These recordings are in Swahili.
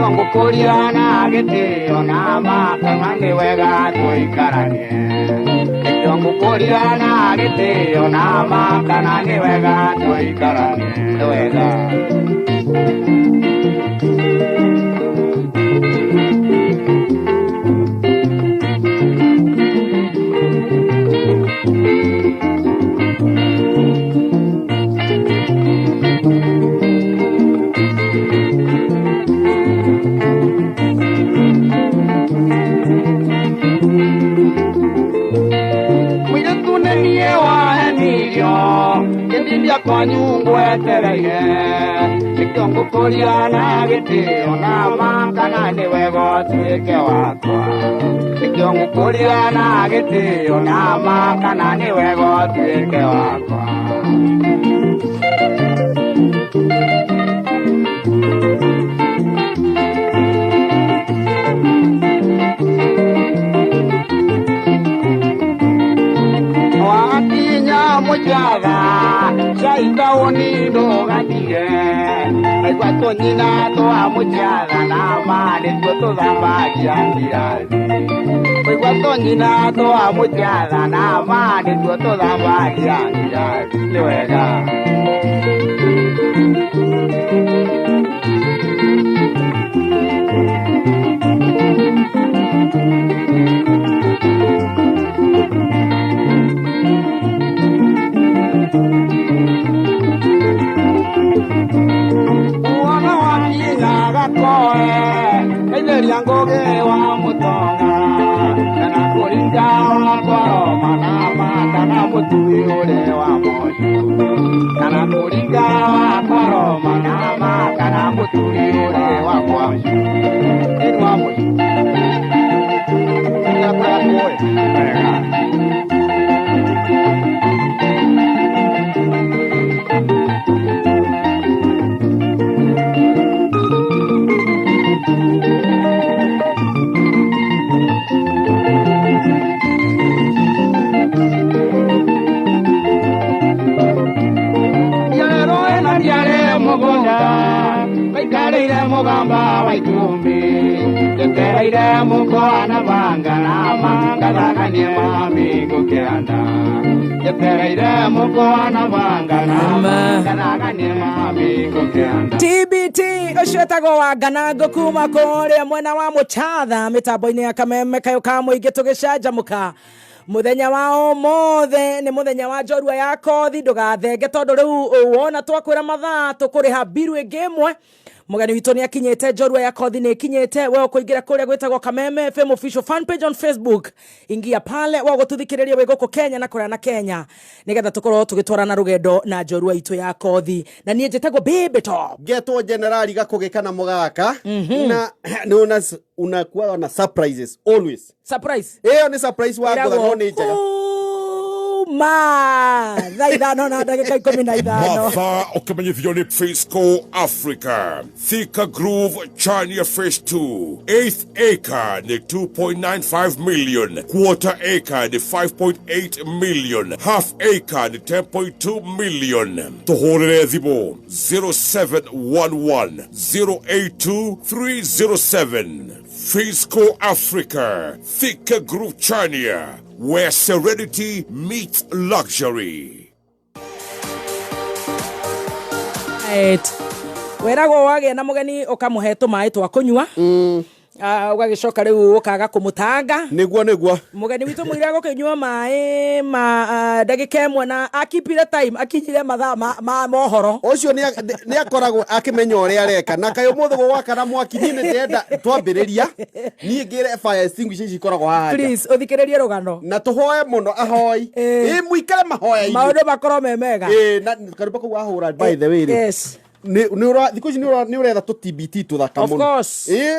Nikiongo Kuria na githii na makana ni wega tuikaranie. Nikiongo Kuria na githii na makana ni wega tuikaranie. Wega. Kwa nyungu etereire Nikiongo Kuria na githii na makana ni wega tuike wakwa. Nikiongo Kuria na githii na makana ni wega tuike wakwa. Mujaga, saita unido gatire. Aigua tonyina toa mujaga na mali tuto damba jandirali. Aigua tonyina toa mujaga na mali tuto damba jandirali. Wega. Ngoge wa mutonga kana kuringa wa koroma na makana mutuyure wa moyo kana kuringa wa koroma na makana mutuyure wa moyo ni wa moyo ya kwa moyo. Kaikareire mugamba wa itumbi Ketereire mukwana bangana mangathaganie mami gukiranda. Ketereire mukwana bangana mangathaganie mami gukiranda. TBT ucio wa Nganago kuma kũrĩa mwena wa Mũchatha mitambo-inĩ ya kameme kayo ka mũingĩ tũgĩcanjamũka. Muthenya wa omothe ni muthenya wa njorua ya kothi ndugathenge tondu riu wona twakwira mathaa tukuriha biru ingemwe. Mugani witũ ni akinyete njorua ya kothi ni ikinyete. Wewe kuingira kuria gwetagwo Kameme FM official fan page on Facebook, ingia pale wa gututhikiriria we goko Kenya na kuria na Kenya nigetha tukorwo tugitwarana rugendo na njorua itu ya kothi. Na nie njitagwo Baby Top getwo generali gakugikana mugaka na unakuwa na surprises always. Surprise ni surprise wa gotha ni njega Zaidano na dakika 15 Matha ukamenyithio ni Fisco Africa. Thika Groove Chania Phase 2. 8th acre ni 2.95 million. Quarter acre ni 5.8 million. Half acre ni 10.2 million. Tohorere thibo 0711 082 307. Fisco Africa. Thika Groove Chania, where serenity meets luxury. Right. Werago wage na mugeni okamuhe tumaĩ twa kunywa. Ugagicoka riu ukaga kumutanga. Niguo. Mugeni witu mwirago kinywa maĩ ma ndagika ĩmwe na akipire time akinyire mathaa ma mohoro. Ucio ni akoragwo akimenya uria areka na kayo mothe gwakana mwaki ni ndenda twambiriria ni ngire fire extinguisher ikoragwo haha. Please uthikiririe rugano. Na tuhoe muno ahoi. Muikare mahoya ini. Maundu makorwo memega. Na karibu kwa ahura by the way. Yes. Thikũ ici nĩ ũretha tũ TBT tũthaka mũno.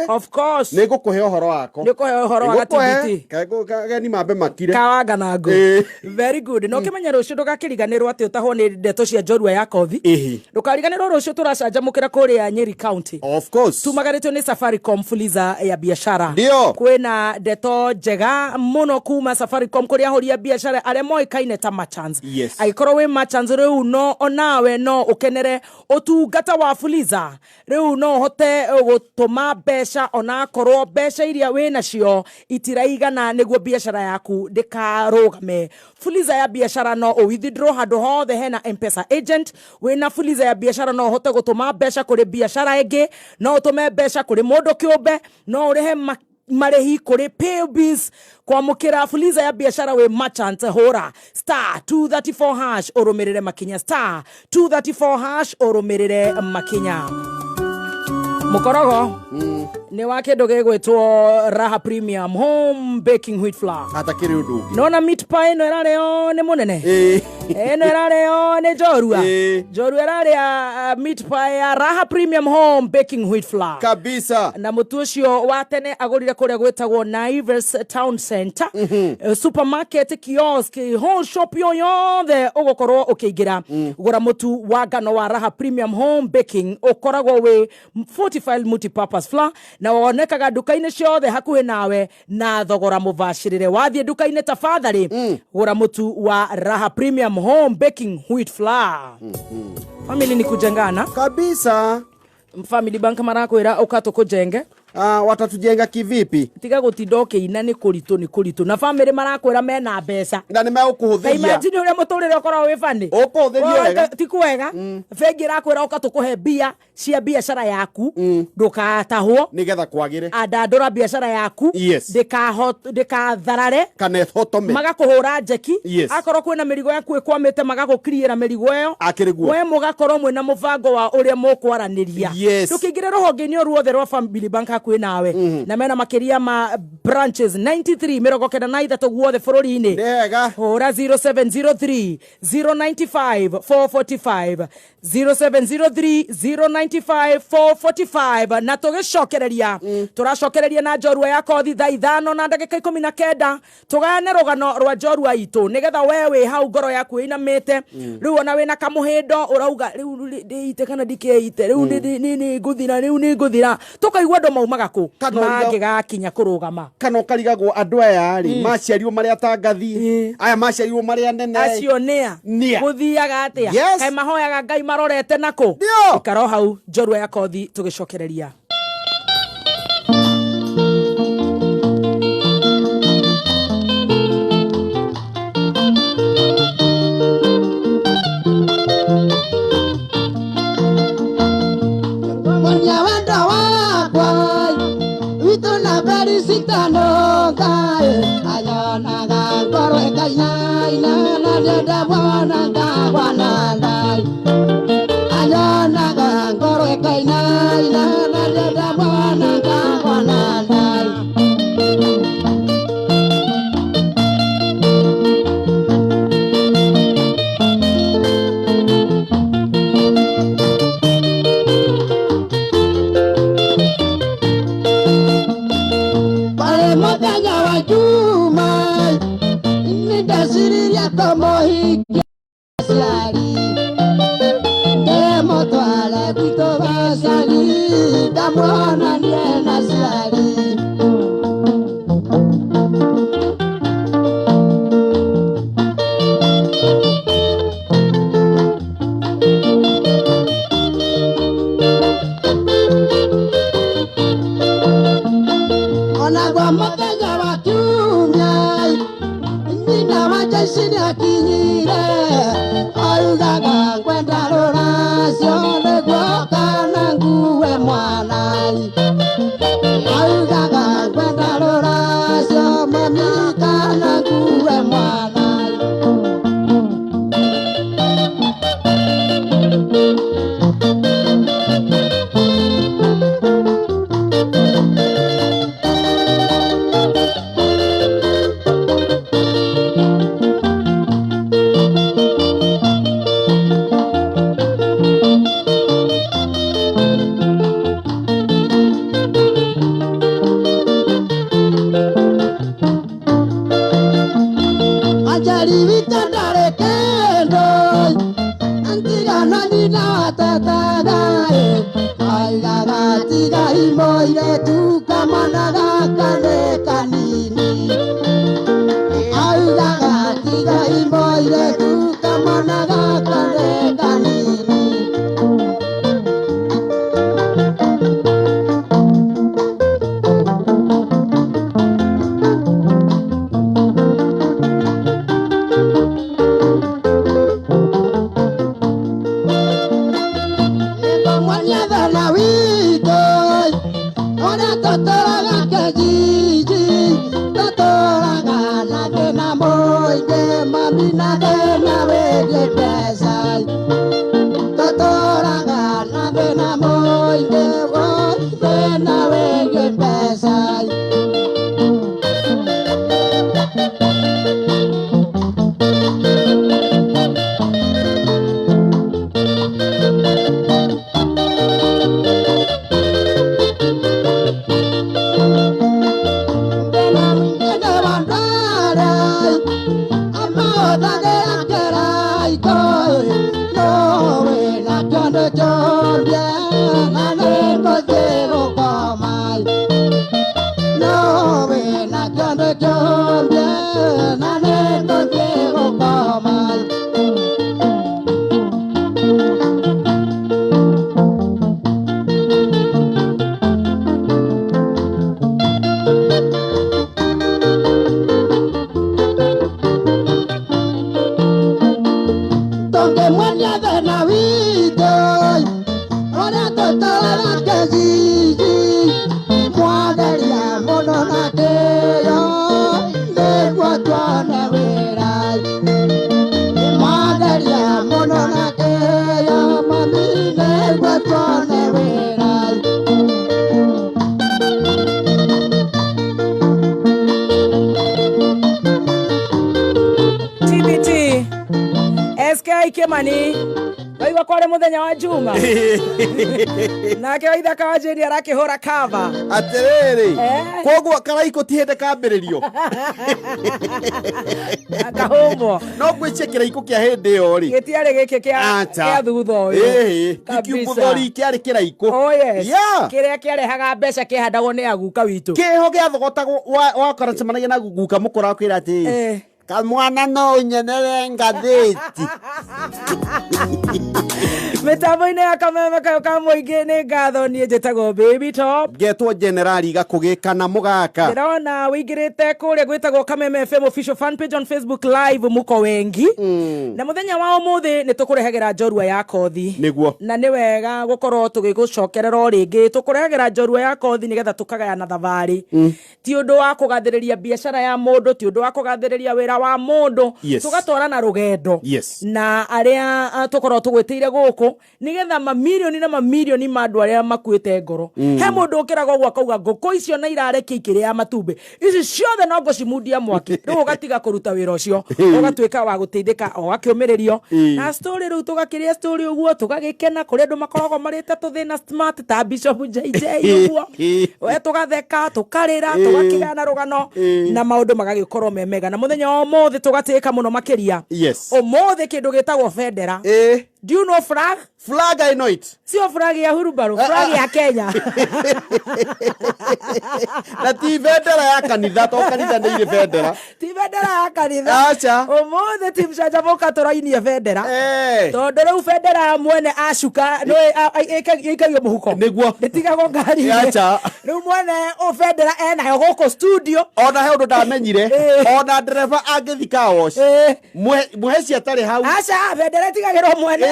Of course. Nĩ ngũkũhe ũhoro wako. Nĩ ngũkũhe ũhoro wa TBT. Kageni mambe makire. Ka Nganago. Very good. No kĩmenya rũciũ ndũgakĩriganĩrwo atĩ ũtahwo nĩ ndeto cia njorua ya kothi. Ndũkariganĩrwo rũciũ tũracanjamũkĩra kũrĩa Nyeri County. Of course. Tumagarĩtwo nĩ Safaricom fuliza ya biashara. Ndio. Kwĩna ndeto njega mũno kuma Safaricom kũrĩa ahũri a biashara arĩa moĩkaine ta merchants. Yes. Angĩkorwo wĩ merchants rĩu no onawe no ũkenere ũtuga utungata wa Fuliza riu no hote gutuma besha ona korwo besha iria we nacio itiraigana niguo biashara yaku ndikarugame. Fuliza ya biashara no withdraw handu hothe hena M-Pesa agent. We na Fuliza ya biashara no hote gutuma besha kuri biashara ingi, no utume besha kuri mundu kiumbe, no urihe marehi kuri pay bills kwa mukira. Fuliza ya biashara we merchant hora *234# urumirire makinya *234# urumirire makinya. Mukorogo ni wake doge gwetwo Raha Premium Home Baking Wheat Flour. Atakiri undu. Nona meat pie no erareo ni munene. No erareo ni jorua. Jorua erarea meat pie ya Raha Premium Home Baking Wheat Flour. Kabisa. Na mutu ucio wa tene agurire kuria gwetagwo Naivas Town Center. Supermarket, kiosk, whole shop yo yothe ugokorwo ukiingira. Gura mutu wa ngano wa Raha Premium Home Baking ukoragwo we fortified multi-purpose flour na wonekaga duka-ini ciothe hakuhi nawe na thogora mubashirire. Wathie duka-ini tafadhali gura mutu wa Raha Premium Home Baking Wheat Flour. Family ni kujengana kabisa. Family bank marakwira ukato kujenge. Watatujenga kivipi? Tiga gutidoke ina ni kuritu na family marakwira mena mbeca na ni meukuhuthiria. Imagine ure muturire ukora we fani ukuhuthiria wega tikwega. Vengi rakwira ukatukuhe bia cia biashara yaku ndukatahwo nigetha kwagire andandura biashara yaku ndikatharare kana hotome magakuhura njeki. Akorwo kwina mirigo yaku ikwamite magagukiriira mirigo iyo we mugakorwo mwina mubango wa uria mukwaraniria. Tukingire ruhonge-ini ruothe rwa family bank hakuhi nawe na mena makiria ma branches 93 93 guothe bururi-ini. Hura 0703 095 445 0703 095 445 na tugicokereria turacokereria na njorua ya kothi thaa 5 na ndagika 19 tugane rugano rwa njorua itu nigetha wewe hau ngoro yaku inamite riu ona wina kamuhindo urauga riu ite kana dikeite riu ni nguthira riu ni nguthira tukaigwa ndo maumaga ku magigakinya kurugama kana ukarigagwo andu aya ari maciarirwo maria tangathi aya maciarirwo maria nene acio nea guthiaga atia kai mahoyaga Ngai marorete nako ikaro hau njorua ya kothi tugicokereria. Kimani waigua kware muthenya wa Juma nake waitha kawajeri arakihura kava atiriri koguo karaiko tihende kambiririo kahombo no gwicie kiraiko kia hindi yo ri gitiari giki kia thutha uyu kikiumburi kiari kiraiko oh yes kiria kiarehaga mbeca kihandagwo ni aguka witu kiho giathogotagwo wakora cemanagia na guka mukora kwira ati kamwana no nyenere ngatheti mitambo-ini ya kameme kayo ka muingi ni ngatho nie njitagwo Baby Top getwo generali gakugikana mugaka ndirona wingirite kuria gwitagwo Kameme FM official fan page on Facebook live muko wengi na muthenya wa umuthi ni tukurehagera njorua ya kothi niguo na ni wega gukorwo tugigucokerera ringi tukurehagera njorua ya kothi nigetha tukagaya na thavari ti undu wa kugathiriria biashara ya mundu ti undu wa kugathiriria wira wa mundu tugatwara na rugendo na aria tukorwo tugwitire guku nigetha mamilioni na mamilioni ma andu aria makuite ngoro he mundu ukiragwo gwa kauga ngoko icio na irarekia ikiria matumbi ici ciothe no ngocimundia mwaki riu ugatiga kuruta wira ucio ugatwika wa guteithika o akiumiririo na story riu tugakiria story uguo tugagikena kuri andu makoragwo marite tuthina smart ta Bishop JJ uguo we tugatheka tukarira tugakigana rugano na maundu magagikorwo memega na muthenya o mothe tugatika muno makiria o mothe kindu gitagwo federa do you know flag I know it sio flag ya Hurubaro flag ya Kenya na ti federa ya kanitha to kanitha ni ile federa ti federa ya kanitha acha o mothe tim Shanjamuka turainie federa tondu riu federa ya mwene acuka no ikagio muhuko niguo nditigagwo ngari acha riu mwene o federa ena goko studio ona he undu ndamenyire ona dereva angithika wash muheci atari hau acha federa tigagirwo mwene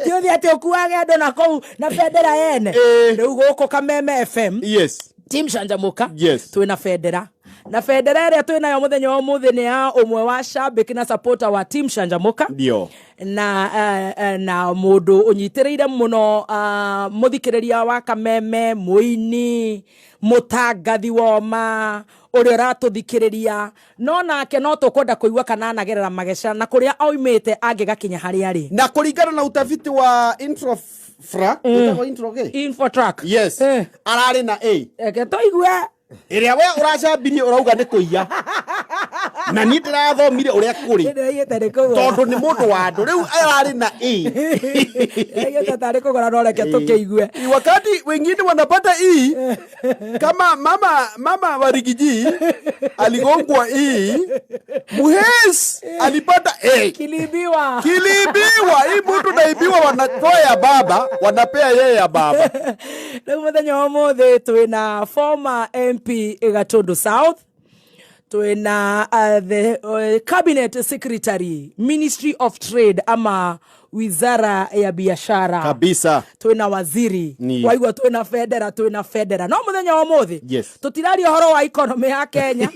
Tiuthi ati okuage andu na kou na federa yene riu guku Kameme FM Team Shanjamuka twina federa na federa ria twina muthenya wa muthi ni ya umwe wa shabiki na supporter wa Team Shanjamuka ndio na mundu unyitiriire muno muthikiriria wa Kameme muini mutangathi woma uri ratuthikiriria no nake no tukwenda kuigua kana anagerera magesha na kuria oimite angigakinya hari ari na kuringana na utafiti wa info track arari na eke toigwe iria we uracambirie urauga ni kuiya na ni ndirathomire uria kuri tondu ni mundu wa andu riu arari na ege tari kugora no reke tukeigue wakati wengine wanapata kama mama Warigiji aligongwa Muhes alipata kilibiwa mtu naibiwa wanatoa ya baba wanapea yeye ya baba leo muthenya wa mothe twina former MP Gatundu South twina the cabinet secretary Ministry of Trade ama wizara ya biashara kabisa twina waziri waigwa twina federa no muthenya wa mothe tutirari horo wa economy ya Kenya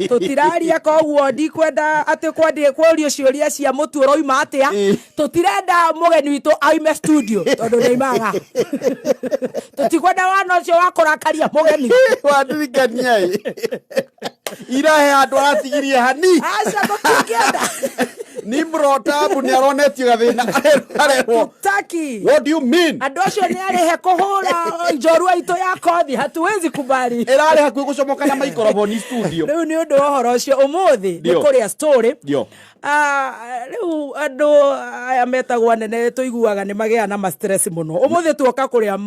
tutirari akoguo ndikwenda ati kwario ciuria cia mutuoro ima atia tutirenda mugeni witu aime studio tondu neimaga tutikwenda wana ucio wakurakaria mugeni wadirikania irahe andu aratigirie hani aca gukingenda ni mrotabu ni aronetio gathina Taki. What do you mean? Adosho ni arehe kuhura njorua ito ya kothi hatuwezi kubali. Erare hakuye gucomoka na microphone studio. Riu ni undu ohoro cio umuthi ni kuria story. Riu andu aya metagwo nene tuiguaga ni magea na stress muno. Umuthi tuoka kuria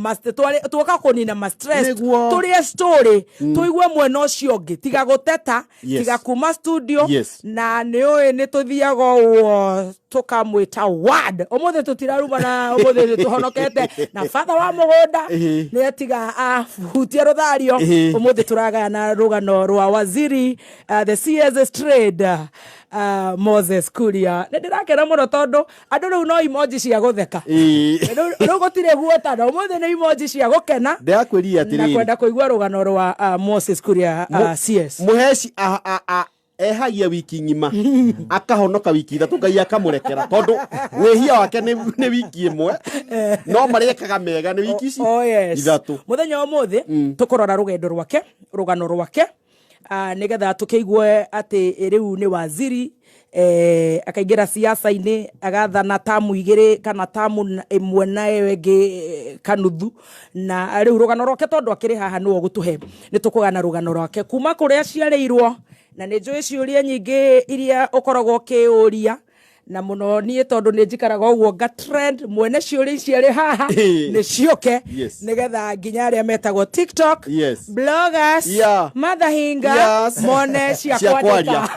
tuoka kunina ma stress. Turia story tuigue mwena ucio ngi tiga guteta tiga kuma studio na ni tuthiaga uo tukamwita word umuthi tutiraruma na umuthi tuhonokete na father wa mugunda ni atiga hutia ruthario umuthi turagaya na rugano rwa waziri the CS Trade Moses Kuria ndirakera muno tondu andu riu no emoji cia gutheka riu gutire guota no umuthi ni emoji cia gukena ndakwiria atiri na kwenda kuigua rugano rwa Moses Kuria CS muheci ehagia wiki ngima akahonoka wiki ithatu ngai akamurekera tondu wehia wake ni wiki imwe no marekaga mega ni wiki ici ithatu muthenya umuthi tukurora rugendo rwake rugano rwake nigetha tukeigue ati riu ni waziri akaingira siasa-ini agathana tamu igiri kana tamu imwe na wengi kanuthu na riu rugano rwake tondu akiri haha no gutuhe ni tukugana rugano rwake kuma kuria ciareirwo na ni njui ciuria nyingi iria ukoragwo kiuria na muno nie tondu ni njikaraga uguo ga trend mwene ciuria ciari haha ni cioke nigetha nginya aria metagwo TikTok bloggers mathahinga mone cia kwaria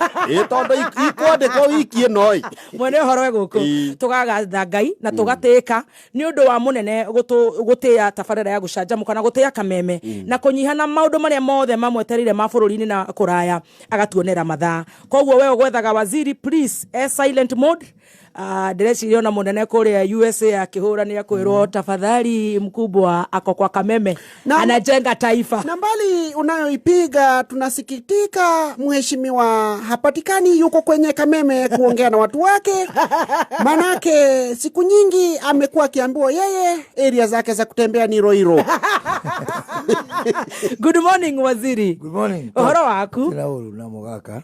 tondu ikwandika wiki ino mwene horo guku tugagatha Ngai na tugatika ni undu wa munene gutia tabarira ya gucanjamuka na gutia kameme na kunyihana maundu maria mothe mamweterire mabururi-ini na kuraya agatuonera mathaa koguo we gwethaga waziri please silent mode direcirio na munene kuria USA akihurania kwirwo tafadhali mkubwa ako kwa kameme anajenga taifa. Na mbali unayoipiga tunasikitika mheshimiwa hapatikani yuko kwenye kameme kuongea na watu wake. Manake siku nyingi amekuwa akiambiwa yeye area zake za kutembea ni Roiro. Good morning waziri. Good morning. Ohoro waku? Sinauru na mugaka.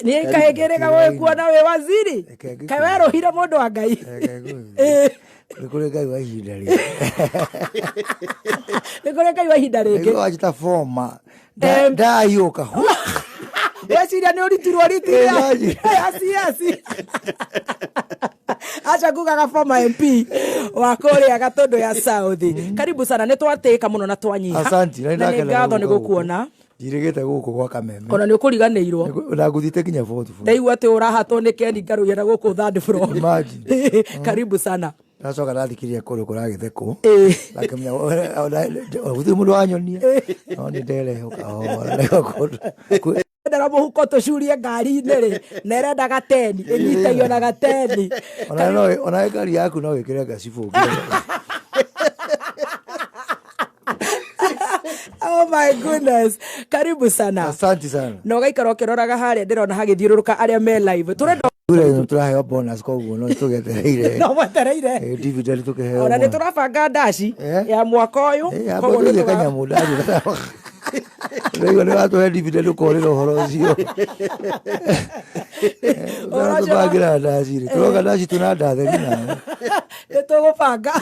Ni kaegereka wewe kuona we waziri. Kawero hira mundu wa Ngai. Nikore Ngai wa ihinda ri. Nikore Ngai wa ihinda ri. Niko ajita forma. Da yoka. Wesiria ni uriturwo ritiria. Asi. Acha kugaga former MP wa Kuria Gatondo ya South. Karibu sana nitwatika muno na twanyiha. Asante. Na ngatho ni gukuona. Jirigete guku kwa kameme. Ona ni ukuriganirwo. Na guthite kinya 44. Ndaigu ati urahatwo ni Ken Ngaruyera guku third floor. Imagine. Karibu sana. Nacoka nathikiria kuru kuragitheko. Lakini guthi mundu wanyonia. No ni ndere ukahora leo kuru. Ndara muhuko tucurie ngari-ini ri nerenda gateni inyitagio na gateni ona ngari yaku no wikire gacibu. Oh my goodness. Karibu sana. Asante sana. No gaikara ukiroraga haria ndirona hagithiururuka aria me live. Turenda turahe bonus koguo no tugetereire. No mwetereire. Dividend tukiheo. Ona ni turabanga ndaci ya mwaka uyu. Koguo ni kanya muda. Leo ni watu hadi dividend ukorero horo cio. Ora tubagira ndaci. Turoga ndaci tunanda thina. Etogopanga.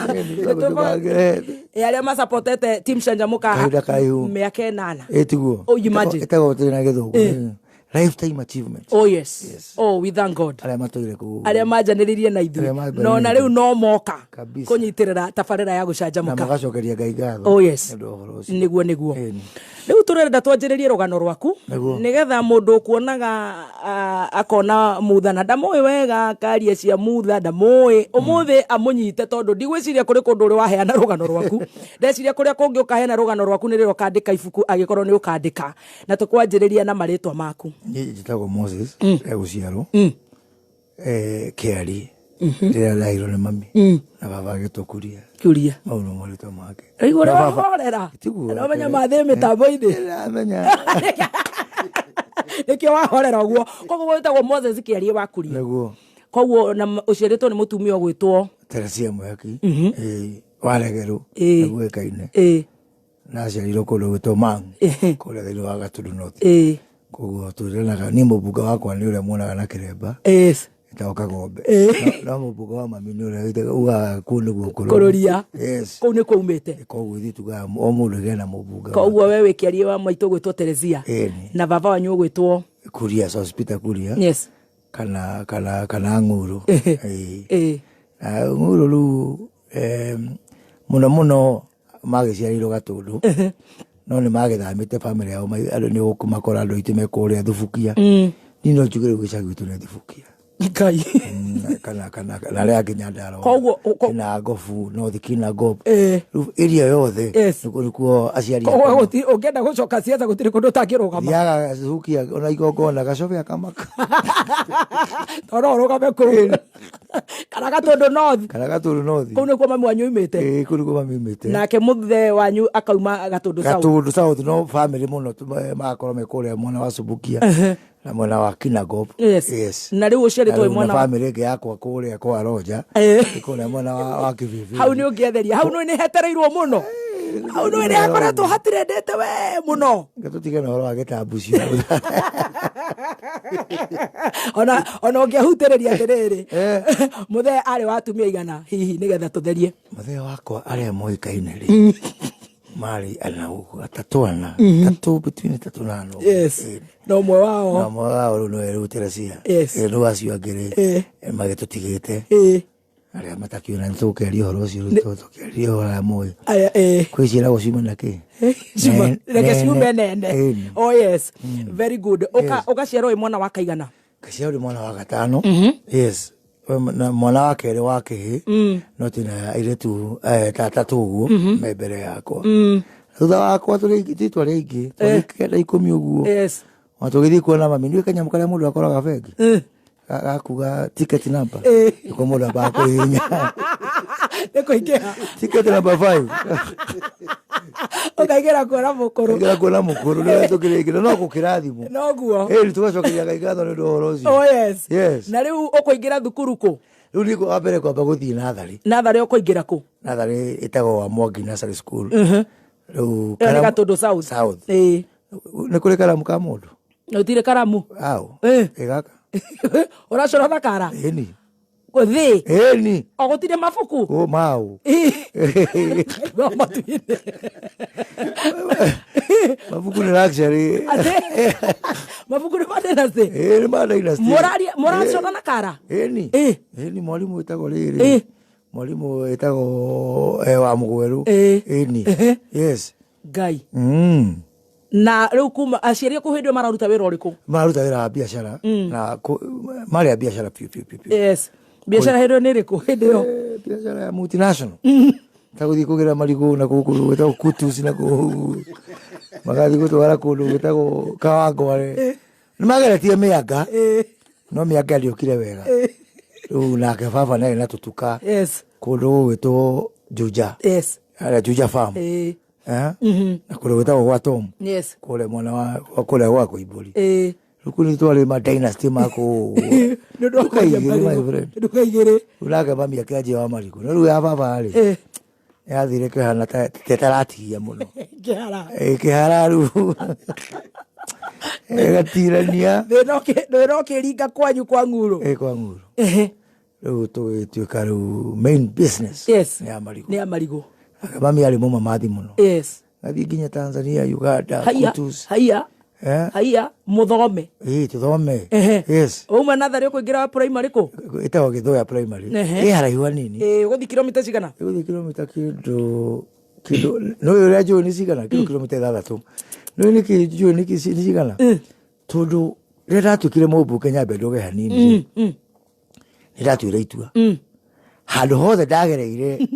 Aria masapotete team Shanjamuka miaka 8. Etiguo. Oh, imagine. Etago tena githugu. Lifetime achievement. Oh yes. Oh, we thank God. Aria matoire ku. Aria majaniririe na ithu. No na riu no moka. Kunyitirira tabarira ya gucanjamuka. Na magacokeria Ngai ngatho. Oh yes. Niguo. Riu turenda twanjiririe rugano rwaku nigetha mundu kuonaga akona mutha na ndamoe wega karia cia mutha ndamoe umuthi amunyite tondu ndigwiciria kuri kundu uri waheana rugano rwaku ndeciria kuria kungi ukaheana rugano rwaku ni riro kandika ibuku agikorwo ni ukandika na tukwanjiriria na maritwa maku njitagwo Moses eguciarwo Kiari rira lairo ni mami na baba gitukuria Kuria no marito make igore wahorera no menya mathe mitambo-ini amenya nikio wahorera uguo koguo gwitagwo Moses Kiari wa Kuria niguo koguo na uciaritwo ni mutumia gwitwo Teresia Mwaki waregeru niguo ekaine na aciarirwo kundu gwitwo Mangu kuria thiini wa Gaturu North koguo turenaga ni mubuga wakwa ni uria muonaga na kiremba itaoka ng'ombe no mubuga wa mami ni uria uga kunu gukuroria kou ni kuumite koguo ithi tuga o mundu gena mubuga koguo wewe Kiari wa maitu gwitwo Teresia na baba wanyu gwitwo Kuria hospital Kuria kana nguru nguru lu muno magiciarirwo Gatundu no ni magethamite family yao ni ukumakora andu itime kuria Thubukia ni no njugire gicagi gitu ni Thubukia Ngai kana ria Kinyandaro na Gofu no thikina gob area yothe nikuo aciari koguo ungenda gucoka ciaca gutiri kundu takirugama yaga Thubukia ona igongona gacobe akamaka toro rugame ku kana Gatundu North kou nikuo mami wanyu imite kou nikuo mami imite nake muthe wanyu akauma Gatundu South no family muno magakorwo mekuria mwana wa Thubukia na mwana wa Kinagop na riu uciaritwo mwana wa family yake yakwa kuria kwa Roja iko na mwana wa Kivivi hau ni ungetheria hau ni hetereirwo muno au no ere akora to hatirendete we muno gatutige no ro agetambucio ona ngiahutereria atiriri muthe ari watumia igana hihi nigetha tutherie muthe wakwa ari moikaine ri mari anauga tatuana tatu between tatu na no yes no mwe wao no erutera cia no acio angere magetutigite aria matakiona ntukerio horo cio tukerio hora moyo kwicira gucima nake oh yes very good ukaciarwo mwana wa kaigana kaciarwo mwana wa gatano yes mwana wa kere wake no tina ile tu tatu uguo mbere yakwa thutha wakwa turikititwa ringi turikenda 10 uguo yes watugithi kuona mami ni kanyamu karia mundu akoraga bengi akuga ticket number iko mundu bako hinya eko ikea ticket number 5 okaigera kuona mukuru ni tukirigire no gukirathimo no guo tugacokeria gaigatho ni ndoro cio oh yes na riu ukoingira thukuru ku riu niko abere kwamba guthii nathari ukoingira ku nathari itago wa Mwangi Nursery School riu kana Gatundu South ni kuri karamu ka mundu utire karamu au igaka uracora thakara eni kuthi eni ogutire mafuku o mau mafuku ni luxury mafuku ni madenasi ni madenasi muracora na kara eni mwalimu itago riri mwalimu itago wa mugweru eni yes gai na riu kuma aciari kuhindio mararuta wira uriku mararuta wira biashara na mari biashara piu yes biashara hindo ni riku hindio biashara ya multinational taguthi kugira marigo na kukuru weta kutusi na ku magathi gutwara kundu wetagwo kawangware ni mageretie mianga no mianga ndiokire wega riu nake baba nari na tutuka yes kundu wetwo Juja yes ala Juja farm na kule wetagwo gwa Tom yes kule mwana wa kule gwako Iburi rukuni twale ma dynasty mako ndukaigire ulaga bami akaje wa marigo riu ya baba ali yathire kihana tetaratia muno kihara riu gatirania ndoke ringa kwanyu kwa nguru kwa nguru riu tuituika riu main business ni amarigo mami ali mama mathi muno yes ngathi nginya Tanzania Uganda kutus haya muthome tuthome yes uma nathari ukuingira primary ku itago githoya primary haraihu nini guthi kilomita cigana guthi kilomita kindu no ura jo ni cigana kilomita 6 no ni ki jo ni cigana tondu rira tukire mubu Kenya bedoge hanini rira tuire itua handu hothe ndagereire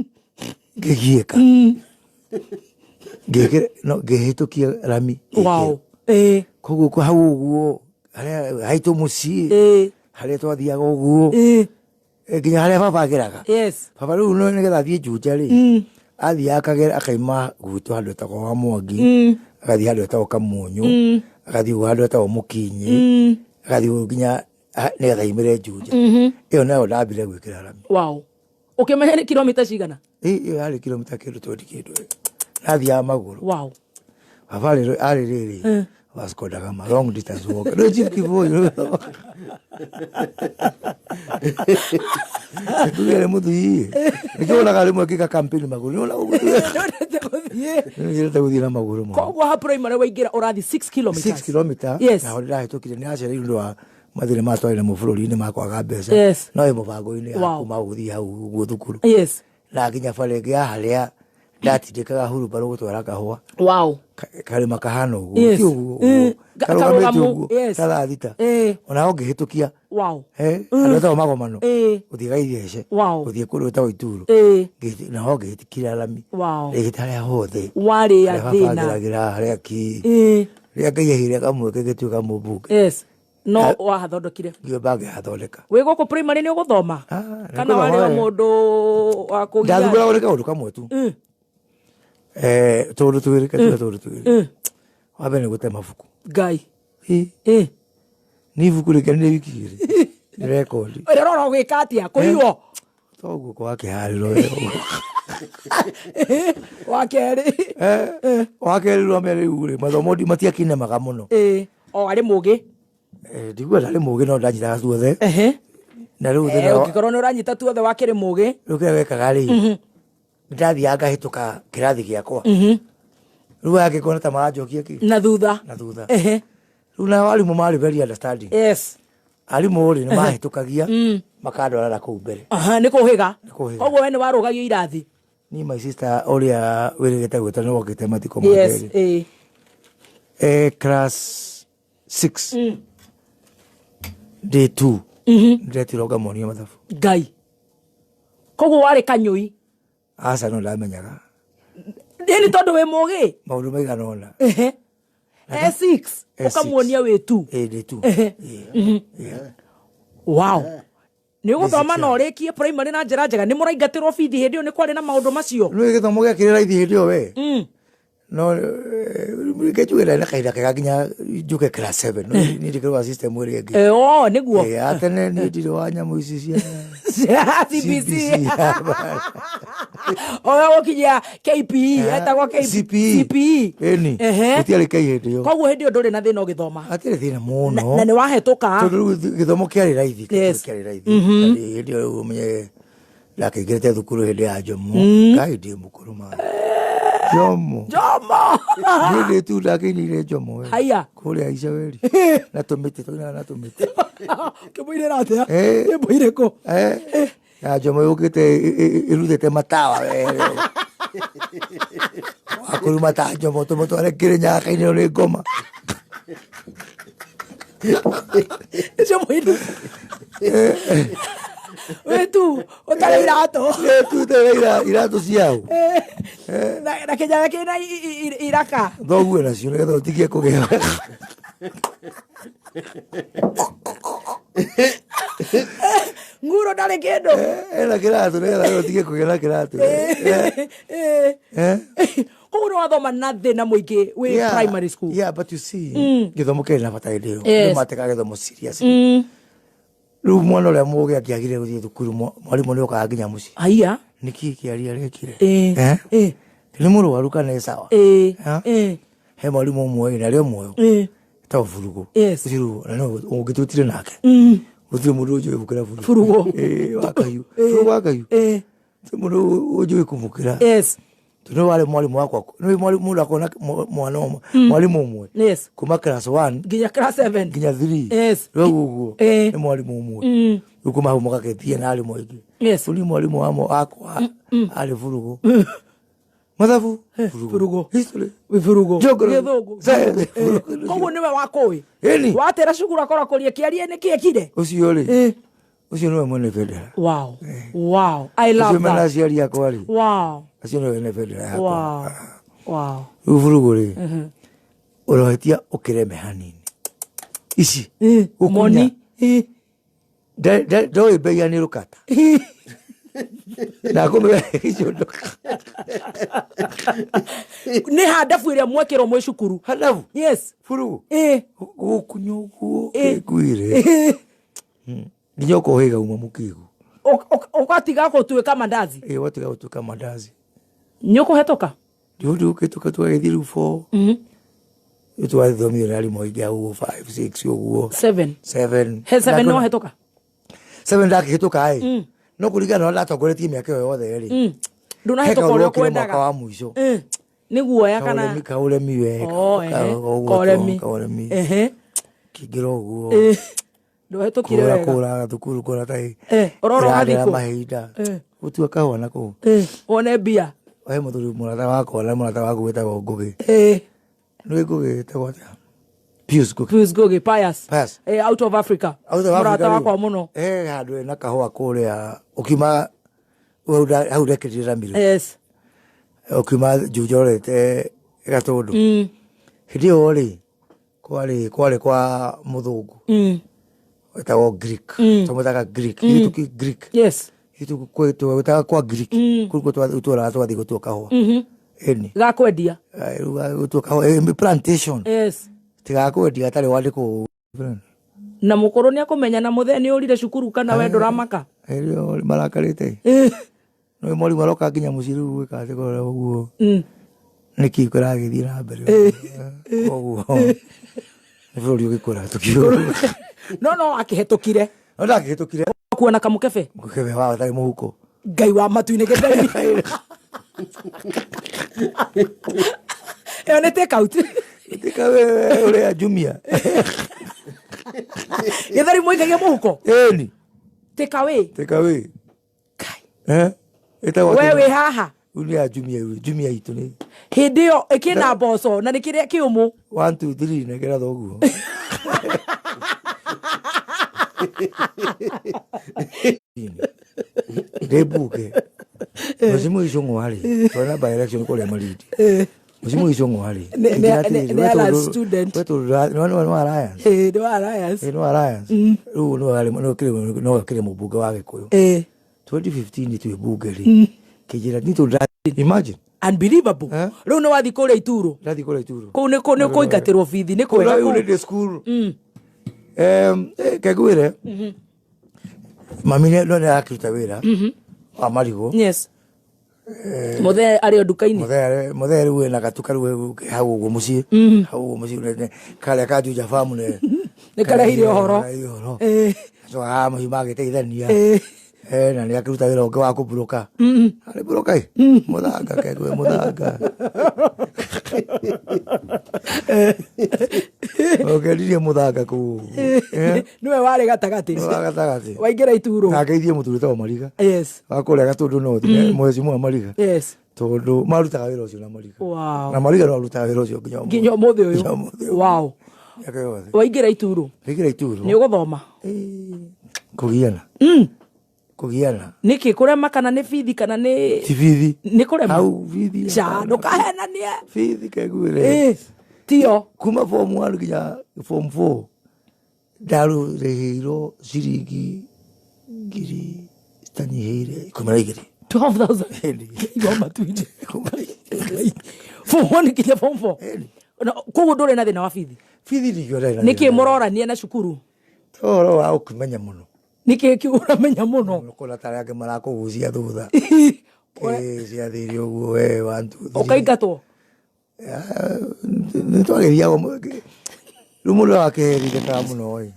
ngigieka ngekere no ngehitukia rami wow koguo kwa hau uguo haitu muci haria twathiaga uguo nginya haria baba ageraga yes baba riu no nigetha thie Juja ri athia akagera akaima gutu handu etagwo wa Mwangi agathie handu etagwo Kamunyu agathie handu etagwo Mukinyi agathie nginya nigetha imire Juja iyo nayo ndambire gwikira rami wow ukimenya ni kilomita cigana ari kilomita kindu kindu nathia maguru wow baba rero ari riri wasikodaga ma long distance walk no chip kivoyo tuele mutu hii nikiona kale mwekika campaign maguru ona ndio taguthie na maguru mo kwa ha primary waingira urathi 6 kilometers 6 kilometers yes na ndira hitukire ni acere ndo wa mathire matwaire mu bururi-ini makwaga mbeca no imubango-ini kuma guthie hau guthukuru yes na nginya barenge haria ndatindikaga hurubaro gutwara kahua wow kale makahano uguo kiuguo karugamu thita ona ungihitukia wow anotho magomano uthiga ithece uthie kuru ta Ituru na ungihitikira rami igitaria hothe wari athina haria ki ria ngaihiria kamwe kigituika mubunge yes no wahathondokire ndio bage hathondeka we goko primary ni uguthoma kana wari mundu wa kugia ndathugura uri kaundu kamwe tu tondu twiri katika tondu twiri wabene gute mafuku ngai ni ibuku rikanire wikire ni record rero gwika atia kuirwo toguo kwa kihariro wakeri rwame riu mathomo matiakinemaga muno o ari mugi ndigua ndari mugi no ndanyitaga tuothe na riu ugikorwo ni uranyita tuothe wakiri mugi riu kira wekaga ri ndathiaga ngahituka kirathi giakwa riu agikona ta maranjokia ki na thutha riu na warimu mari very understanding arimu ri ni mahitukagia makandwara na kuu mbere ni kuhiga koguo we ni warugagio irathi ni my sister oria wirigite gwita no okite matiko makeri class 6 day 2 ndetiroga monia mathabu ngai koguo wari kanyui asa no ndamenyaga ni tondu we mugi maundu maigana ona A6 ukamuonia we 2 day 2 wow ni guthoma na urikie primary na njira njega ni muraingatirwo bithi hindi ni kwari na maundu macio no githomo giakire raithi hindi o we no ngejugira na kaida kaginya njuke class 7 no ni ndikirwa system uri ngi niguo atene ni ndiro wa nyamu ici CBC oya wokinya KPE etagwo CPE eni utiari kai hindi yo koguo hindi nduri na thina ugithoma atire thina muno na ni wahetuka tondu githomo kiari raithi kiari raithi hindi yo umenye lakigirete thukuru hindi ya Jomo kai ndi mukuru ma Jomo Gide tu lakinire Jomo haya kuria ica weri na tumite kimuire rate kimuire ko ya Jomo yukite irutete matawa weri akuru mata Jomo to ale kirenya kaine ole goma Jomo iru wetu otale irato irato ciao na kenya kena iraka thoguo nacio nigetha utigie kugea nguro ndari kindu ena kiratu nigetha utigie kugea na kiratu koguo ni wathoma na thina muingi wi primary school but you see githomo kena bata ndio mateka githomo serious riu mwana uria mugi akiagire guthie thukuru mwarimu ni ukaga nginya muci aya niki kiaria rekire ni murwaru kana sawa he mwarimu umwe na rio moyo ta furugo uciru na no ungitutire nake uthire mundu uju gukira furugo wakayu mundu uju kumukira tuno wale mwalimu wako ni mwalimu akona mwana mwalimu umwe kuma class 1 nginya class 7 nginya 3 roguo ni mwalimu umwe ukuma humo kaketie na alimu ingi uli mwalimu wamo akwa ali furugo mathabu furugo history furugo githugu koguo niwe wakoi watera cukuru akora kuria kiarie ni kiekire ucio ri ucio niwe mwene federa wow I love that ucio ciari yakwa ri acio niwe mwene federa yakwa furugo ri urohetia ukireme hanini ici moni ndoi beya ni rukata na kumbe icio ndo ni hadafu iria mwekero mwe cukuru hadafu furugo gukunyoguo kwire nginya ukohiga uma mukigu ukatiga gutuika mandazi watiga gutuika mandazi nyukuhetoka ndio ukituka twagithiru 4 itwathomire nari moiga uguo 5 6 uguo 7 no hetoka 7 ndakihituka no kurigana na atongoretie miaka yothe ri ndunahetoka uria kwendaga wa mwisho niguo ya kana kauremi we kauremi kigiro uguo nduhetokire wega kura thukuru kura tai ororo hadiko mahinda utua kahona ku one bia we muthuri murata wako na murata waku wetagwo Ngugi nĩ Ngugi wetagwo atia Pius Ngugi Pius out of Africa murata wakwa muno handu ena kahua kuria ukima hau rekirira mire ukima njujorete gatundu hindi o ri kwari kwa muthungu wetagwo Greek tumutaga Greek itu Greek itu kwetu wetagwa kwa Greek kuko twatwara twathi gutua kahua eni gakwendia gutua kahua plantation tigakwendia tari wandiko na mukuru ni akumenya na mutheni urire cukuru kana we nduramaka erio marakarite no mori maroka nginya musiru gwika thikora uguo niki kuragithii na mbere uguo bũrũri ũgĩkũra tukiũra no akĩhetũkire no ndakĩhetũkire kuona kamũkebe wa tarĩ mũhuko ngai wa matu-inĩ gĩtheri ĩyo nĩ take out ũrĩa Jumia gĩtheri mũikagia mũhuko ĩni take away we wĩ haha unia Jumia itu nĩ hĩndĩ ĩyo ĩkĩna mboco na nĩ kĩrĩa kĩũmũ 1 2 3 negera thoguo Debuke. Musimu isongwari. Twana by election ko le maridi. Musimu isongwari. Ne ala student. No alliance. No alliance. No alliance. No kile mubuga wa Gikuyu. 2015 tu buga ri. Kijira ni to imagine. Unbelievable. Ro no wathi kule Ituro. Ndathi kule Ituro. Ko ne ko ingatirwo bithi ne kwega. Ule the school. Kagwire. Mami no ne akita wira. Amarigo. Yes. Mothe ari nduka-ini. Mothe ruwe na gatukaru hau ugo muci. Hau ugo muci ne kale ka juja famu ne. Ne kale hiri ohoro. So mahi magiteithania. Na ni akiruta wira ungi wa kuburuka. Ari buruka. Muthanga kegwe muthanga. Ogeririe muthanga ku. Niwe wari gatagati. Waingira Ituro. Ngageithie muthuri ta Mariga. Yes. Wakuria gatundu no mwezi mwa Mariga. Yes. Tondu marutaga wira ucio na Mariga. Wow. Na Mariga no arutaga wira ucio nginya umuthi uyu. Wow. Waingira Ituro. Waingira Ituro. Ni uguthoma. Kugiana. Kugiana. Niki kurema kana ni bithi kana ni bithi. Ni kurema. Au bithi. Cha ndukahena nie. Bithi kegwire. Tio. Kuma form 1 nginya form 4. Daru rehiro ciringi ngiri stanyihere kumaraigiri 12,000 igo matuine form 1 nginya form 4 koguo ndũrĩ na thĩna wa bithi nĩ kĩo nĩkĩ mũrorania na cukuru toro wa ũkĩmenya mũno nĩkĩ ũramenya mũno kũna tarĩ angĩ marakũgucia thutha ciathĩire ũguo we 1 2 3 ũkaingatwo nĩ twagĩria rĩu mũndũ wakĩherire ka mũno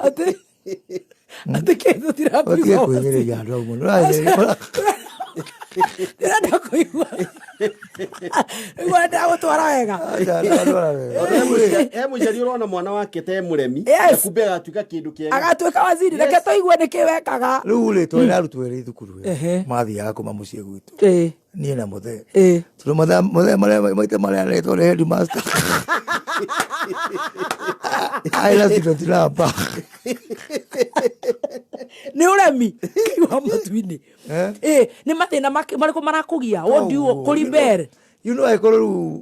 atĩ kĩndũ tirakũigua kwĩgereria andũ au mũno ndĩrenda kũigua igua ndagũtwara wega mũciari ũrona mwana wake te mũremi kumbe agatuĩka kĩndũ kĩega agatuĩka waziri reke tũigue nĩkĩ wekaga rĩu rĩ twĩ arutwo erĩ thukuru mathiaga kuma mũciĩ gwitũ niĩ na mũthee tondũ mũthee maita marĩa aretwo nĩ headmaster aina student namba nĩ ũremi wa matu-inĩ nĩ mathĩna marĩkũ marakũgia wondiuo kũrimbere aĩkorwo rĩu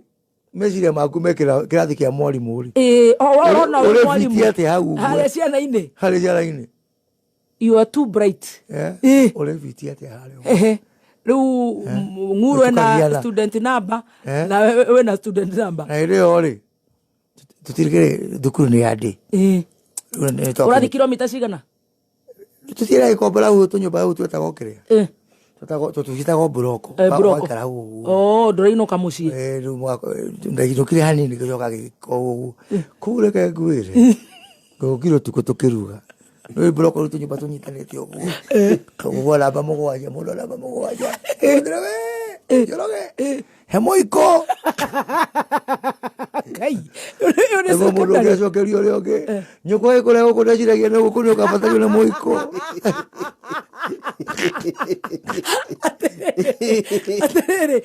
meciria maku mekĩra kĩrathi kĩa mwarimũ rĩ ũrona ũrĩbitie atĩ hau harĩa ciana-inĩ you are too bright ũrĩbitie atĩ harĩa rĩu ng'uru ena student number na we na student number na hĩndĩ ĩyo rĩ tũtirikĩrĩ thukuru nĩ andĩ ũrathi kilomita cigana tũtiĩra gĩkombora hau tũnyũmba hau twetagwo kĩrĩa tũtũgĩtagwo mburoko waikara hau ũguo ndũrainũka mũciĩ ndainũkire hanini gĩcoka gĩko ũguo kũu reke ngwĩre gũkire ũtukũ tũkĩruga nĩ mburoko rĩu tũnyũmba tũnyitanĩte ũguo ũguo namba mũgwanja mũndũ namba mũgwanja njoroge he mũiko ngai nĩguo mũndũ ũngĩ acokerio ũrĩa ũngĩ nyũkwa ĩkũrĩa gũkũ ndeciragia nĩ gũkũ nĩ ũkabatario nĩ mũiko atĩrĩrĩ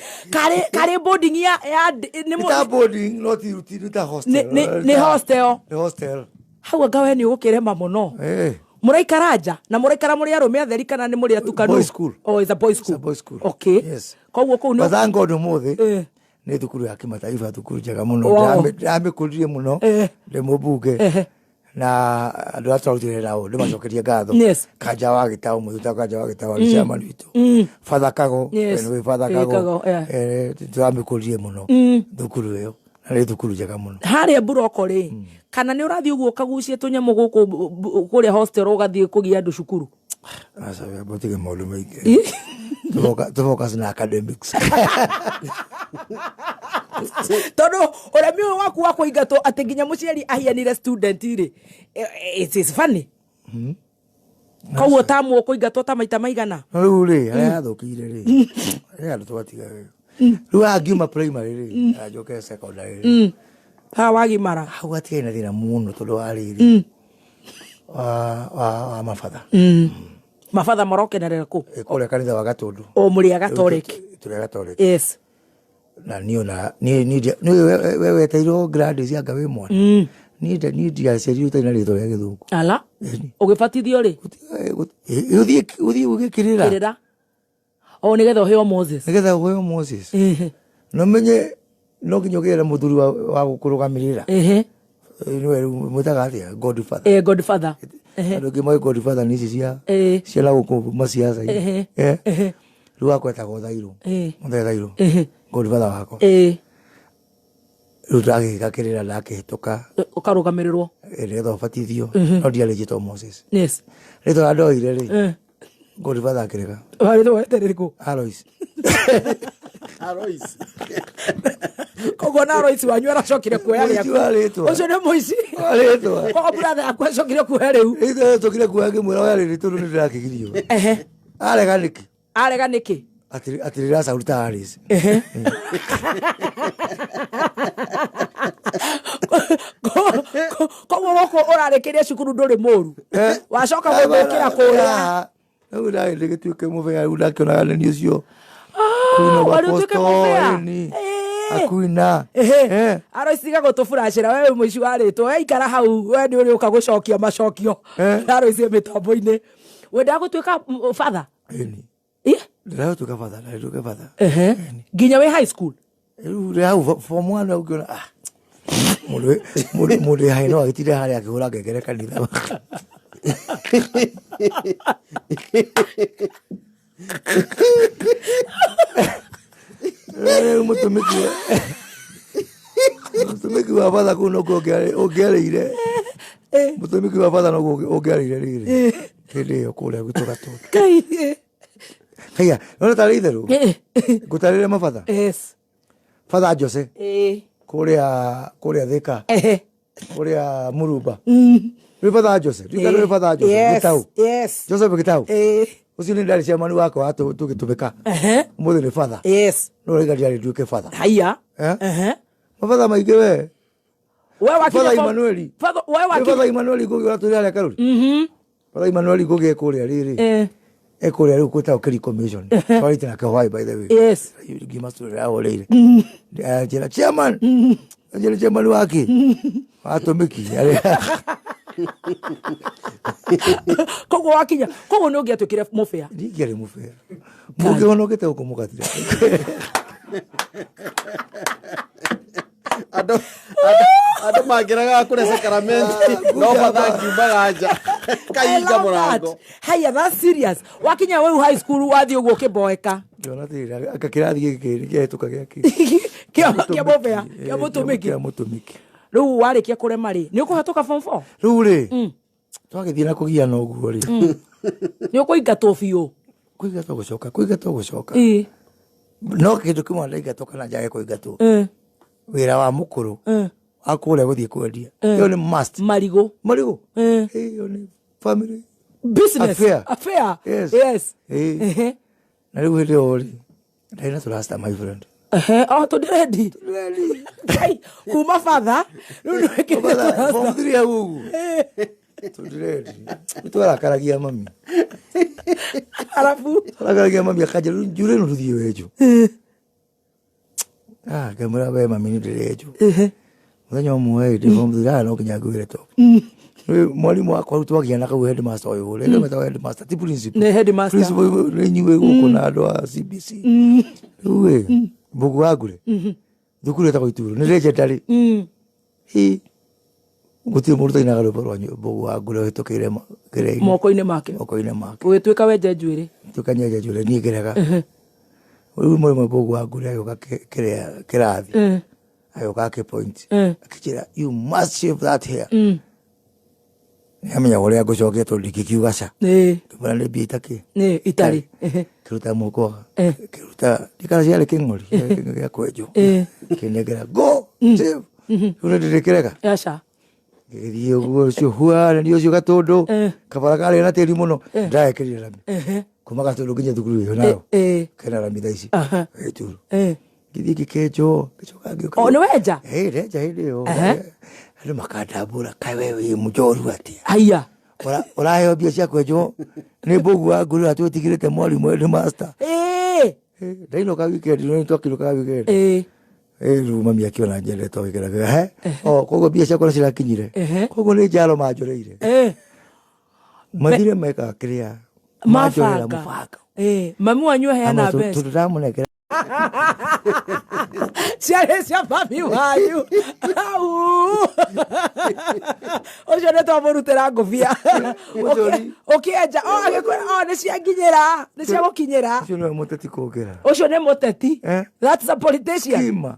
karĩ boarding ya nĩ boarding no ti ta hostel nĩ hostel hau anga we nĩ ũgũkĩrema mũno mũraikara nja na mũraikara mũrĩ arũme atheri kana nĩ mũrĩ atukanu it's a boys school okay koguo kũu nĩ thank God ũmũthĩ nĩ thukuru ya kĩmataifa thukuru njega mũno ndamĩkũririe mũno ndĩ mũmbunge na andũ atwarutire nao ndĩmacokerie ngatho kanja wa gĩtaũ mũthuta kanja wa gĩtaũ arĩ chairman witũ Father Kago nĩ Father Kago ndamĩkũririe mũno thukuru ĩyo na nĩ thukuru njega mũno harĩa buroko rĩ kana nĩ ũrathiĩ ũguo kagucie tũnyamũ gũkũ kũrĩa hostel ũgathiĩ kũgia andũ cukuru aca botige maũndũ maingĩ to focus na academics. Todo ora mi waku wako igato ateginya muciari ahianire student ri. It is funny. Ko tamu ko igato ta maita maigana. Uri aya thukire ri. Aya twatiga. Ru agiuma primary ri. Ajoke secondary. Ha wagi mara. Hau atina thina muno todo ari ri. Mafadha. Mafadha moroke na reko. Kole kanitha wa Gatundu. O muri Catholic. Turi Catholic. Yes. Na ni wewe tairo grade cia gawe mwana. Ni dia serio taina rito ya githungu. Ala. Ugibatithio ri. Uthi ugikirira. Kirira. O nigetha heo Moses. Nigetha heo Moses. No menye no kinyogera muthuri wa gukurugamirira. Niwe mutaga atia Godfather. Godfather. Ando ke moi Godfather ni cia la guku masiasa. Ruwa kweta godairu. Muthairo. Godfather wako. Rutrage kakirira lake toka. Ukarugamiriro. Retho batithio. No dia legito Moses. Yes. Retho adoire ri. Godfather kirega. Retho weteriko. Alois. Alois. Kogo na Alois wanywera cokire kuoya riaku. Ucio ni muici. Aletwa. Kogo brother akwa cokire kuoya riu. Ito cokire kuoya kimwira oya ri turu ni ndirakigirio. Arega niki. Atirira sauta Aris. Kogo wako orarekeria cukuru nduri muru. Wacoka gwikira kuoya. Ura ile gituke muvea ura kiona ni ucio. Warutuke muvea. Akuina. Aroisiga gutufuracira wewe muici wa ritwo ikara hau we ni uri uka gucokia macokio. Aroisie mitambo-ini. Wenda gutuika father. Ndira tuka father, ndira tuka father. Ginya we high school. Ura hau form 1 ukiona Mule haino agitire hari akihura ngengere kanitha. Mutumiki wa father kuno ongereire. Mutumiki wa father no ongereire riri. Kile kule gutoka tu. Haya, no tari theru. Gutarire mafadha. Yes. Father Jose. Kuria Thika. Kuria Muruba. Father Jose. Tukare Father Jose. Gitau. Yes. Joseph Gitau. Ucio ni ndari cia manu wako atu tugitubika. Muthe ni father. Yes. No rega ndiari duke father. Haya. Mafadha maige we. Wewe wakija Father Emmanuel. Wewe wakija. Father Emmanuel gogi watu yale karuri. Father Emmanuel gogi kuria riri. Kuria ru kuta ukiri commission. Sorry tena kwa by the way. Yes. You give us to our lady. Jela chairman. Jela chairman wake. Atomiki. Kogo wakija. Kogo no giatukire mufea. Ndigere mufea. Muge honokete ukumukatira. Ado magiraga kure sakramenti no fathangi bagaja kainga murango. Haya, that's serious. Wakinya wewe high school wathi uguo kiboeka. Jonathan akakirathi giki getuka giki. Kia mufea, kia mutumiki. Kia mutumiki. Riu warikia kurema ri. Ni ukuhatuka form 4? Riu ri. Twagithie na kugia no guo ri. Ni ukuingatwo biu. Kuingatwo gucoka. No kindu kimwe ndaingatoka na njage kuingatwo. Wira wa mukuru. Akule guthie kwendia. Yo ni must. Marigo. Yo ni family. Business. Affair. Yes. Na riu hili ori. Ndaina turasta my friend. To ready. Kai, kuma father. Riu nwekete turasta. Form 3 ya gugu. To ready. Twara karagia mami. Alafu. Karagia mami akaja jure no ruthie wejo. Kamera we mami ni direjo. Muthenya umwe ndi form 3 no kinya gwire top. Mwalimu wako rutuagia na kawe headmaster oyo le meta headmaster ti principal. Ne headmaster. Principal ni nyiwe guko na ando a CBC. Uwe bugu agure. Thukuru ta koituru ni legendary. Guti muruta ina galo porwa bugu agure hitokire kire. Moko-ine make. Ugituika wenje njuire. Tukanya njuire ni gerega. Uyu mwe bugu agure ayo kirathi. Ayo kake point. Akijira you must shave that hair. Amenya uria gucokia to likikiugaca. Tumana ni bitaki. Itari. Kiruta muko. Kiruta dikara ciale kingori. Gya kwejo. Kinegera go. Save. Ura direkerega. Aca. Dio go cio huara ndio cio gatondo. Kabara kale na teri muno. Ndae kirira. Kuma gatondo kinya thukuru yo nayo. Kana rami thaici. Eturu. Githii kejo. O ni weja? Reja hiyo. Alo makadabura kai wewe mujoru ati. Aya. Ora yo bia cia kwejo. Ni bogu wa guru atutigirite mwalimu ni master. Daino ka weekend no tokiro ka weekend. Mami akiona njere to igeraga kogo bia cia kora cirakinyire kogo ni njalo majoreire mathire meka kiria majorera mufaka mami wanyu heana best tutamunekera ciare cia mami wanyu ojo ne to morutera nguvia okieja ni cianginyira ni cia gukinyira ucio no muteti kugera ucio ni muteti that's a politician.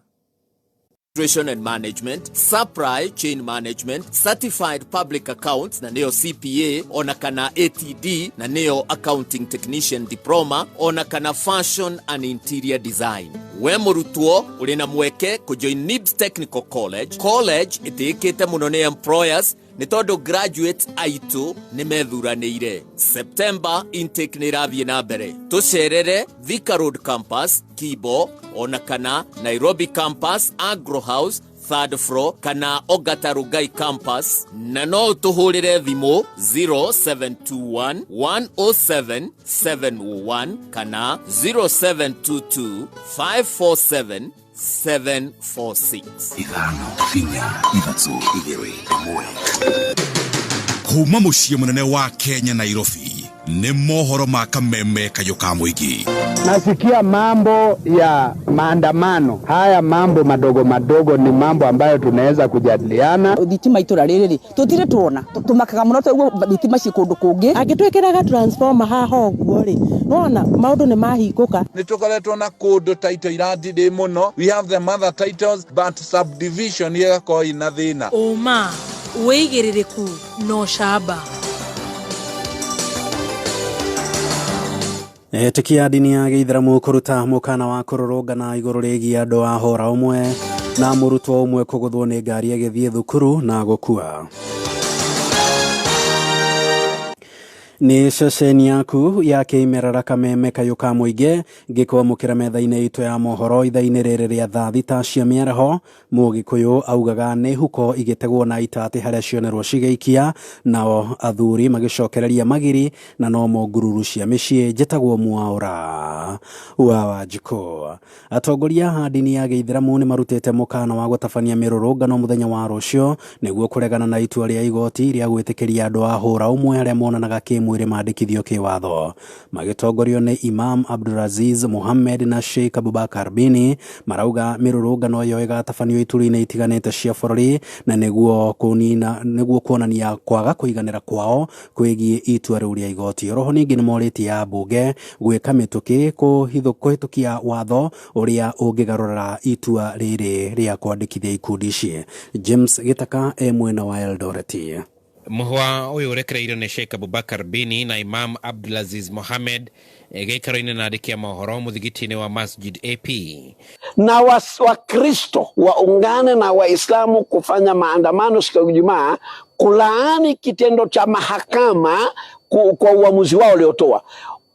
Administration and Management, Supply Chain Management, Certified Public Accounts na neo CPA, ona kana ATD na neo Accounting Technician Diploma, ona kana Fashion and Interior Design. We murutuo uri na mweke kujoin NIBS Technical College itikite muno ni employers ni todo graduates aitu ni methuranĩire. September intake ni ravie na mbere. Tucerere Thika Road Campus, Kibo, ona kana Nairobi Campus, Agro House, 3rd floor, kana Ogata Rugai Campus, na no tuhurire thimu 0721 107 701 kana 0722 547 746. Ithano, inya, ithatũ, igĩrĩ, ĩmwe. Kuma mũciĩ mũnene wa Kenya Nairobi, ni mohoro ma kameme kayo ka mũingĩ. Nasikia mambo ya maandamano. Haya mambo madogo madogo ni mambo ambayo tunaweza kujadiliana. Thitima itura riri tutire tuona tumakaga muno twa thitima cikundu kungi agitwekeraga transformer haha oguo ri nona maundu ni mahingũka. Nitukoretwo na kundu title irandire muno. We have the mother titles but subdivision yegako ina thina. Uma weigiririku no shaba. Etikia dini ya Githeramu kuruta mukana wa kururungana iguru rigi andu a hora umwe na murutwo umwe kuguthwo ni ngari agithie thukuru na gukua. Ni ceceni yaku ya kimerera kameme kayo ka muingi gikwamukira metha-ini itu ya mohoro itha-ini riri ria thaa thita cia miaraho. Mugikuyu augaga ni huko igitegwo na itati haria cionerwo cigeikia nao athuri magicokereria magiri na no ngururu cia micii njitagwo mwaura wa Wanjiko. Atongoria a dini ya Githeramu ni marutite mukana wa gutabania mirurungano muthenya wa rucio niguo kuregana na itua ria igoti ria gwitikiria andu a hura umwe aria monanaga kimwiri mandikithio kiwatho. Magitongorio ni Imam Abdulaziz Mohammed na Sheikh Abubakar Bini marauga mirurungano yo igatabanio ituri-ini itiganite cia bururi na niguo kuonania kwaga kuiganira kwao kwigie itua riu ria igoti. Roho ningi ni moriti ya bunge gwika mituki kuhitukia watho uria ungigarurira itua riri ria kwandikithia ikundi ici. James Gitaka mwena wa Eldoret. Muhwa uyu urekereirio ni Sheikh Abubakar Bini na Imam Abdulaziz Mohammed geikaroine na adikia mohoro muthigitini wa Masjid AP. Na Wakristo waungane na Waislamu kufanya maandamano siku ya Ijumaa kulaani kitendo cha mahakama kwa uamuzi wao uliotoa.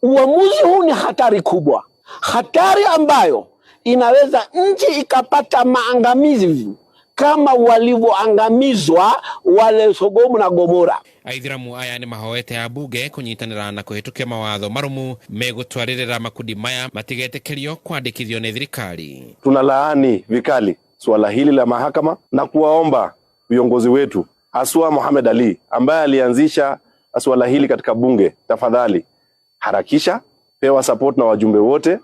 Uamuzi huu ni hatari kubwa. Hatari ambayo inaweza nchi ikapata maangamizi kama walivyoangamizwa wale Sodomu na Gomora. Aithiramu aya ni mahoete abunge kunyitanira na kuhitukia mawatho marumu megutwaririra makundi maya matigetekerio kwandikithio ni thirikari. Tunalaani vikali swala hili la mahakama na kuwaomba viongozi wetu haswa Muhammad Ali ambaye alianzisha swala hili katika bunge, tafadhali harakisha, pewa support na wajumbe wote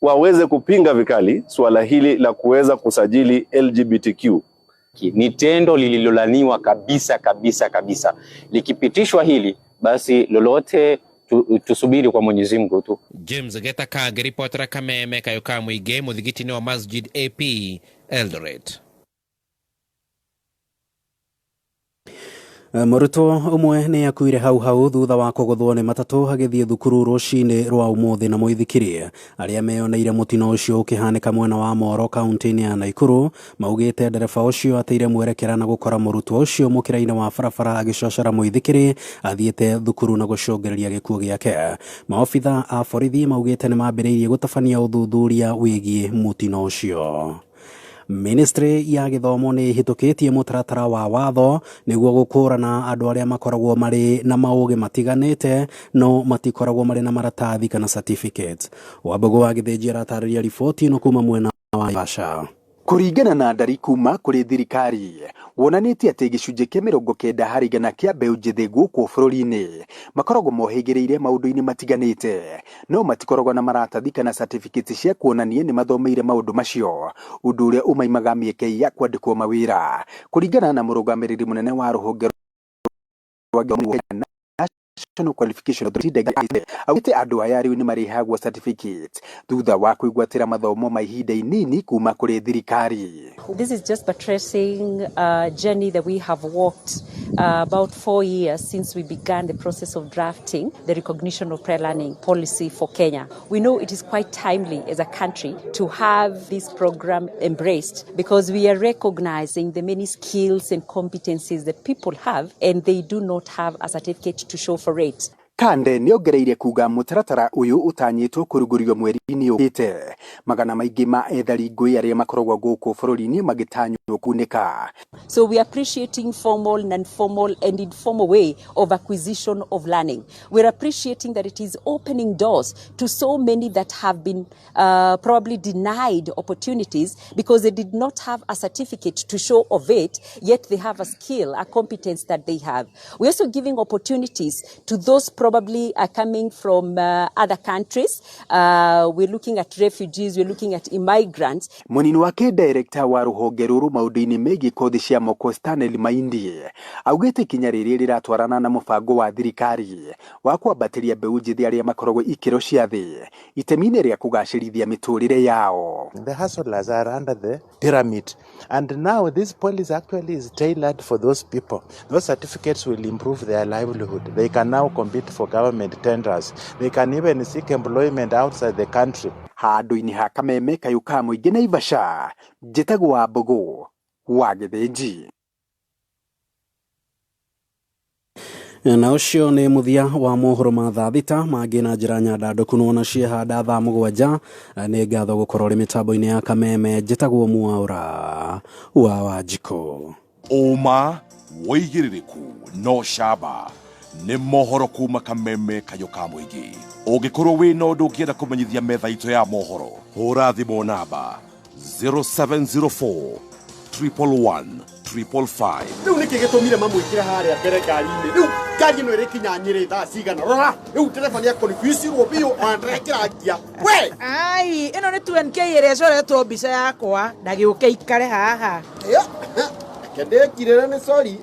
waweze kupinga vikali swala hili la kuweza kusajili LGBTQ. Ni tendo lililolaniwa kabisa. Likipitishwa hili basi lolote tusubiri kwa Mwenyezi Mungu tu. James Gitaka reporter kameme kayo ka muingi muthigitini wa Masjid AP Eldoret. Murutwo umwe ni akuire hau thutha wa kugothwo ni matatu hagithie thukuru rucini rwa umuthi na muithikiri. Aria meyoneire mutino ucio ukihanika mwena wa Moro kaunti-ini ya Nakuru maugite ndereba ucio ateire mwerekera na gukora murutwo ucio mukira-ini wa barabara agicocora muithikiri athiete thukuru na gucungereria gikuo giake. Maofitha a borithi maugite ni mambiriirie gutabania uthuthuria wigie mutino ucio. Ministry ya githomo ni hitukitie mutaratara wa watho niguo gukurana andu aria makoragwo mari na mauge matiganite no matikoragwo mari na maratathi kana certificate. Wambugu wa githii aratariria riboti no kuma mwena wa Basha. Kuringana na ndari kuma kuri thirikari wonanitie ati gicunje kia 90 hari igana kia mbeu njithi guku bururi-ini makoragwo mohigireire maundu-ini matiganite no matikoragwo na maratathi kana certificate cia kuonania ni mathomeire maundu macio undu uria umaimaga mieke ya kwandikwo mawira. Kuringana na murugamiriri munene wa ruhonge rwa National Qualification Authority awite andu aya riu ni marihagwo certificate thutha wa kuigwatira mathomo ma ihinda inini kuma kuri thirikari. This is just buttressing a journey that we have walked about 4 years since we began the process of drafting the recognition of prior learning policy for Kenya. We know it is quite timely as a country to have this program embraced because we are recognizing the many skills and competencies that people have and they do not have a certificate to show for it. Kande niongereire kuga mutaratara uyu utanyitwo kurugurio mweri-ini ukite magana maingi ma ethari ngui aria makoragwo guku bururi-ini magitanywo kunika. So we are appreciating formal, non-formal and informal way of acquisition of learning. We're appreciating that it is opening doors to so many that have been probably denied opportunities because they did not have a certificate to show of it, yet they have a skill, a competence that they have. We're also giving opportunities to those probably are coming from other countries. We're looking at refugees, we're looking at immigrants. Munini wake director wa ruhonge ruru maundu-ini megi kothi cia moko Stanley Maindi augite kinya riri riratwarana na mubango wa thirikari wa kwambatiria mbeu njithi aria makoragwo ikiro cia thi itemi-ini ria kugacirithia miturire yao. The hustlers are under the pyramid and now this policy actually is tailored for those people. Those certificates will improve their livelihood. They can now compete for government tenders. They can even seek employment outside the country. Handu-ini ha Kameme kayuka muingi Naivasha njitagwo Wambugu wa Githii. Na ucio ni muthia wa mohoro ma thaa thita mangi na njira nyandanduku nona ciehanda thaa 7 ni ngatho gukorwo ri mitambo-ini ya Kameme njitagwo Mwaura wa Wanjiko. Uma woigiririku no shaba ni mohoro kuma Kameme kayuka muingi. Ungikorwo wina undu ungienda kumenyithia metha itu ya mohoro hura thimu namba 0704 111 555. Riu niki gitumire mamwikira haria mbere ngari-ini. Riu ngari no irikinya Nyeri thaa cigana rora. Riu tereba ni confuse ro biu andrekira ngia. We! Ai, ino ni 2NK iria coretwo mbica yakwa na giuke ikare haha. Kendekire ni sorry.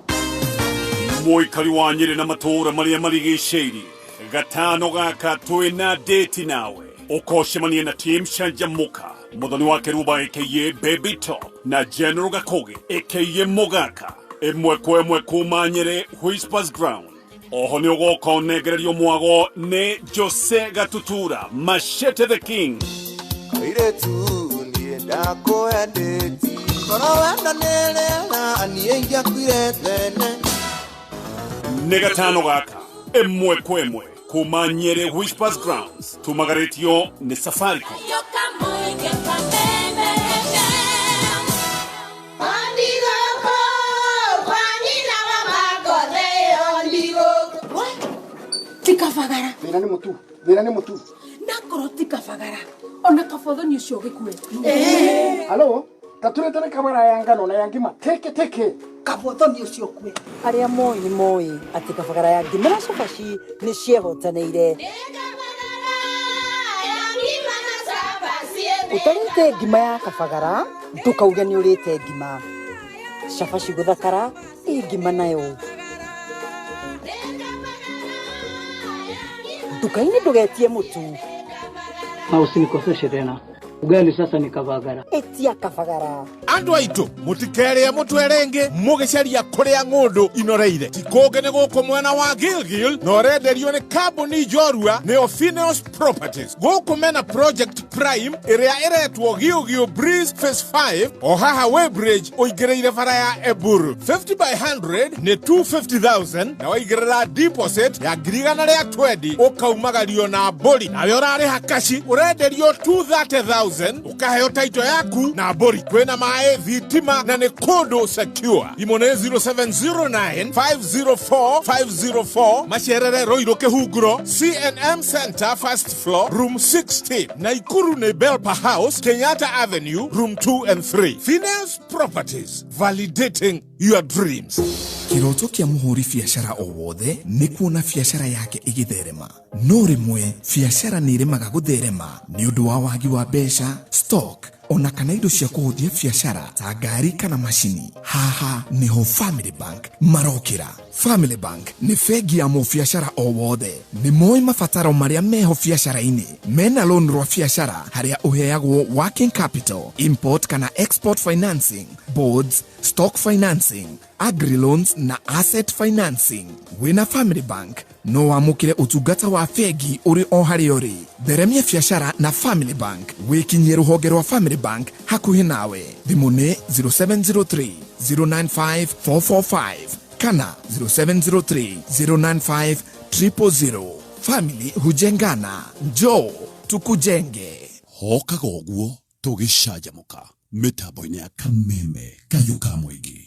Muikari wa Nyeri na matura maria marigiciri gatano gaka twina date nawe ukoshemania na team Shanjamuka muthoni wa Keruba aka Baby Top na General Gakoge aka Mogaka emwe kuma Nyeri Whispers Ground. Oho ni ugoka unegererio mwago ni Jose Gatutura Machete the King. Kairetu ndienda koendeti korowenda nelela aniengia kwirethene Negatano gaka emwe kuma Nyeri Whispers Grounds tumagaretio ni Safaricom. Tikafagara. Wira ni mutu. Nakoro tikafagara. Ona kafodho ni ucio gikue. Halo? Taturete ne kamera ya ngano na ya ngima. Teke. Kafodho ni ucio kue. Aria moi ati kafagara ya ngima na cobaci ni ciehotaneire. Utarite ngima ya kafagara, ndukauge ni urite ngima. Cabaci guthakara, ngima nayo. Dukaini ndugetie mutu. Na usinikoseshe tena. Ugali sasa ni kafagara. Etia kafagara. andu aitu mutikere mutwerenge mugicaria kuria ngundu inoreire tikoge ne guko mwena wa Gilgil no renderio ni kambuni jorua ne Ophineos Properties guko mena project prime area iretwo Gilgil Breeze Phase 5 ohaha Weybridge oigereire bara ya Eburu 50 by 100 ni 250,000 na waigerera deposit ya girigana ria 20 ukaumagario na bori na yorari hakashi urenderio 230,000 ukaheo taito yaku na bori kwena mae vitima na ni kodo secure imone 0709 504 504 masherere roiro kehuguro CNM Center first floor room 16 Naikuru ne Belpa House Kenyatta Avenue room 2 and 3 Ophineos Properties validating your dreams. Kiroto kia muhuri biashara o wothe ni kuona biashara yake igitherema no rimwe biashara ni iremaga gutherema ni undu wa wagi wa mbeca stock ona kana indo cia kuhuthia biashara ta ngari kana mashini haha niho Family Bank marokira. Family Bank ni fegi ya biashara o wothe ni moi mafataro maria meho biashara-ini mena loan rwa biashara haria uheagwo working capital import kana export financing boards stock financing agri loans na asset financing. Wina Family Bank no wamukire utungata wa fegi uri o hari uri theremia biashara na Family Bank wikinyie ruhonge rwa Family Bank hakuhi nawe thimune 0703 095 445 kana 0703 095 000. Family hujengana, njoo tukujenge. Hoka goguo tugishajamuka mitambo-ini ya kameme kayuka mwigi.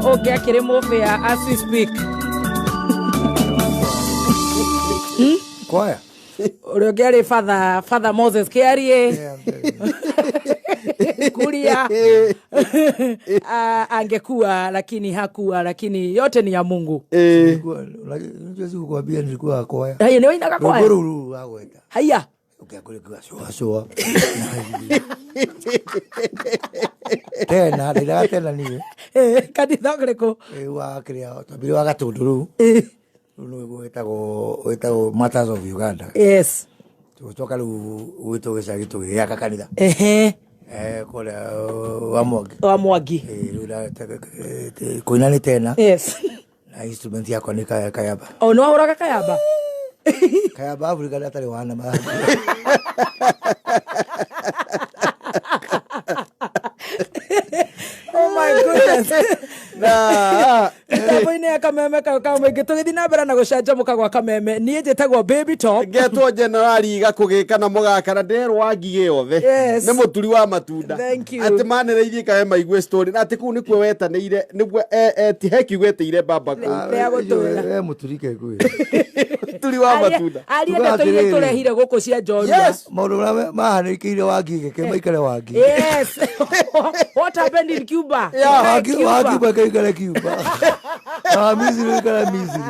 Okay, akire mofia as we speak. Kwaya. Urogere Father Moses Kuria. Kuria. Angekuwa lakini hakuwa, lakini yote ni ya Mungu. Unajua kukwambia nilikuwa kwaya. Haya ni waina kwaya. Ngoruru aweka. Haya. Ukiakulikuwa shoa. Tena niwe. Kanitha greko. Wa kria tabiri wa gatunduru. Runo wetagwo Matters of Uganda. Yes. Tucoka ru witogecagi tugiaka kanitha. Kole wa Mwangi. Rura koina ni tena. Yes. Na instrument yako ni kayaba. Oh no ahora kayaba. Kayaba Afrika datari wana ma. Oh my goodness. Na boine akameme kama gitugithi na mbere na gucanjamuka gwa kameme nie njitagwo baby top getwo generali gakugika na mugaka na nderwa ngige yothe ni muturi wa matunda ati manereirie kahe maigwe story na ati ku ni kwe wetanire niguo ti heki gweteire baba ku muturike kwe muturi wa matunda ali atoire turehire guku cia Georgia maundu mahanĩkĩire wangige ke maikare wangi yes what happened in Cuba Cuba kaikare Cuba Misri kala Misri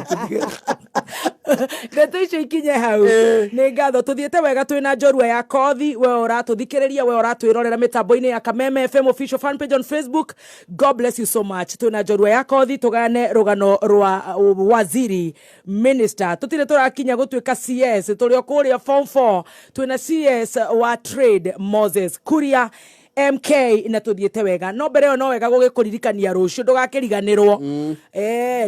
ndeto icio ikinye hau nĩ ngatho tuthiĩte wega twĩna njorua ya kothi we ũratũthikĩrĩria we ũratwĩrorera mĩtambo-inĩ ya Kameme FM official fan page on Facebook. God bless you so much. Twĩna njorua ya kothi tũgane rũgano rwa waziri minister tũtirĩ tũrakinya gũtuĩka CS tũrĩ o kũrĩa form 4 twĩna CS wa trade Moses Kuria MK na tuthiete wega no mbere yo no wega gũgĩkũririkania rũciũ ndũgakĩriganĩrwo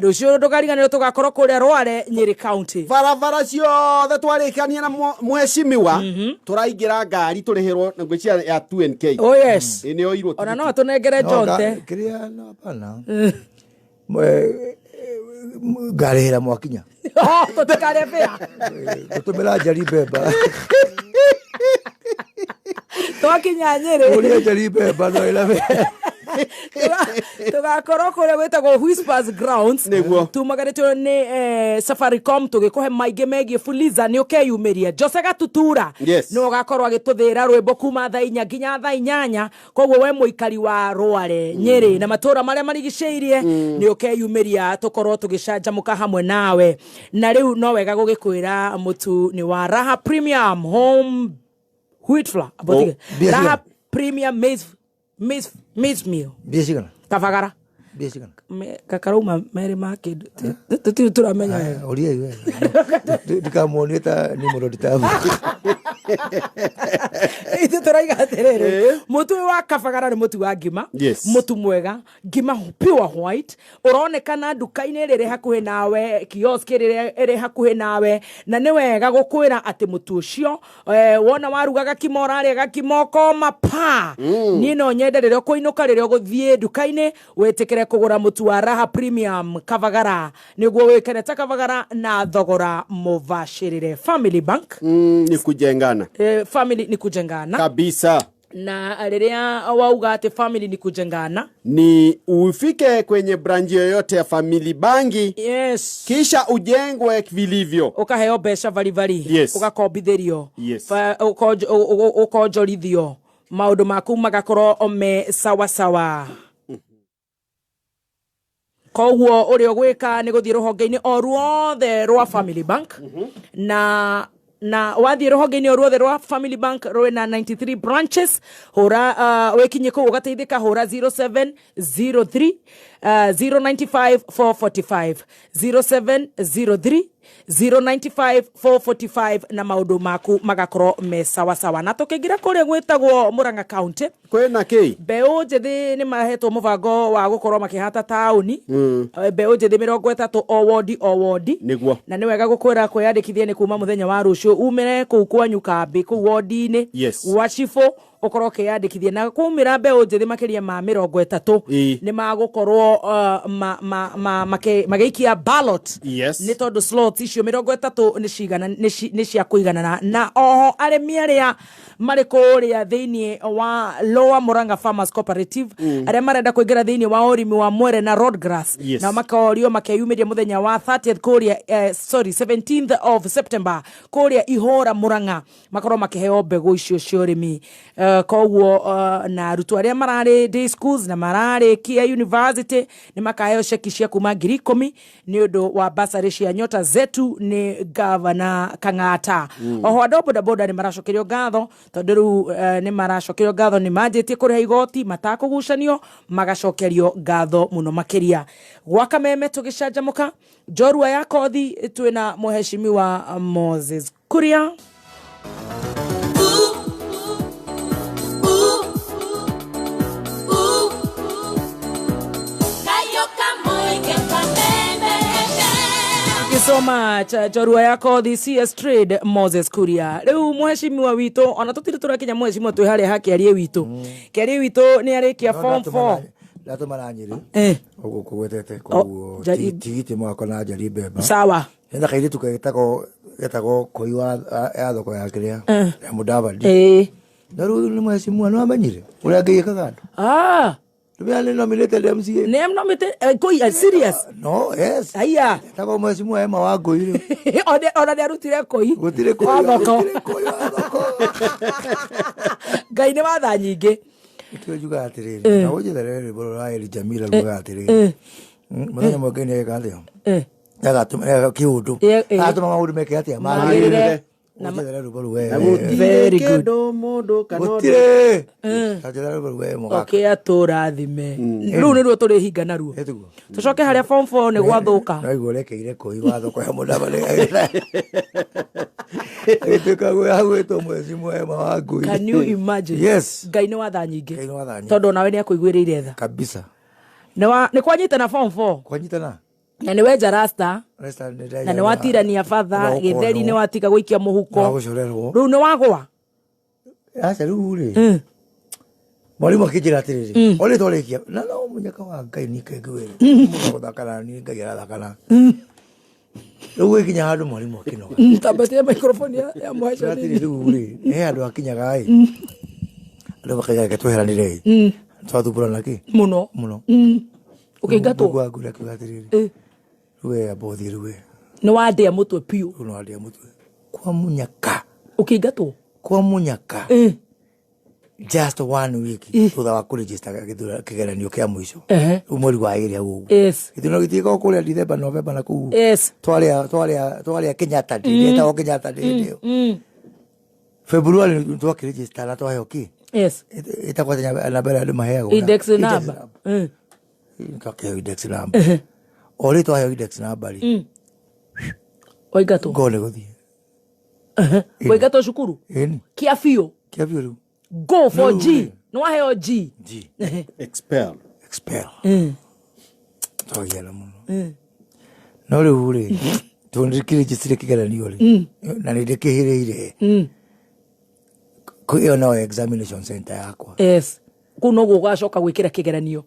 rũciũ ndũkariganĩrwo tũgakorwo kũrĩa Rware Nyeri County barabara ciothe twarĩkania na mheshimiwa tũraingĩra ngari tũrĩhĩrwo na ngwĩcia ya 2NK. Oh yes nĩ oirwo ona no tũnengere Jonte kĩrĩa no hapana ngarĩhĩra mwakinya tũtikarĩa bĩa gũtũmĩra njari mbemba twakinya Nyeri ũrĩa njari mbemba no ĩlabe tugakorwo kũrĩa gwĩtagwo Whispers Grounds tumagarĩtwo nĩ Safaricom tũgĩkũhe maingĩ megiĩ Fuliza nĩ ũkeyumĩria Jose Gatutura nĩ ũgakorwo agĩtũthĩra rwĩmbo kuma thaa 4 nginya thaa 8 koguo we mũikari wa Rware Nyeri na matũra marĩa marigicĩirie nĩ ũkeyumĩria tũkorwo tũgĩcanjamũka hamwe nawe na rĩu no wega gũgĩkwĩra mũtu nĩ wa Raha Premium Home Wheat flour Raha Premium maize meal biashigana kavagara biashigana kakarauma mere market tuti turamenya oria iwe ndikamuoneta ni mũrodi tabu ite turaiga aterere mutu wa kavagara ni mutu wa ngima mutu mwega ngima pure white uronekana nduka-inĩ rĩrĩ hakuhĩ nawe kiosk rĩrĩ hakuhĩ nawe na nĩ wega gũkwĩra atĩ mutu ũcio wona warugaga kimo ũrarĩa gakimoko mapa niĩ no nyende rĩrĩa kũinũka rĩrĩa gũthiĩ nduka-inĩ wĩtĩkĩre kũgũra mutu wa Raha Premium kavagara nĩguo wĩkenete kavagara na thogora mũbacĩrĩre. Family Bank ni kujengana family ni kujengana kabisa na rĩrĩa wauga ati family ni kujengana ni ufike kwenye branch yoyote ya Family Banki kisha ujengwe vilivyo ukaheo besha vari ugakombithĩrio ukonjorithio maũndũ maku magakorwo me sawa sawa. Koguo ũrĩa gwĩka nĩ gũthiĩ rũhonge-inĩ o ruothe rwa Family Bank na wathiĩ rũhonge-inĩ o ruothe rwa Family Bank rwĩna 93 branches hũra wĩkinye kũu ũgateithĩka hũra 0703 095 445 0703 095 445 na maũndũ maku magakorwo me sawa sawa. Na tũkĩngira kũrĩa gwĩtagwo Murang'a County kwĩna kĩ mbeũ njĩthĩ nĩ mahetwo mũbango wa gũkorwo makĩhata taũni mbeũ njĩthĩ 30 o wodi nĩguo na nĩ wega gũkwĩra kwĩyandĩkithia nĩ kuma mũthenya wa rũciũ umĩre kũu kwanyu kambĩ kũu wodi-inĩ wacibũ ukorwo kĩyandĩkithia na kumĩra mbeũ njĩthĩ makĩria ma 30 nĩ magũkorwo magĩikia ballot nĩ tondũ slots icio 30 nĩ cia kũiganana na oho arĩmi arĩa marĩ kũrĩa thĩinĩ wa Lower Murang'a Farmers Cooperative arĩa marenda kũingĩra thĩinĩ wa ũrĩmi wa mwere na roadgrass na makorio makeyumĩria mũthenya wa 30th kũrĩa 17th of September kũrĩa Ihora Murang'a makorwo makĩheo mbegũ icio cia ũrĩmi koguo na arutwo arĩa mararĩ day schools na mararĩ kia university nĩ makaheo ceki cia kuma 10,000 nĩ ũndũ wa basarĩ cia nyota zetu nĩ gavana Kang'ata. Oho andũ bodaboda nĩ maracokerio ngatho tondũ rĩu nĩ maracokerio ngatho nĩ manjĩtie kũrĩha igoti matakũgucanio magacokerio ngatho mũno makĩria. Gwa Kameme tũgĩcanjamũka njorua ya kothi twĩna mũheshimiwa Moses Kuria so much jorua yako the CS Trade Moses Kuria. Leo mheshimiwa wito ona tutire turakinya mheshimiwa twi haria hakiarie wito kiarie wito ni arikia form 4 lato maranyiri ugu kugwetete ku tigiti mwako na jari beba sawa enda kaire getagwo koiwa ya thoko ya kiria ya mudavadi naru ni mheshimiwa no amanyire uria ngiyikaga Tumiale nominated MCA. Name nominated koi serious? No, yes. Aya. Tako mheshimiwa Emma wago ile. Ona dia rutire koi. Gutire koi. Gaine watha nyingi. Tujuga atiriri. Na woje dare boro ra ili Jamila ruga atiriri. Muthenya mwakeni eka ndio. Agatuma kiundu. Agatuma maundu meke atia. Magirire. Very good. Gutire. Okay, aturathime. Riu ni ruo turi hinga naruo. Tucoke haria form 4 ni gwathuka. No igurekeire koi wathuka ya mundu bale. Gituika gwe agwetwo mwezi mwema wa ngui. Can you imagine? Yes. Ngai ni watha nyingi. Tondu nawe ni akuiguirire tha. Kabisa. Ni kwanyitana form 4. Kwanyitana. Na ni weja rasta. Na ni watirania fatha githeri ni watiga guikia muhuko. Riu ni wagwa. Acha riu ri. Mwalimu akijira atiriri. Ole torekia. Na no munyaka wa Ngai ni kegwe. Muthakana ni Ngai arathakana. Riu ikinya handu mwalimu akinoga. Tabatia microphone ya mwacha ni. Riu ri. Andu akinyaga ai. Andu bakaga ketweheranire. Twathumbũrana ki? Muno. Ukiingatwo. Gwagura kigatiriri. Ruwe abothi ruwe. Ni wandĩa mũtwe piu. Ni wandĩa mũtwe. Kwa munyaka. Ukiingatwo. Kwa munyaka. Just 1 week. Thutha wa kũregister kĩgeranio kĩa mũico. Mweri wa ĩrĩ hau. Yes. Gĩthurano gĩtiĩka kũrĩa December November na kũu. Yes. Twarĩa Kenyatta Day. Etagwo Kenyatta Day. February twakĩregister na twaheo ki? Yes. Etagwo na mbere andũ maheagwo. Index number. Kakeo index number. Ori twaheo index number ri. Oigatwo. Gone guthie. Oigatwo cukuru. Kia biũ. Kia biũ riu. Go for G. No waheo G. Expel. Toyela muno. No riu ri. Tundikirejistire kigeranio ri. Na nindikihiriire. Kuyo no examination center yakwa. Yes. Kuno gugacoka gwikira kigeranio.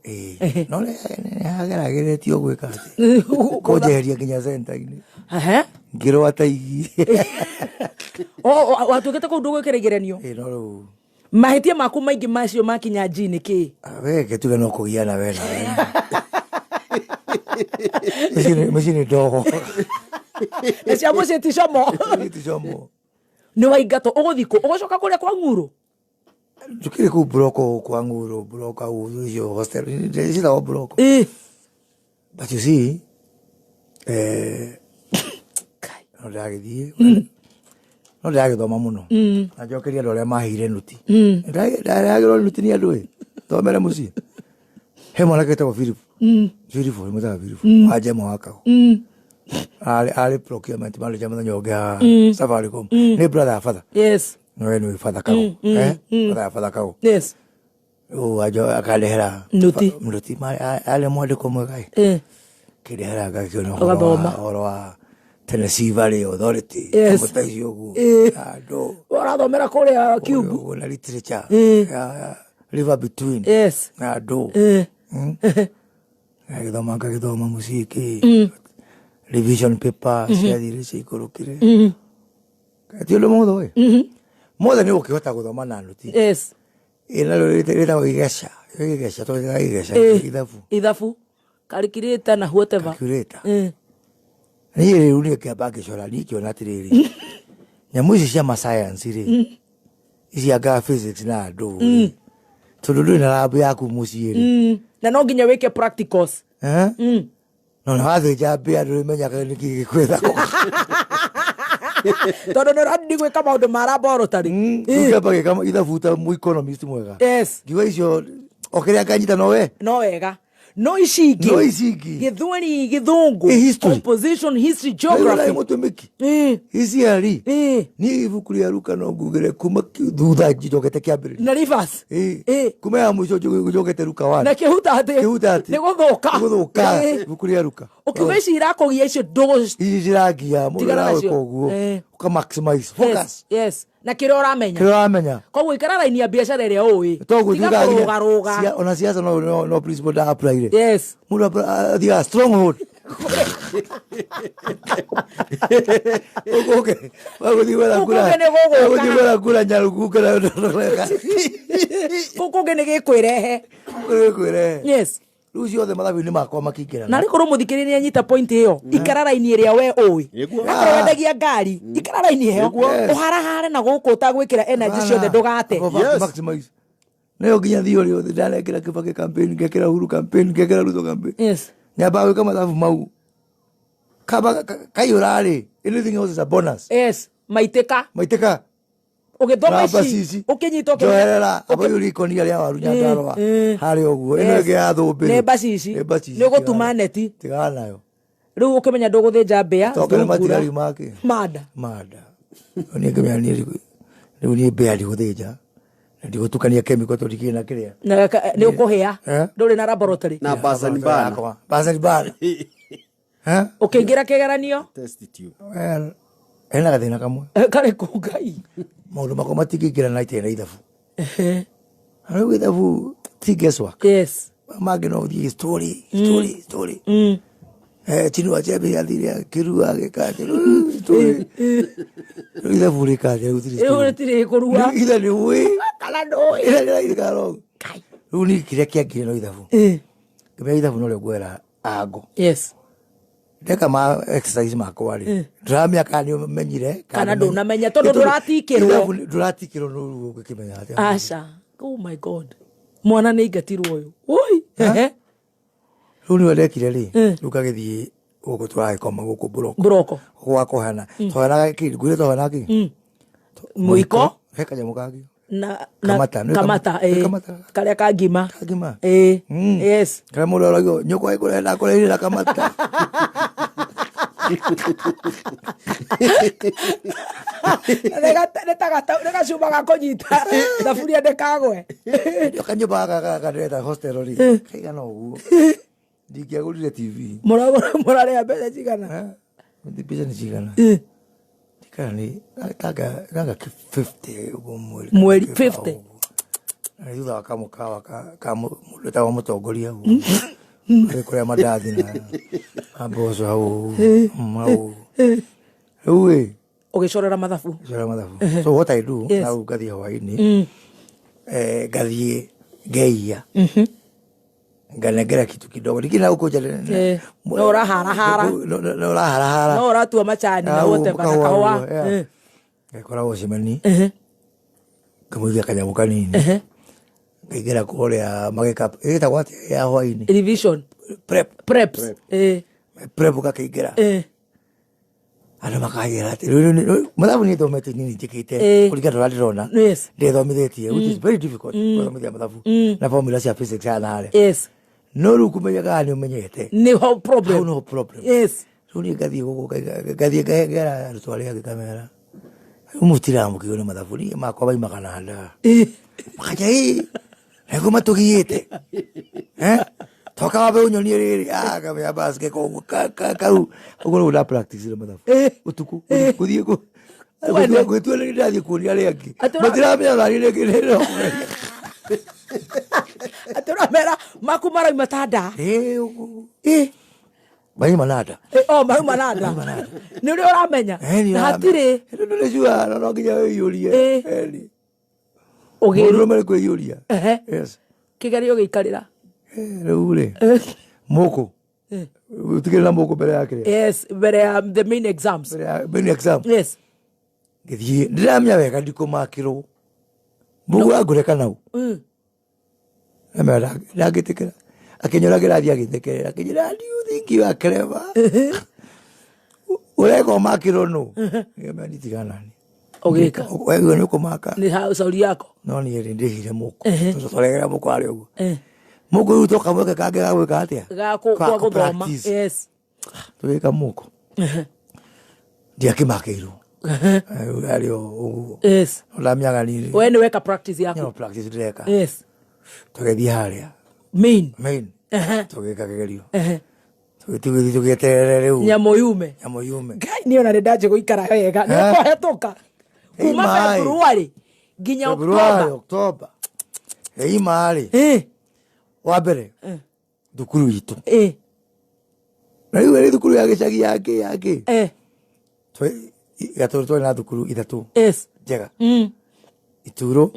No ne agerageretio gwika ati. Kujeheria kinya center-ini. Ngiro ataigi. Watugete kuu gwikira kigeranio. No riu. Mahitia maku maingi macio makinya G ni ki? We tuge no kugia na we. Machine dogo. Cia mucie ticomo. Ni waingatwo uguthiko ugucoka kuria kwa nguru. Tukiri ku broko kwa nguru broka uyo hostel ni da broko. But you see no ndagithie no ndagithoma muno ajokeria andu aria mahire nuti ndagithiro nuti ni andu thomere muci he mwana ketagwo Philip mutaga Philip aje mwaka ali procurement manager muthenya ungi Safaricom ni brother father. Yes. No ni father kago father kago. Yes. Ajo akalehera nuti ale mwandiko mwega kidera gakino oro Tennessee Valley Authority. Yes. Ado. Warathomera kuria Cube. Na literature. River between. Yes. Ado. Agithoma musiki. Revision paper. Ciathire ciikurukire. Ati ole modo we. Modo ni ukihota guthoma na nuti. Yes. Ina rita igesha. Igesha to igesha. Ithabu. Calculator na whatever. Calculator. Ni riu ni kiamba gicora ni kiona atiriri. Nyamu ici cia science ri. Ici anga physics na andu. Tundu na lab yaku mucii ri. Na no nginya wike practicals. No na wathe jambe andu menya kana niki kwetha ko. Tondu no randi gwika maundu ma laboratory. Ukaba kama ithabuta mu economist mwega. Yes. Ndiwe icio okiria kanyita no we. No wega. No isigi. Githwani githungu. Composition, history, geography. History. Ni ibuku ria ruka no ngugire kuma thutha njokete kiambiri. Na reverse. Kuma ya mwico njokete ruka wani. Na kihuta ati. Ni guthuka. Ibuku ria ruka. Ukiweci irakogia icio ndogo. Iragia murawe koguo. Uka maximize focus. Yes. Na kire uramenya. Koguo ikara line ya biashara iria ui. Toguthika ona siasa no principle da apply. Yes. Mura dia stronghold. Okay. Waguthi wala kula. Waguthi wala kula nyaruku kala. Koko gene gikwirehe. Yes. Lucio the mathabu ni makwa makingera. Na riko muthikiriria nyita point iyo. Ikara line iria we ui. Akoro wendagia ngari. Ikara line iyo. Uharahare na guku utagwikira energy ciothe ndugate. Maximize. Nayo ginya thio rio ndanekira Kibaki campaign ngekira Uhuru campaign ngekira Ruto campaign. Yes. Nyamba wika mathabu mau. Kayurari. Anything else is a bonus. Yes. Maiteka. Ugithoma ici ukinyita ukirera abo yuri konia ria waru nyandarwa hari oguo ino ge athumbi ne basici ne gutuma neti tigana yo riu ukimenya nduguthinja mbia tokana matigari make mada oni ngemya ni riu ni mbia ndi guthinja ndi gutukania chemical tondiki na kiria ni ukuhia nduri na laboratory na basani bana ukingira kigeranio test tube well ena gathina kamwe kare kugai maundu makwa matingikira na itena ithabu ano ithabu ti guesswork yes mage no the story chini wa chebe yathire kirua gikaje story ithabu rikaje utiri kurua ila ni we kala ndoi ila ikaro runi kiria kiagire no ithabu kebe ithabu no legwera ago yes Deka ma exercise makwa ri ndramya kani menyire kana ndunamenya tondu nduratikirwo no ukimenya ati asha oh my god mwana ni ngatirwo uyu oi runi wendekire ri rukagithie uko twae koma guku broko kwa kohana twara ki gure twara ki muiko heka jamu kagi na kamata kale kagima yes kale mulo lagyo nyoko ikore na kore ila kamata nega cuma gakonyita thaburia ndikagwe kanyumba gakareta hostel ri kaigana uguo ndikiagurire TV muraria mbeca cigana mbica ni cigana Kani naga 50 mweri 50 thutha wa kamukawa kamuleta wa mutongoria kuria mandathi na mboco hau riu ugicorera mathabu so what I do now gathi hawaini gathi geia nganengera kitu kidogo nikina uko jale no urahara no uratua machani na wote kana kawa ngekora ucimeni kamuthia kanyamu kanini ngegera kuria mageka ita gwati ya hwaini revision preps kakigira ana makagira ati mathabu ni thomete nini njikite kurigana rwadirona ndithomithetie which is very difficult kuthomithia mathabu na formula cia physics ana yes no rukumenyaga ni umenyete no problem yes runi gathi gugu gathi gera rutwari ya kamera umutiramu kione mathaburi makwa bai makananda makaje ego matugiyete toka wabe unyoni riri kamera baske ko kau ugo la practice le mathabu utuku kuthie ko gwetwele ndathi kuria rĩngĩ matiramenya thari rĩngĩ aturamera makumara matanda Mai manada. Mai manada. Ni uri uramenya. Hatire. Ndio njua no nginya yurie. Ogiru rumere kwe yuria. Yes. Kigerio gikarira. Riu ri. Moko. Utigire na moko mbere yake. Yes, mbere the main exams. Main exam. Yes. Githii ndiramya wega ndikumakirwo. Mbugu agureka nau. Amera ndagitikira. Akinyoragira thia githekera. Akinyira do you think you are clever? Ureko makiro no. Ngema nditigana ni. Ogeka. Wewe ni kumaka. Ni sauri yako. No ni ndihire moko. Tutoregera moko ari ugu. Moko utoka mweke kage gawe katia. Gako kwa guthoma. Yes. Tuweka moko. Ndia kimakiro. Ario ugu. Yes. Olamyaga ni. Wewe ni weka practice yako. No practice direka. Yes. Tugethi haria. Main. Tugeka kegerio. Tugeterere riu. Nyamoyume. Ngai ni ona ndaje guikara wega. Ni kohetoka. Kuma February ginya October. Ei mari. Wabere. Thukuru itu. Na riu eri thukuru ya gicagi yake. Gatorto na thukuru ithatu. Yes. Njega. Ituro.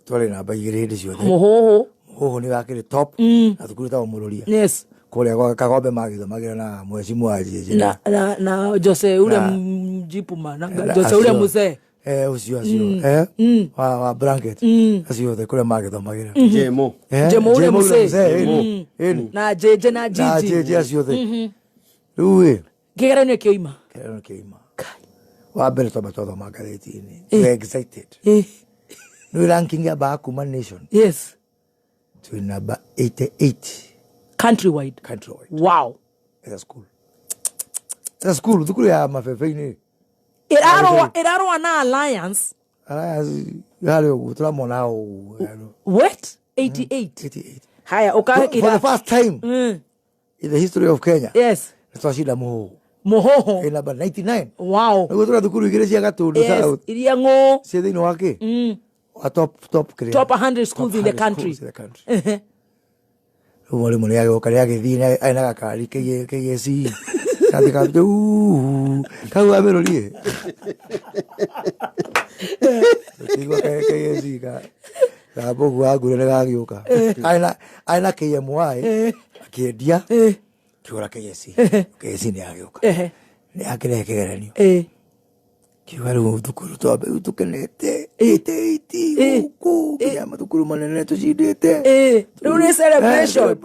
Twale na baigire ndi ciothe. Muhoho ni wakire top na thukuru ta umururia. Yes. Kule kwa kagombe magira na mheshimu aje. Na Jose ule mjipuma na Jose ule mzee. Usio. Wa blanket. Asio de kule magira. Jemo. Jemo ule mzee. Na jeje na jiji. Na jeje asio de. Ruwe. Kigeranio kioima. Kigeranio kioima. Wa mbere twamba magatheti-ini. We're excited. No ranking ya Bakuma Nation. Yes. To number 88. Countrywide. Wow. It's a school. It's a school. Thukuru ya mafefe-ini. Iraro ana alliance. What? 88. Haya, for the first time in the history of Kenya. Yes. Twashida Mohoho. In number 99. Wow. Nigutura thukuru igire cia gatundu South. Iria ngo. Cia thini wake. Top 100 schools in the country. Mwalimu ni yake kali yake thini aina gakari KSC. Katika kawa merolie. Tigo KSC ka. Bogu wangu ni gagioka. Aina KMY. Akiendia. Kiora KSC ni agioka. Ni akire kigeranio. Kiwaru thukuru twabe tukenete 88 huko ya thukuru manene tucidite. Ni celebration.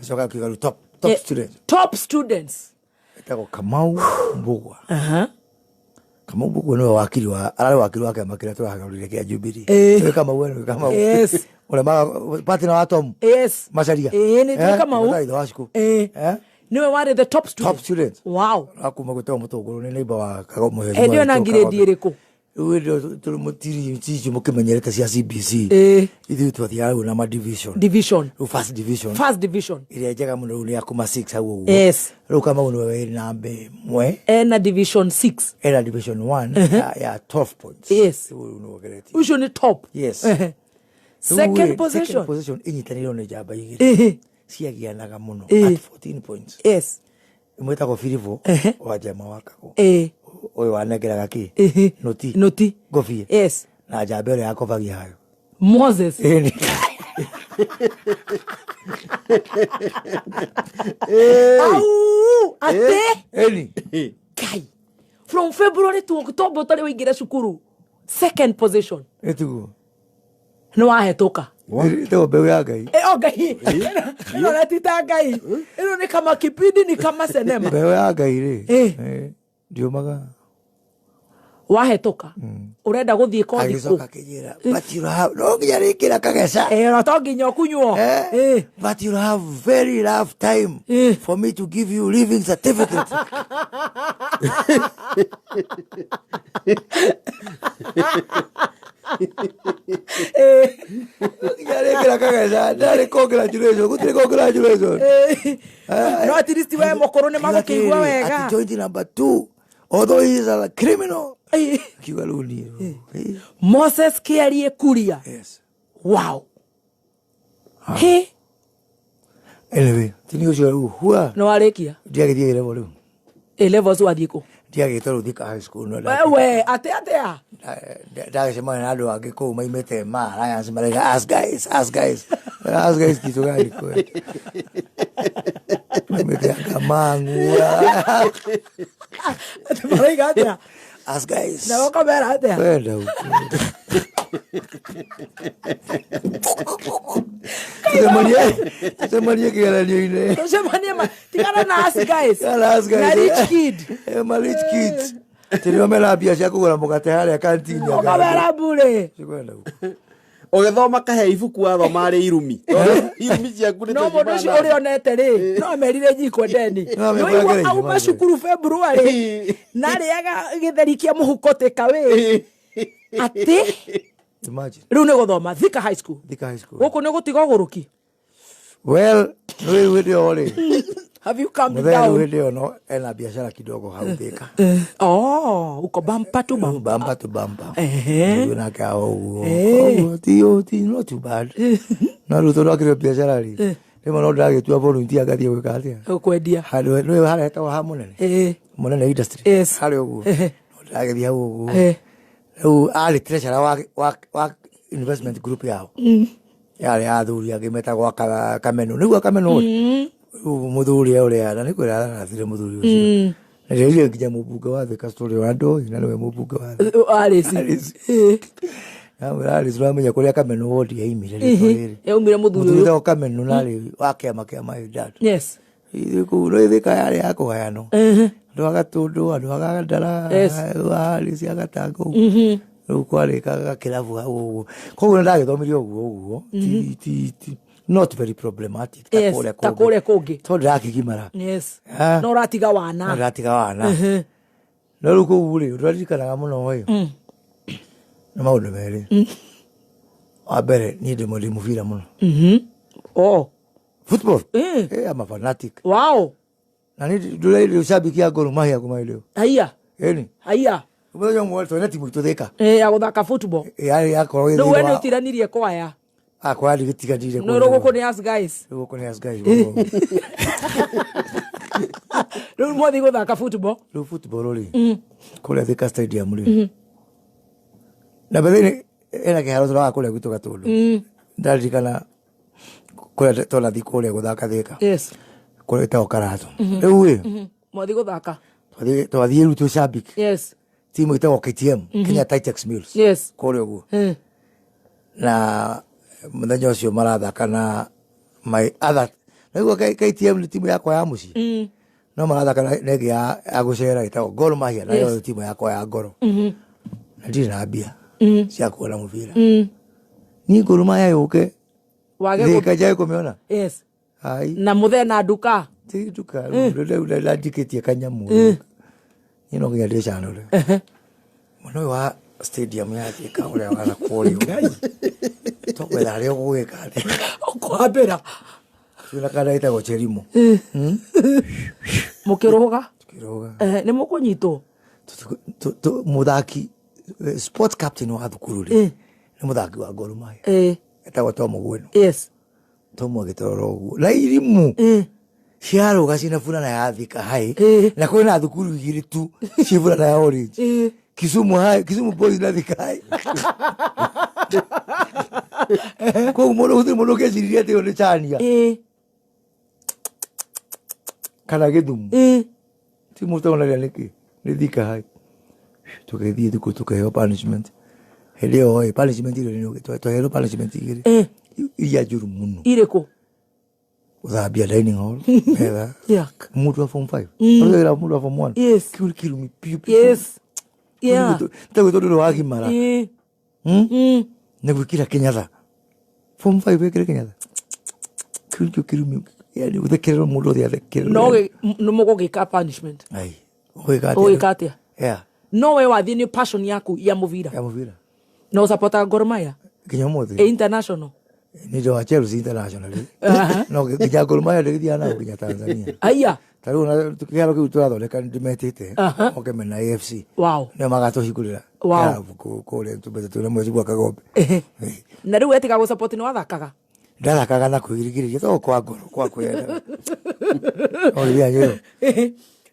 Soka kiwaru top students. Top students. Etako Kamau Mbugwa. Kamau Mbugwa no wakili wake makira turahagarurire kia Jubilee. Kamau. Yes. Ole ma partner wa Tom. Yes. Macharia. Ni Kamau. Niwe wari the top students. Wow. Akuma gutwa mutogoro ni neighbor wa Kagomo. Ndio na ngiredi iriko. Uwe tulumutiri ticho mukimenyereka cia CBC. Ithu twathiaga na ma division. First division. Ile jaga muno ni akuma 6 hawo. Yes. Ruka maunu we nambe mwe. Na division 6. Na division 1 ya 12 points. Yes. Usho ni top. Yes. Second position inyitaniro ne jaba igire. Siagianaga muno at 14 points. Yes. Mweta ko Filivo wa jama wakako. Oyo wanegeraga ki? Noti. Gofie. Yes. Na jabere yako vagi hayo. Moses. Eni. Kai. From February to October tole wigira shukuru. Second position. Etugo. No ahetoka. Ndio bewe ya gai. Gai. Ino natita gai. Ino ni kama kipindi ni kama sinema. Bewe ya gai re. Ndio maga. Wahetoka. Urenda guthie kothi ku. Agicoka kijira. But you have no ngiarikira kagesa. Rotongi nyokunywo. But you have very rough time for me to give you living certificate. Ngiarikira kagesa. Dare congratulations. No at least we mokoro ne mago kigwa wega. At joint number 2. Although he is a criminal. Moses Kuria. Yes. Wow. Hey. Anyway, tini ucio hua. No arekia. Dia githie level lu. Levels wa diko. Dia gitoro thika high school no. Wewe atea. Da sema na ndo agiko maimete ma alliance malaga ask guys kitu gani kwa. Maimete kamangu. Malaga atea. Ask guys. Na kamera atea. Kwenda huko. Semania kigeranio ine. Semania tikana na ask guys. Na rich kid. Rich kids. Tiri mela biashara kugura mugate haria kantini. Kamera bure. Sikwenda huko. Ogethoma kahe ibuku wathoma ri irumi. Irumi ciaku ni no mundu ucio uri onete ri no merire jiko ndeni no auma cukuru February na riaga githeri kia muhuko tekawe ati imagine riu ni guthoma Thika High School guku ni gutiga guruki. Well we ndio ole. Have you come down? Wewe ndio no ena biashara kidogo haudeka. Uko bumper to bumper. Ndio na kao. Tio not too bad. Na ruto na kile biashara ri. Ndio no ndage tu volunteer gathie gwika atia. Ukwendia. Hado no hareta wa munene. Munene industry. Yes. Hali ugu. No ndage thia ugu. Ali treasurer wa investment group yao. Yale athuri agimeta gwa kameno. Niguo kameno. Muthuri ule ana ni kwira arathire muthuri ucio na rĩrĩa nginya mũbunge wa Thika story wa ndo na niwe mũbunge wa Alice Alice ramenya kuria kameno wodi yaimire rĩrĩ yaumire muthuri ucio kameno nari wa kĩama kĩa my dad. Yes. Iku no ithika yari yako hayano. Ndo agatundu andu agadara wali cia gatango. Kwari kaga kilavu uguo. Koguo ndagithomirio uguo. Not very problematic. Takore kungi. Tondu ndakigimara. Yes. No ratiga wana. Ratiga wana. No ruko uri urarikanaga muno hoyo. Na maundu meri. Abere ni ndimo ndi muvira muno. Oh. Football. I'm a fanatic. Wow. Na ni ndule ushabiki ya Gor Mahia kuma ileo. Haya. Eni. Haya. Umeyo mwato na timu tutheka. Ya guthaka football. Ya ko. No wene utiranirie kwaya. Kwari gitiganire ko. No rogo ni as guys. Rogo ni as guys. No mwathi guthaka football. No football ri. Kule thika stadium ri. Na bethini ena ke haro twa kule gwitu gatundu. Ndarikana kule tola thikule guthaka thika. Yes. Kule ta okarato. Riu ri. Mwathi guthaka. Twathie rutu shabik. Yes. Timu itago KTM, Kenya Titex Mills. Yes. Kule uguo. Na muthenya ucio marathaka na my other. Niguo KTM ni timu yakwa ya muci. No marathaka negi ya agucera itago Gor Mahia na yo timu yakwa ya Goro. Na ndiri na mbia. Cia kuona muvira. Ni Gor Mahia yuke. Wage kajaye kumiona. Yes. Ai. Na muthena nduka. Ti nduka. Ndio la diketie kanyamu. Ino nginya ndicano ri. Muno wa stadium ya tika ule wana kuri. Tokwe dare ogweka ri. Kwabera. Tuna kana ita go cherimo. Mukiroga? Tukiroga. Ni mukunyito. Muthaki sports captain wa thukuru ri. Ni muthaki wa Gor Mahia. Etagwo Tomo Gweno. Yes. Tomo gitororo uguo. Na irimu. Ciaro gacina fulana ya thika hai. Na kwina thukuru igiri tu. Ci fulana ya orange. Kisumu hai, Kisumu boys na thika hai. Ko muno keciririe ati one chania. Kana githumu. Ti mutona niki. Ni thika hai. Tukethie tukeheo punishment. Helio oi punishment ile ni tuheo punishment igiri. Iya juru muno. Ireko. Uthambia dining hall. Ega. Yak. Mutu wa form 5. Ora mutu wa form 1. Yes. Kilu mi piu. Yes. Yeah. Tago todo wagi mara. Ne bukira Kenyatta. Form 5 wekere Kenyatta. Kilu mi. Yani uthekero mutu ya thekero. No mogo gika punishment. Ai. Oikatia. Yeah. No we wathi ni passion yaku ya muvira. Ya muvira. No supporta Gor Mahia. Kinyamothe. International. Ni do Chelsea International. No kinya Gor Mahia ndigithia na kinya Tanzania. Aya. Taru na tukiharo ki turathondeka ndimetete. Oke mena AFC. Wow. Ne magatohingurira. Wow. Kule tubete tuna mwezi gwa kagombe. Na riu etika go support ni wathakaga. Ndathakaga na kwirigiriria to kwa Goro kwa kwenda. Olivia yo.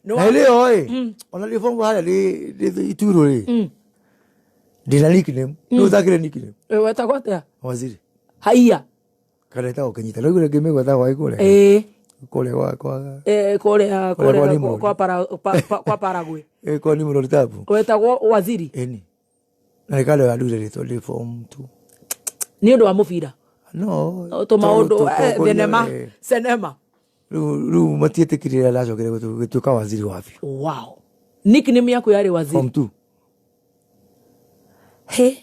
Na leo oi. Ona li fongo hala li ituro ri. Dina nickname. No thakire nickname. Weta gotea. Waziri. Haiya. Kareta okanyita rugure game gwetha wa ikure. Kule kwa kwa Paraguay. Kwa ni muro tabu. Weta waziri. Eni. Na ikale adure rito li form 2. Ni ndo wa mufira. No. To maundu cinema. Ru matiete kirira la jogere gutuika waziri wapi. Wow. Nickname yako yari waziri. Form 2. He.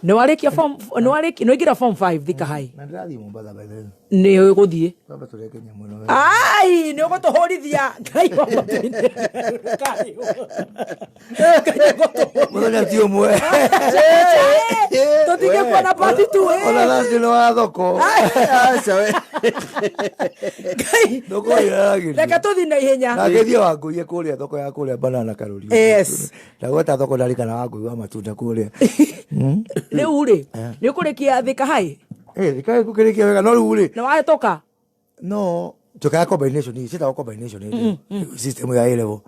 No warikia form no igira form 5 thika hai. Na ndathi Mombasa by the way. Ni guthie. Baba tureke nyamuno. Ai, ni ugotohorithia. Ngai wa matinde. Kai. Mwana tio mwe. Totige kwa na party tu. Ona last no athoko. Acha we. Kai. Ndoko iragi. Reka tuthi na ihenya. Na githie wanguie kuria thoko ya kuria banana karori. Yes. Ndagweta thoko ndarikana wanguie wa matunda kuria. Riu ri ni ukurikia thika hai. Thika hai kukirikia wega no riu ri. Na wahetoka. No. Tukaya combination ni sita combination ni system ya level.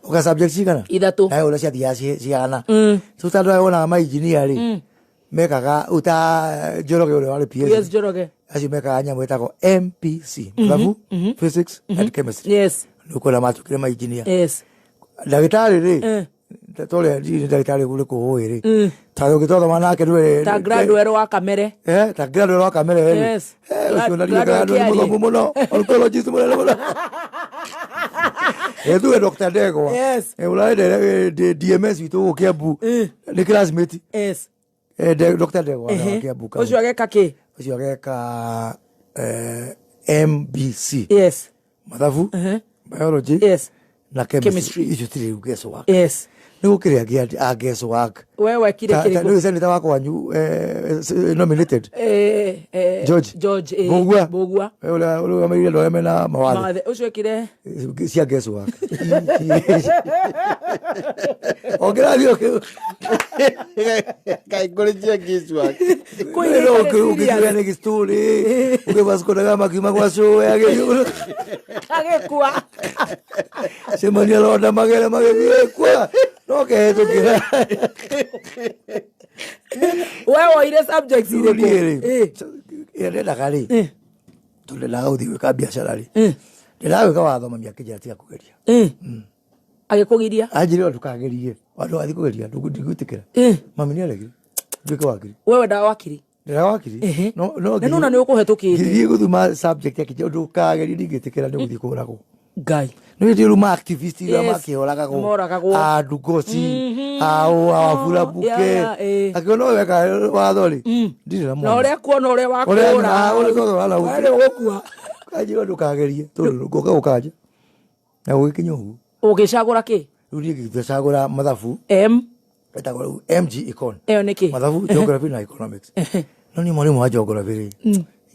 Uka subject cigana? Ithatu. Ayo ula cia ciana. So tando ona ma engineer ri. Mekaga uta Joroge ule wale PS. Yes Joroge. Aci mekaga nyamu etako MPC. Lavu Physics and Chemistry. Yes. Nuko la matu kile ma engineer. Yes. Dagitari ri. tole ndi ndagitari kule ko ere ta gitotho manake ndwe ta graduate wa kamere ta graduate wa kamere yes ucio ndari graduate muno oncologist muno tu Dr. Ndegwa yes ulaide DMS witu ukiabu ni classmate yes Dr. Ndegwa ukiabu ucio ageka ki ucio ageka MBC yes mathabu biology yes na chemistry icio tiri ugeso wako yes nigo kiria ageso wako wewe kire kire nigo senator wako wanyu nominated George Bogwa ule amerire ndo amena mawathe ucio kire si ageso wako ogeradio kai kolejia geso wako kwiro ukijua ni story ukebasko daga makima kwa show yake agekua semania londa magere kwa okay tukira wewe ile subjects ile ndendaga ri tulelaga uthiwe ka biashara ri ndirawe ka wathoma miaka ijati ya kugeria agikugiria ajire tukagerie wandu athi kugeria ndigutikira mami ni aregire ndike wakiri wewe ndawa wakiri ndira wakiri no ni ukuhetukite ngiye guthuma subject ya kije ndukageria ndingitikira ndiguthi kuragwo ngai ni ndiru ma activist ya makihoraga go andugoci awafura buke akiona weka wathori ndiri na mwana na ore kuona ore wakora ore kuona wale gukua kajiro ndukagerie turu ngoka ukaje na ugikinya ugu ugicagura ki ruri ngicagura mathabu etagwo MG econ eyo niki mathabu geography na economics no ni mwalimu wa geography ri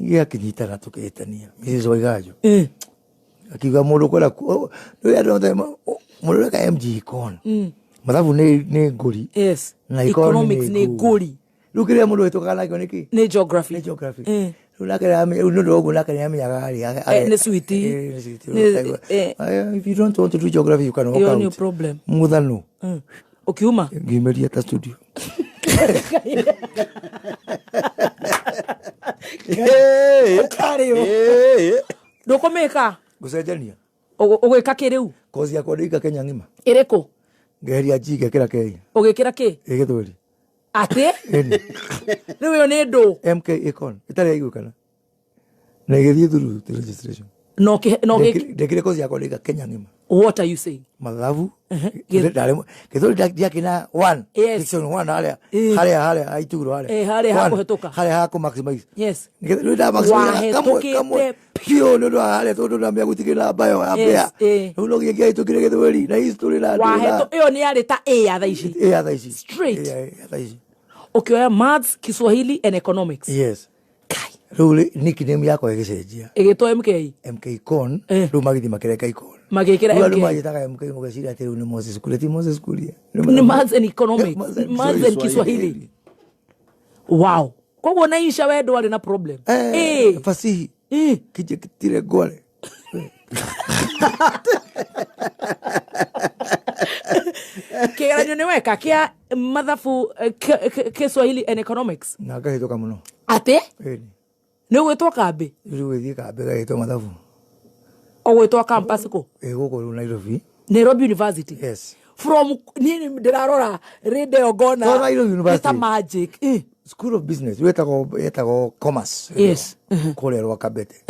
ngia kinyitana tuketania Mrs. Waigajo akiga mundu kwera no ndo ndema mundu ka MG econ mathabu ni nguri yes na economics ni nguri rukiria mundu wetokana nakyo niki ni geography unakera unondo ogu nakera yamenyaga ari ni sweet if you don't want to do geography you can walk out no problem muthano ukiuma ngimeria ta studio kario ndukumika gucenjania ugwika kiriu kozi ya kuandika Kenya ngima iriku ngeria jige kira Kenya ugikira ki igithuri ate niwe ni ndu MK econ itari igukana na igithii through the registration no ndekire kozi ya kuandika Kenya ngima what are you saying mathabu githuri ndiakina 1 section 1 haria aituguru haria hakuhetuka haria haku maximize yes githuri da maximize kamwe pio ndo haria tondu na miagutikira bayo apea uno gigia itukire githuri na history na wahetu iyo ni ari ta ya thaici straight ukioya maths Kiswahili and economics yes rule nickname yako igicenjia igitwa MK con ru magithi makireka icon magikira MK ru magitaga MK mugecira ati ni Moses Kuria ti Moses Kuria ni maths and economics maths and Kiswahili wow kogo naisha wewe ndo wale na problem fasihi kije kitire gole kera ni weka kia mathabu Kiswahili and economics na gahitoka muno ate ni gwitwa kambi gwithie kambi gahitwa mathabu ogwitwa campus ko guku Nairobi University yes from ni ndirarora radio gona Nairobi University it's magic School of Business wetagwo commerce yes kule rwa Kabete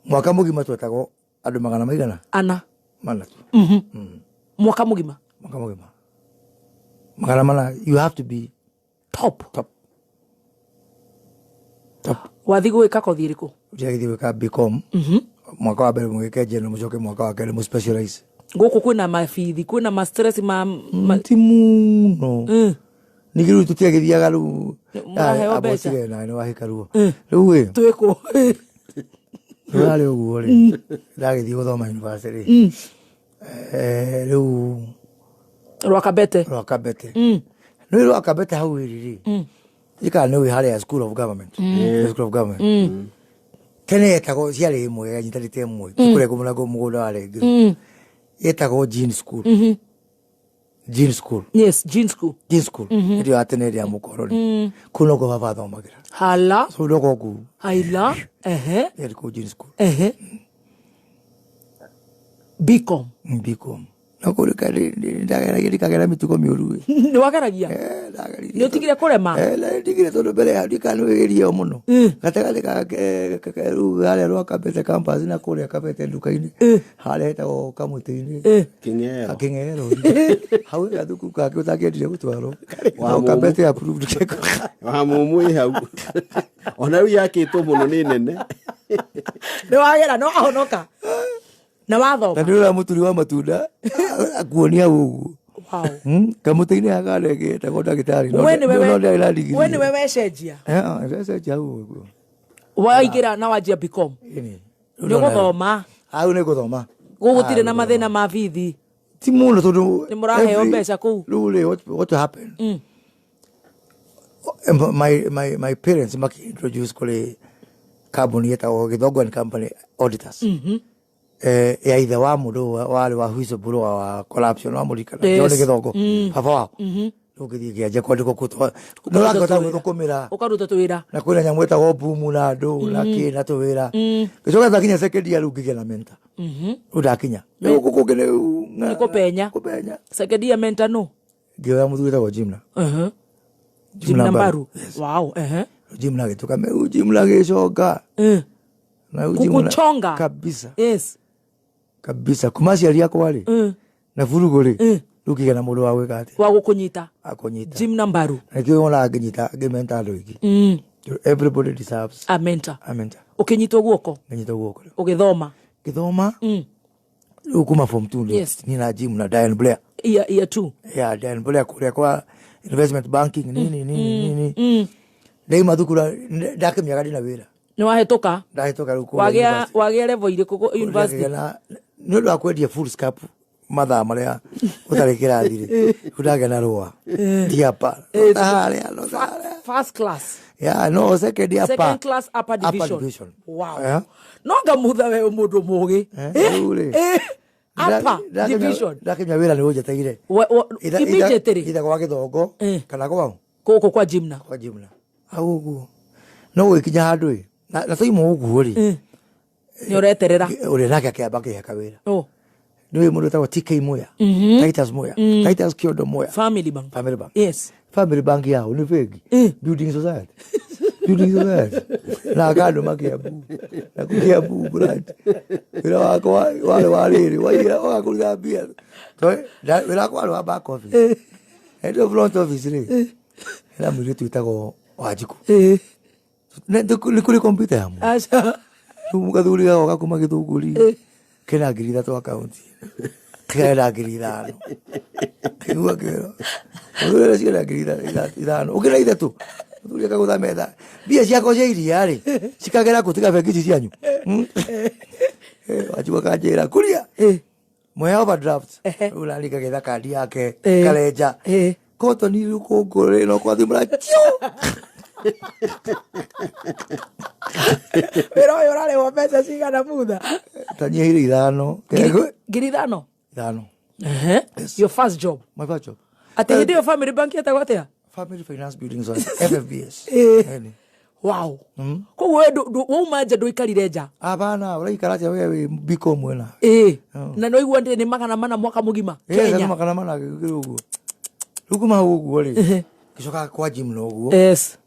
mwaka mugima twetagwo andu magana maigana mana tu mwaka mugima magana mana you have to be top wathi gwika kothi iriku ndiagithi gwika BCom mwaka wa mbere mugike general mucoke mwaka wa keri mu specialize guku kwina mafithi kwina ma stress timuno nigiru tutiagithiaga ru abosige na ni wahika ruo riu twiko rari uguo ri ndagithi guthoma university riu Rwakabete no Rwakabete hau iri ika no we haria school of government tene etago ciari imwe yanyitarite imwe kure kumurago mugunda wa rengi etago Jean School yes Jean School ndio atene ya mukoroni kuno go baba thomagira hala so ndoko ku haila yari ko Jean School BCom no kuri kari ndagera mituko miuru ni wakaragia ni utigire kurema la ndigire tondu mbere ya ndikano irio muno gatagati ka ru gale ro kapete campus na kuri kapete ndukaini hale hetagwo kamutini kingero hau gathuku kake utakiendire gutwaro wa kapete approved keko wa mumu hau ona ri yakitwo muno ni nene ni wagera no ahonoka na wathoma na ndira muturi wa matunda akuonia ugu kamutini agarege tagoda gitari no wewe wewe cenjia cenjia ugu waigira na wajia become ni guthoma au ni guthoma gugutire na mathina ma bithi ti muno tondu ni murahe mbeca ku rule what happened my parents maki introduce kule company yetagwo Githongo and Company auditors ya ithe wa mundu wale wa whistleblower wa corruption wa Murika John Githongo baba wao ukithie kiaje kwandiko kutwa no rakota gukumira ukaruta tuwira na kwina nyamu etagwo bumu na ndu na kina tuwira gicoka thakinya second year ukigia na mentor udakinya gukugene ni kupenya second year mentor no gioya muthu etagwo Jimna Jimna Mbaru wow Jimna gituka me Jimna gicoka na kukuchonga kabisa yes kabisa kumaciari yakwa ri na buruguri rukiga na mundu wa gwikati wa gukunyita akunyita Jimna Mbaru na kio ona nginyita ngimenta andu ingi everybody deserves a mentor ukinyitwo guoko ugithoma ukuma form 2 yes. ni na Jimna Diane Blair year 2 Diane Blair kuria kwa investment banking nini dai madukura ndake miaga dina wira ni wahetoka ruko wagia level ile kuko university no ndo akwedia full scope mathaa maria utarekera thiri udagena rua diapa first class no second class upper division wow nonga mutha we mundu mugi upper division ndakenya wira ni uja tagire immediately ida kwa Githongo kana kwa koko kwa Jimna au uguo no wikinya handu na toimo uguo ri ni ureterera uri nake akiamba kiheka wira ni mundu tawo TK Moya Titus Moya Titus Kiodo Moya family bank yes family bank yao ni vegi building society na kando makiabu na kukiabu brand ila wako wale waira wakuza bia to ila kwa wa back office head front office ni ila mwili tuitago wajiku ne kuli computer yamu acha mugathuri ga wakuma githunguri kena ngiri 3 account kena ngiri 5 kigwa kero ule sio ngiri 5 ukira ithatu thuri ka gutha metha bia ciako cia iria ri cikagera kutiga bengi cianyu wajiwa kanjira kuria mwe overdraft ulalika getha kadi yake kalenja koto ni rukungure no kwa thimura pero yorale wa pesa sigana muda tanyehire 5 ngiri 5 your first job my first job ati your family bank yatagwatea family finance building so FFBS wow ko wewe wo maja do ikarire nja abana uraikara tia wewe biko mwena na no igwa ni magana mana mwaka mugima Kenya magana mana girugo rukuma uguo ri kicoka kwa Jimna uguo yes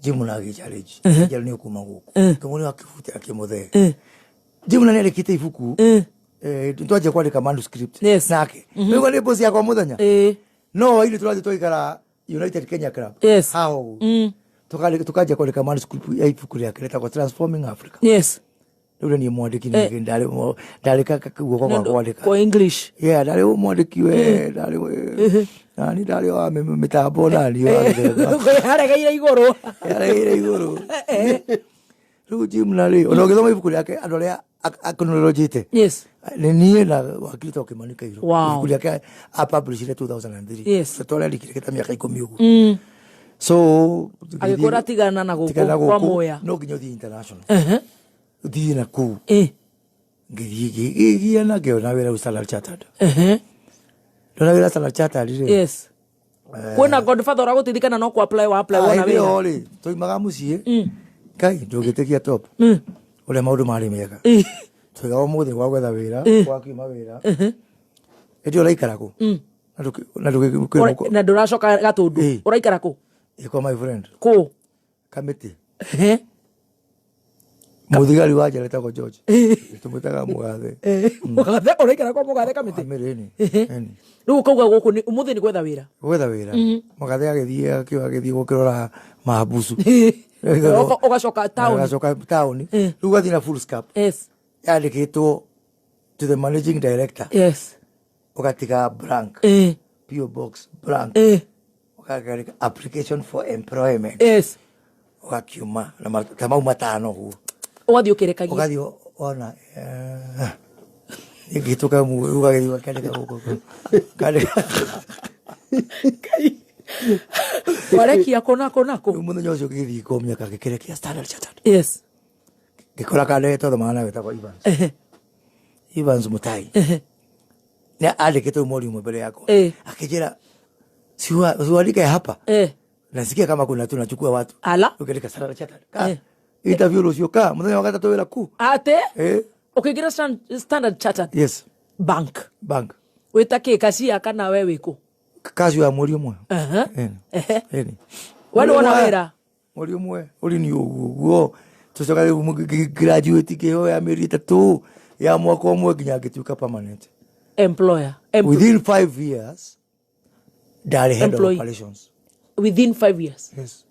Jimna gi challenge jali ni kuma guku kamuni akifuta akimuthe Jimna ni rekite ifuku twaje kwandika manuscript nake wewe ni bosi yako muthenya no ile turaje toikara United Kenya Club how tukaje kwandika manuscript ya ifuku yake leta Transforming Africa yes ule ni mwandiki ni ndale kaka kwa kwandika kwa English ndale mwandiki we ndale nani ndale wa mitambo nani hare igoro Rugu Jimna ri onogethoma ibuku yake andorea akonologite yes ni na wakili toke manika hilo ibuku yake a publish in 2003 yes tola likireta miaka 10 ugu so agikora tigana na guko kwa moya no ginyo di international di na ku ngigi na geo na wera usala chartered na wera usala chartered yes kuna godfather rago tidikana no ku apply wana wera ole toi magamucie kai ndogetekia top ule maundu mari mega twiga umuthi gwa gwetha wira gwa kiuma wira Ndio raikara ku. Na nduracoka gatundu. Uraikara ku? Iko my friend. Ku? Kamiti. Muthigari wa njera etagwo George. Tumwitaga Mugathe. Mugathe uraikara kwa Mugathe Kamiti? Amireni. Riu ukauga guku ni umuthi ni gwetha wira. Gwetha wira. Mugathe agithii gukirora mahabusu. Ugacoka town. Ugacoka town. Riu gathi na full scope. Yes. Yandikitwo to the managing director. Yes. Ukatiga blank. PO box blank. Ukagarika application for employment. Yes. Ukakiuma na kama matano huo. Wathi ukirekagia. Ugathi ona igituka mu ugathi wakandika huko. Kandika. Warekia konako. Muthenya ucio githi komia kagekerekia Standard Chartered. Yes. Gikora kale todo maana wetagwo Evans. Evans Mutai. Ne alikito mwalimu mbele yako. Akijira siwalika hapa. Nasikia kama kuna tunachukua watu. Ala. Ukiandika Standard Chartered. Interview rusio ka muthenya wakati tawela ku. Ate? Ukigira Standard Chartered. Yes. Bank. Wetake kasi akana wewe ku. Kazi ya mwalimu. Wale wanawera. Mwalimu uri ni uguo. Tucoka graduate keo ya meri 3 ya mwaka umwe nginya gituika permanent employer. Within 5 years dari head of operations. Within 5 years. Yes.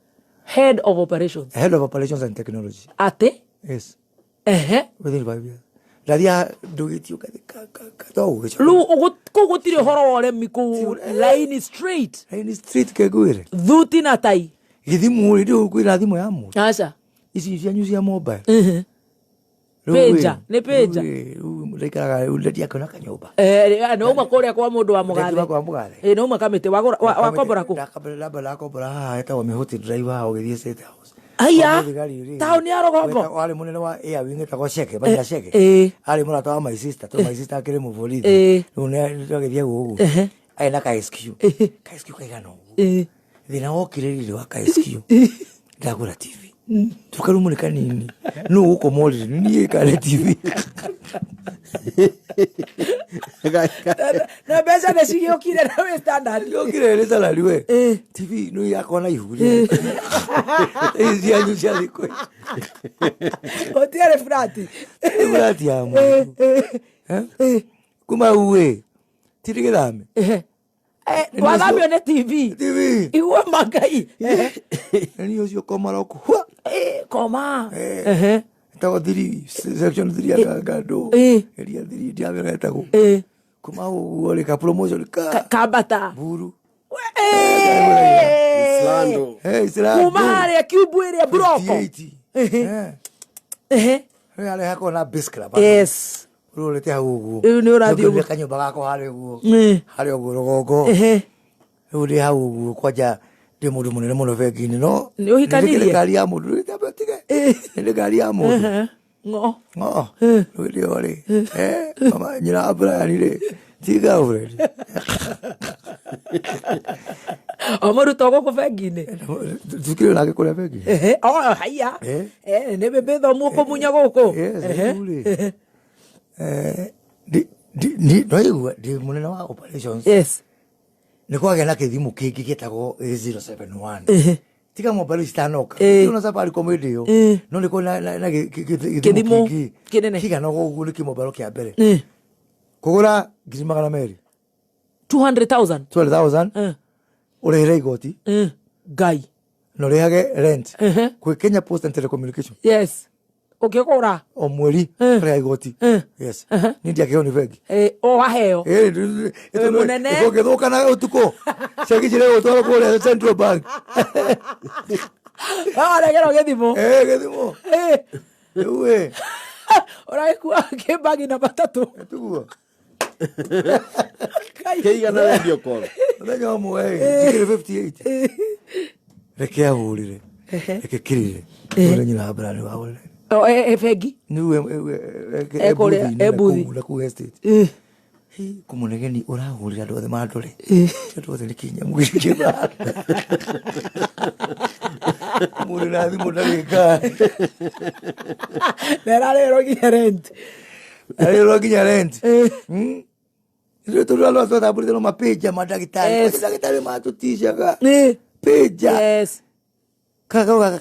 Head of operations. Head of operations and technology. Ate? Yes. Within 5 years. Daria dogitio ka to. Lu kugutire horo ore miku line straight. Line straight kegwire. Thuti na tai. Githimu ri kwira thimu ya mu. Acha. Ici cia news ya mobile. Peja, ne peja. Rekaraga uletia kana kanyumba. No makoria kwa mundu wa Mugathe. No makamete wa kombora ku. Labda kombora eta wa mihuti driver ogithie state house. Aya. Town ya Rogongo. Wale munene wa air wing eta kwa sheke, banya sheke. Ali mura tawa my sister, to my sister akire mu volidi. Nune ndogithie gugu. Aina ka SQ. Ka SQ kaigano. Thina okiriri wa ka SQ. Ndagura TV. Tukarumunika nini no uko moli ni kale TV na besa de sigio kile na we Standard yo kile ile salary we TV no yako na ihuri ezi anyu chali kwa otiare frati amo kuma uwe tirigedame wagambio ne TV iwe magai ni yo koma roko koma tawo diri section diri agado eria diri diabero etago kuma ule ka promotion ka bata buru Islando Islando kuma hale kubwere broko ale hako na biskra yes role te hagu ni radio le kanyo bagako hale go hale go rogo ule hagu kwaja de mudu munene muno vegini no ni uhikanirie gari ya mudu itabatige ni gari ya mudu ngo ule ole mama nyina abra ni le tiga ure amaru togo ko vegini tukire nake kule vegini haya ne bebe do mu ko munya goko di munene wa operations yes ni kwa gena kithimu kingi gitagwo 071 tika mobile stanoka tuna safari komedio no ni ko na kithimu kinene kigana go ni kimobile kya mbere kugura girimagana meri 200,000 urehera igoti gai no rehage rent kwe Kenya Post and Telecommunication yes ukikora o mweri reha igoti yes ni ndia kio ni vegi o waheo munene ukithuka na utuko chagijire utwara kule Central Bank gero gethimo gethimo uwe ora kwa kebagi na batatu tuguo keigana radio call ndio mwe 58 rekea hulire ekekirire ore nyina abrani wa ore fegi niwe ebuthi la ku estate kumunegeni urahurira ndothe mandore ndothe nikinya mugikira muri na thimu ndagika nera rero ginya rent Ndio tulalo tota buri no mapeja madagitari. Madagitari matutishaga. Peja. Yes. Kaka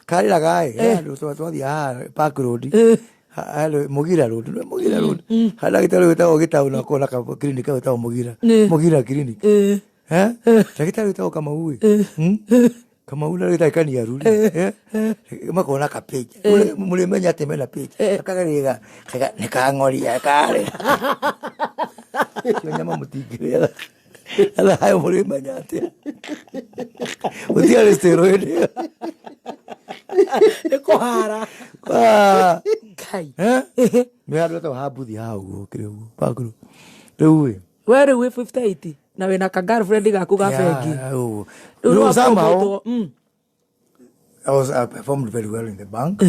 kari la gai. Ndio twathia Park Road. Halo Mugira Road. Mugira Road. Hadagitari wetao gitauna kona ka clinic wetao Mugira. Mugira clinic. Dagitari wetao kama uwe. Kama una itaikani ya rudi makona kapeja mule menya temela peja akagariga nikangori ya kare nyama mutigire ala hayo mule menya ate utia steroid ekohara kai me alo to habudi hau kireu pakuru rewe where we 5080 na wena ka girlfriend gaku ga fegi somehow I performed very well in the bank.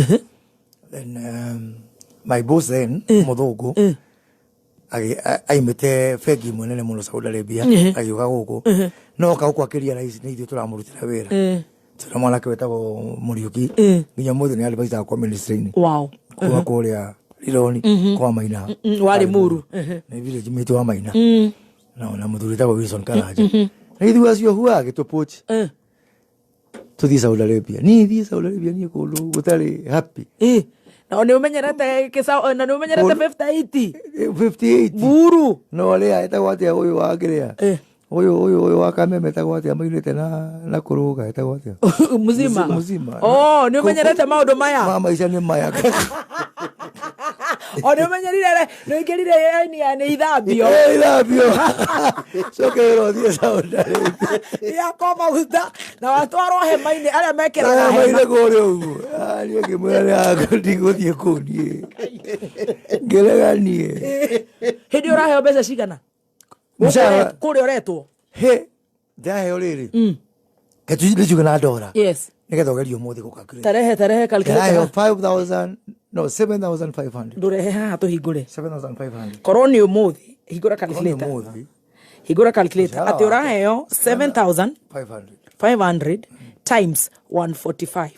Then my boss then Modogo I mete fegi munene muno Saudi Arabia ayuga goko no ka kwa kiria na ici ni ithu turamurutira wira turamwana kwetagwo Muriuki nginya mothe ni alibaita kwa ministry wow kwa kuria Lironi kwa Maina wali muru na village metu wa Maina na muthurita wa Wilson Karaja na ithu acio huwa gitupochi tuthi Saudi Arabia ni Saudi Arabia ni kulu gutari happy na ni umenyerete kisa na ni umenyerete 58 buru no le aita wate huyo wagiria huyo wakameme tagwate amainete na kuruga etagwate muzima ni umenyerete maundu maya mama ica ni maya ni umenyerire no ingirire yani ni ithambio sokero thie Saudi Arabia ya koma guta na watwaro hema-ini aria mekiraga hema gore ugu ni ngimwira yako ndiguthie kunie ngereganie hindi uraheo mbeca cigana kuri uretwo ndaheo riri ketujuga na dora yes nigethogerio muthi gukakire tarehe calculator 5000 no 7500 ndurehe haha tuhingure 7500 koroni umuthi hingura calculator ati uraheo 7500 times 145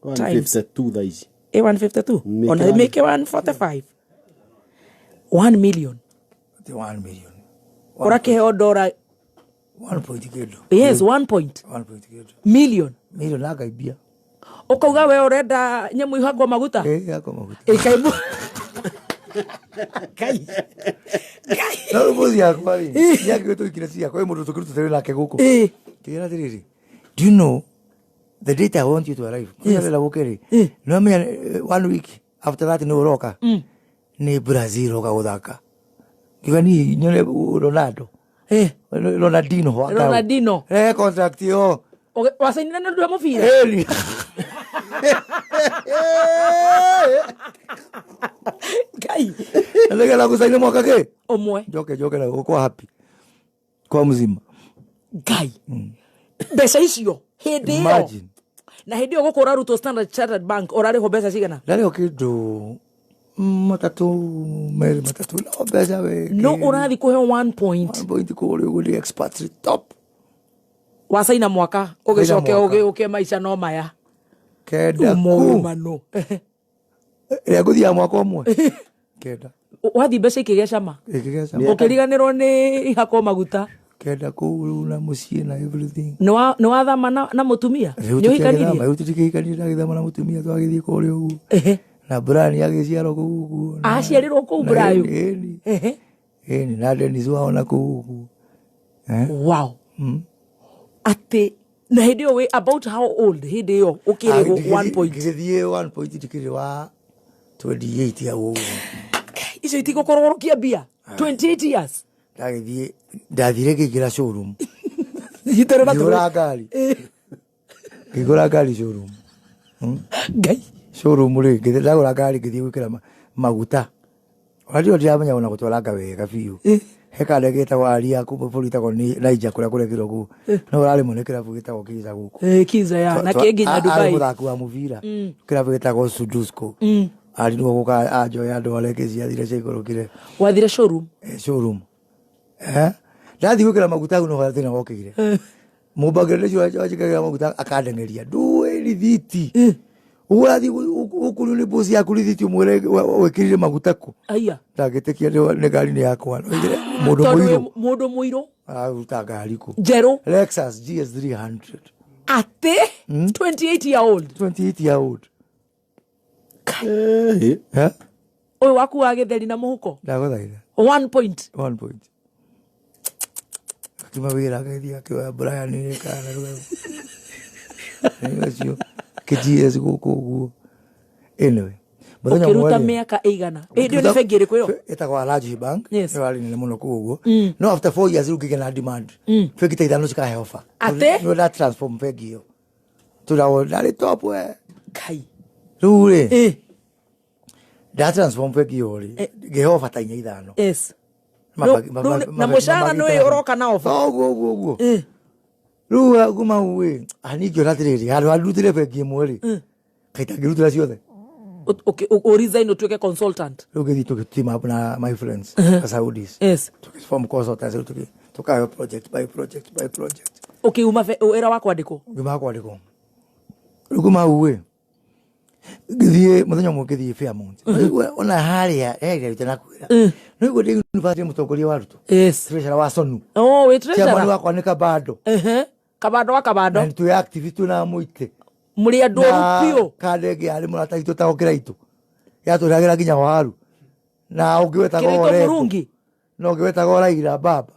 152 thaici 152 ona make 145 1 million urakiheo dora 1.8 yes 1 million akaibia ukauga we urenda nyamu ihagwo maguta yako maguta ikaibu no muzi yakwa ri yake to ikiracia kwa mundu tukirutu tere nake guku kira tiriri do you know the date I want you to arrive kuna la wokeri no me 1 week after that no roka ni Brazil roka udaka kigani nyole Ronaldo Ronaldinho contract yo wasainina na ndu mufira kai alega la kusaina mwaka ke omwe joke na uko happy kwa mzima kai besa icio hindi yo na hindi yo gukura ruto Standard Chartered Bank orari ho besa cigana ndari okido matatu no besa we no urathi kuhe 1 point kuri uguli expatriate top wasaina mwaka ugicoke uke maisha no maya kenda mano ya guthia mwaka umwe kenda wathi mbeca ikigecama ukiriganirwo ni ihako maguta kenda kuru na mucie na everything no wathama na mutumia ni uhikanirie ma utikikanire na githama na mutumia twagithie kuri ugu na Brian agiciaro kugu aciarirwo ku Brian ni na Dennis waona kugu wow ate na hindi yo about how old hindi yo ukirigo 1 point githie 1 point tikiri wa 28 ya ugu icio itiko kororokia bia 28 years ndathire kigira showroom hitere na igora gari showroom gai showroom ri ngithagura gari ngithie gwikira maguta radio ndiamenya ona gutwara wega biu hekade getagwo aria ku bũrũri ko ni Naija kuria kurekirwo ku no urari mu kirabu getagwo kiza guku kiza ya na kinginya Dubai muthaki wa muvira kirabu getagwo Sudusko ari no guka ajo ya ndware kizia thire cikorokire wathire showroom ndathi gwikira maguta no wathi na wokigire mubagire cio ajikagira maguta akadengeria duwe rithiti urathi ukuru ni bosi ya kurithi mwere wekirire magutako aya ndagetekia ne gari ni yakwa mundu muiro uta gari ko jero Lexus GS 300 ate 28 year old oyo waku wa githeri na muhuko ndagothaira 1 point tuma wira gaithia kwa Brian ni kana ruwe nĩcio kĩGS gũkũ ũguo anyway ukiruta miaka igana ndio ni bengi ĩrĩkũ ĩyo ĩtagwo Large Bank nĩ wari nene mũno kũguo no after 4 years rĩu na demand bengi ta ithano cikahe offer no that transform bengi ĩyo tũrawo ndarĩ top we kai rĩu rĩ that transform bengi ĩyo rĩ ngĩhe offer ta 5 yes na mũcara nĩ ũroka na offer ũguo Rua guma uwe anigyo ratiriri haru arutire bengi mweri kaita girutira ciothe okay o resign utuke consultant rugethi team up na my friends Saudis yes form consultants tukayo project by project okay era wako andiko ruguma uwe githie muthenya mwe githie Fairmount ona haria tena kwira nigo ndi university mutongoria wa ruto yes treasurer wa Sonu we treasurer chama wako ni kabado kabado na tu activist na muite muri andu rupio kadege ali murata itu taokira itu ya turagira ginya waru na ungiweta gore no ungiweta gore ira baba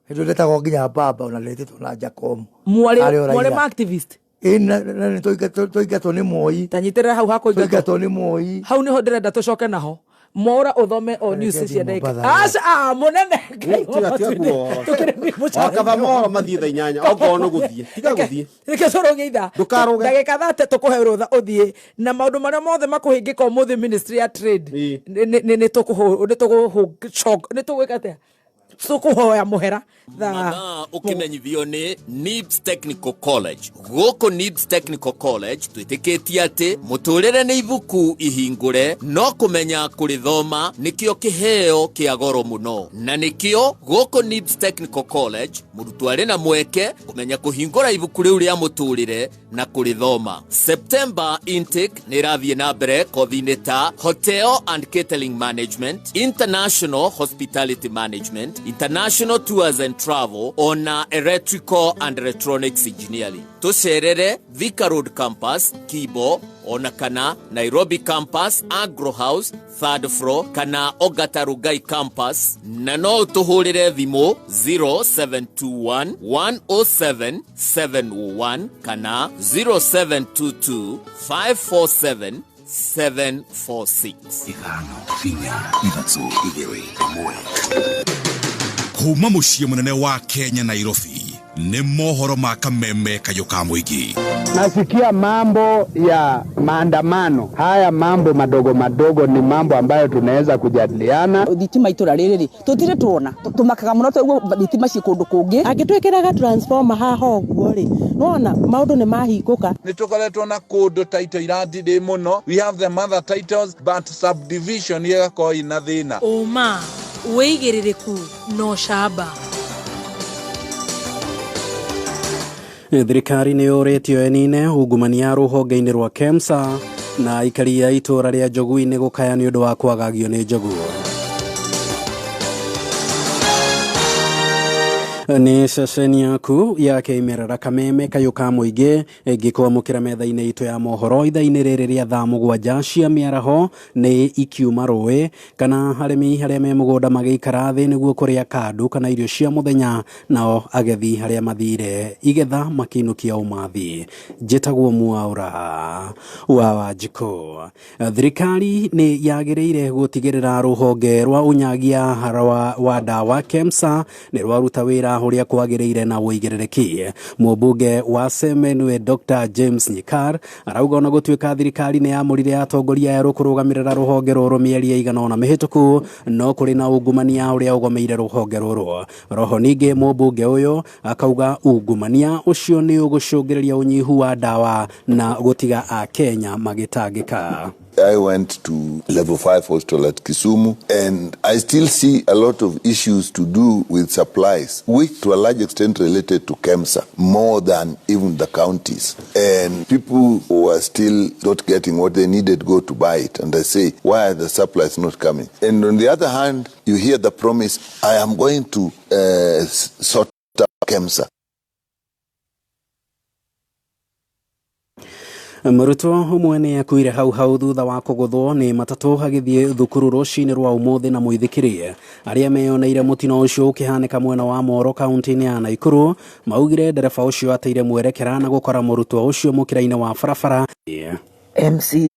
hizo leta go ginya baba unaleta na Jacob mwale activist na toigato ni moi tanyiterera hau hako toigato ni moi hau niho ndirenda tucoke naho mora uthome o news cia ndeka aca munene akava mora mathie tha inyanya ogono guthie tiga guthie reke coroge itha ndagika 30 tukuhe rutha uthie na maundu maria mothe makuhingika umuthi ministry ya trade ni tukuhugate tukuhoya muhera na ukimenyithio ni NIBS Technical College goko NIBS Technical College twitikitie ati muturire ni ibuku ihingure no kumenya kurithoma nikio kiheo kia goro muno na nikio goko NIBS Technical College murutwo ari na mweke kumenya kuhingura ibuku riu ria muturire na kurithoma. September intake ni rathie na mbere kothi-ini ta Hotel and Catering Management, International Hospitality Management, International Tours and Travel, ona Electrical and Electronics Engineering. Tucerere Thika Road Campus, Kibo, ona kana Nairobi Campus, Agro House, 3rd floor, kana Ogatarugai Campus, na no tuhurire thimu 0721 107 701 kana 0722 547 746. Ithano, finya, ithatũ, igĩrĩ, ĩmwe. Kuma muciĩ munene wa Kenya Nairobi ni mohoro ma kameme kayo ka muingi. Nasikia mambo ya maandamano. Haya mambo madogo madogo ni mambo ambayo tunaweza kujadiliana. Thitima itura riri tutire tuona tumakaga muno twa thitima ci kundu kungi agitwekeraga transformer haha uguo ri nona maundu ni mahingũka. Nitukoretwo na kundu title irathire muno. We have the mother titles but subdivision yegako ina thina. Uma weigiririku no shaba. Thirikari nĩ yũrĩtio enine ungumania rũhonge-inĩ rwa KEMSA na aikari a itũra rĩa Njogui-inĩ gũkaya nĩ ũndũ wa kwagagio nĩ njogu. Nĩ ceceni yaku ya kĩmerera kameme kayo ka mũingĩ ĩngĩkwamũkĩra metha-inĩ itũ ya mohoro itha-inĩ rĩrĩ rĩa thaa mũgwanja cia mĩaraho nĩ ikiuma rũĩ kana arĩmi arĩa me mũgũnda magĩikara thĩ nĩguo kũrĩa kandũ kana irio cia mũthenya nao agethi arĩa mathire igetha makinukia umathi. Njĩtagwo Mwaũra wa Wanjikũ. Thirikari nĩ yagĩrĩire gũtigĩrĩra rũhonge rwa unyagia wa ndawa KEMSA nĩ rwaruta wĩra huria kwagĩrĩire na ũigĩrĩrĩki. Mũmbunge wa Semenwe Dr. James Nyikar arauga ona gũtuĩka thirikari nĩ yamũrire atongoria erũ kũrũgamĩrĩra rũhonge rũrũ mĩeri ĩigana ũna mĩhĩtũku no kũrĩ na ungumania ũrĩa ũgomeire rũhonge rũrũ. Roho ningĩ mũmbunge ũyũ akauga ungumania ũcio nĩ ũgũcũngĩrĩria ũnyihu wa ndawa na gũtiga Akenya magĩtangĩka. I went to level 5 hostel at Kisumu, and I still see a lot of issues to do with supplies, which to a large extent related to KEMSA, more than even the counties. And people who are still not getting what they needed go to buy it. And I say, why are the supplies not coming? And on the other hand, you hear the promise, I am going to sort out KEMSA. Murutwo umwe ni akuire hau thutha wa kuguthwo ni matatu hagithie thukuru rucini rwa umuthi na muithikirie aria meyoneire mutino ucio ukihanika mwena wa Moro kaunti-ini ya Nakuru maugire ndereba ucio ateire mwerekera na gukora murutwo ucio mukira-ini wa barabara MC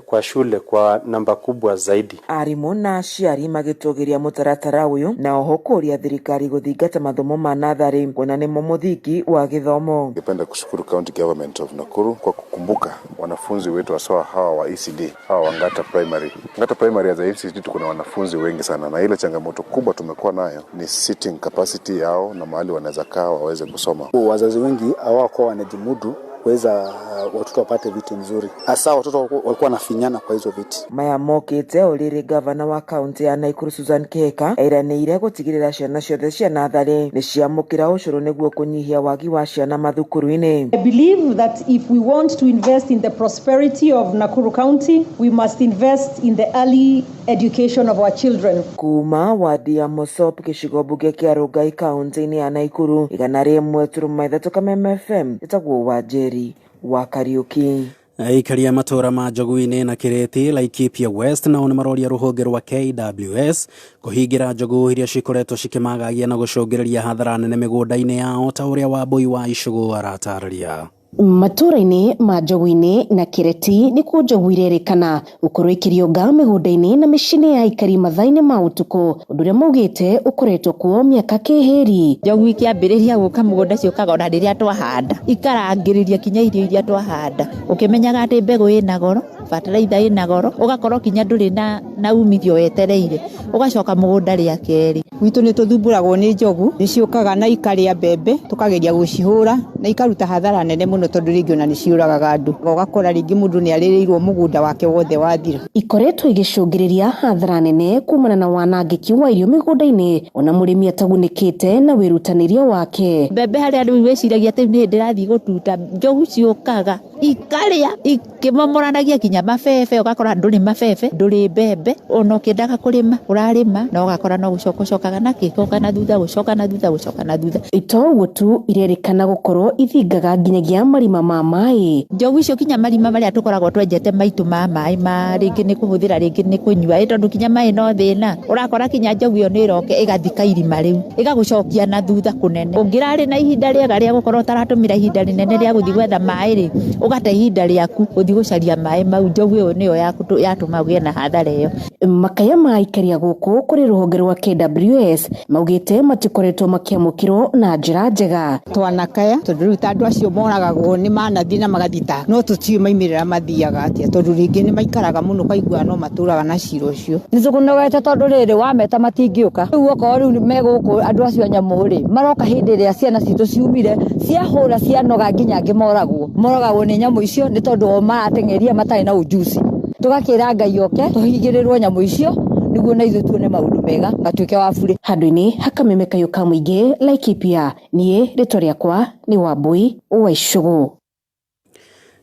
kwa shule kwa namba kubwa zaidi. Arimu na aciari magitugiria mutaratara uyu na oho kuria thirikari guthingata mathomo ma nathari kuona nimo muthingi wa githomo. Ningependa kushukuru County Government of Nakuru kwa kukumbuka wanafunzi wetu wasoa hawa wa ECD, hawa wa Ngata Primary. Ngata Primary as a ECD kuna wanafunzi wengi sana, na ile changamoto kubwa tumekuwa nayo ni sitting capacity yao na mahali wanaweza kaa waweze kusoma. Wazazi wengi hawako wanajimudu kuweza watoto wapate viti nzuri. Hasa watoto walikuwa wanafinyana kwa hizo viti. Maya mokite uliri gavana wa kaunti ya Nakuru Susan Keka eranĩire gutigirira ciana ciothe cia nathari ni ciamukira ucuru niguo kunyihia wagi wa ciana mathukuru-ini. I believe that if we want to invest in the prosperity of Nakuru County, we must invest in the early education of our children. Kuma wadi ya Mosop gicigo bunge kia Rongai kaunti-ini ya Nakuru igana rimwe turuma ithatũ Kameme FM itagwo Wanjeri wa Kariuki. Aikaria matora ma Njogu-ini na Kireti Laikipia West nao ni maroria ruhonge rwa KWS kuhingira njogu iria cikoretwo cikimagagia na gucungireria hathara nene migunda-ini yao ta uria Wambui wa Icugu aratararia. Matura-ini ma Njogu-ini na Kireti ni ku njogu irerikana ukurwikirio nga migunda-ini na micini ya ikari mathaa-ini ma utuku undu ria maugite ukoretwo kuo miaka kihiri. Njogu ikiambiriria guka mugunda ciukaga ona riria twahanda ikarangiriria kinya irio iria twahanda ukimenyaga ati mbegu ina goro bataraitha ina goro ugakorwo kinya nduri na umithio wetereire ugacoka mugunda ria keri. Witu ni tuthumburagwo ni njogu ni ciukaga na ikaria mbembe tukageria gucihura na ikaruta hathara nene muno tondu ringi ona ni ciuragaga andu ugakora ringi mundu ni aririrwo mugunda wake wothe wathira. Ikoretwo igicungiriria hathara nene kumana na wanangiki wa irio migunda-ini ona murimi atagunikite na wirutanirio wake. Mbembe haria riu weciragia ati ni ndirathii gututa njogu ciukaga ikaria ikimomoranagia kinya mabebe ugakora nduri mabebe nduri mbembe ona ukiendaga kurima urarima na ugakora no gucokocokaga na kikoka na thutha gucoka na thutha. Ito tu irerikana gukorwo ithingaga nginyagia marima ma mai. Njogu icio kinya marima maria tukoragwo twenjete maitu ma mai ma ringi ni kuhuthira ringi ni kunyua tondu kinya mai no thina urakora kinya njogu iyo ni iroke igathika irima riu igagucokia na thutha kunene. Ungirari na ihinda riega ria gukorwo taratumira ihinda rinene ria guthi gwetha mai ri ugate ihinda riaku uthi gucaria mai mau njogu iyo niyo yatuma ugie na hathara iyo. Makaya ma ikaria guku kuri ruhonge rwa KWS maugite matikoretwo makiamukirwo na njira njega. Twanakaya tondu riu andu acio moragagwo ni manathi na magathita no tutiui maimirira mathiaga atia tondu ringi ni maikaraga muno kaigua no maturaga na ciro ucio. Nicukunogete tondu riri wameta matingiuka riu oko riu meguku andu acio nyamu ri maroka hindi ria ciana citu ciumire ciahura cianoga nginya moragwo ni nyamu icio ni tondu o marateng'eria matari na ujuzi. Tugakira Ngai oke tuhigirirwo nyamu icio niguo na ithu tuone maundu mega gatuike wa bure. Handu-ini hakameme kayuka muingi Laikipia nie ritwa riakwa ni Wambui wa Icugu.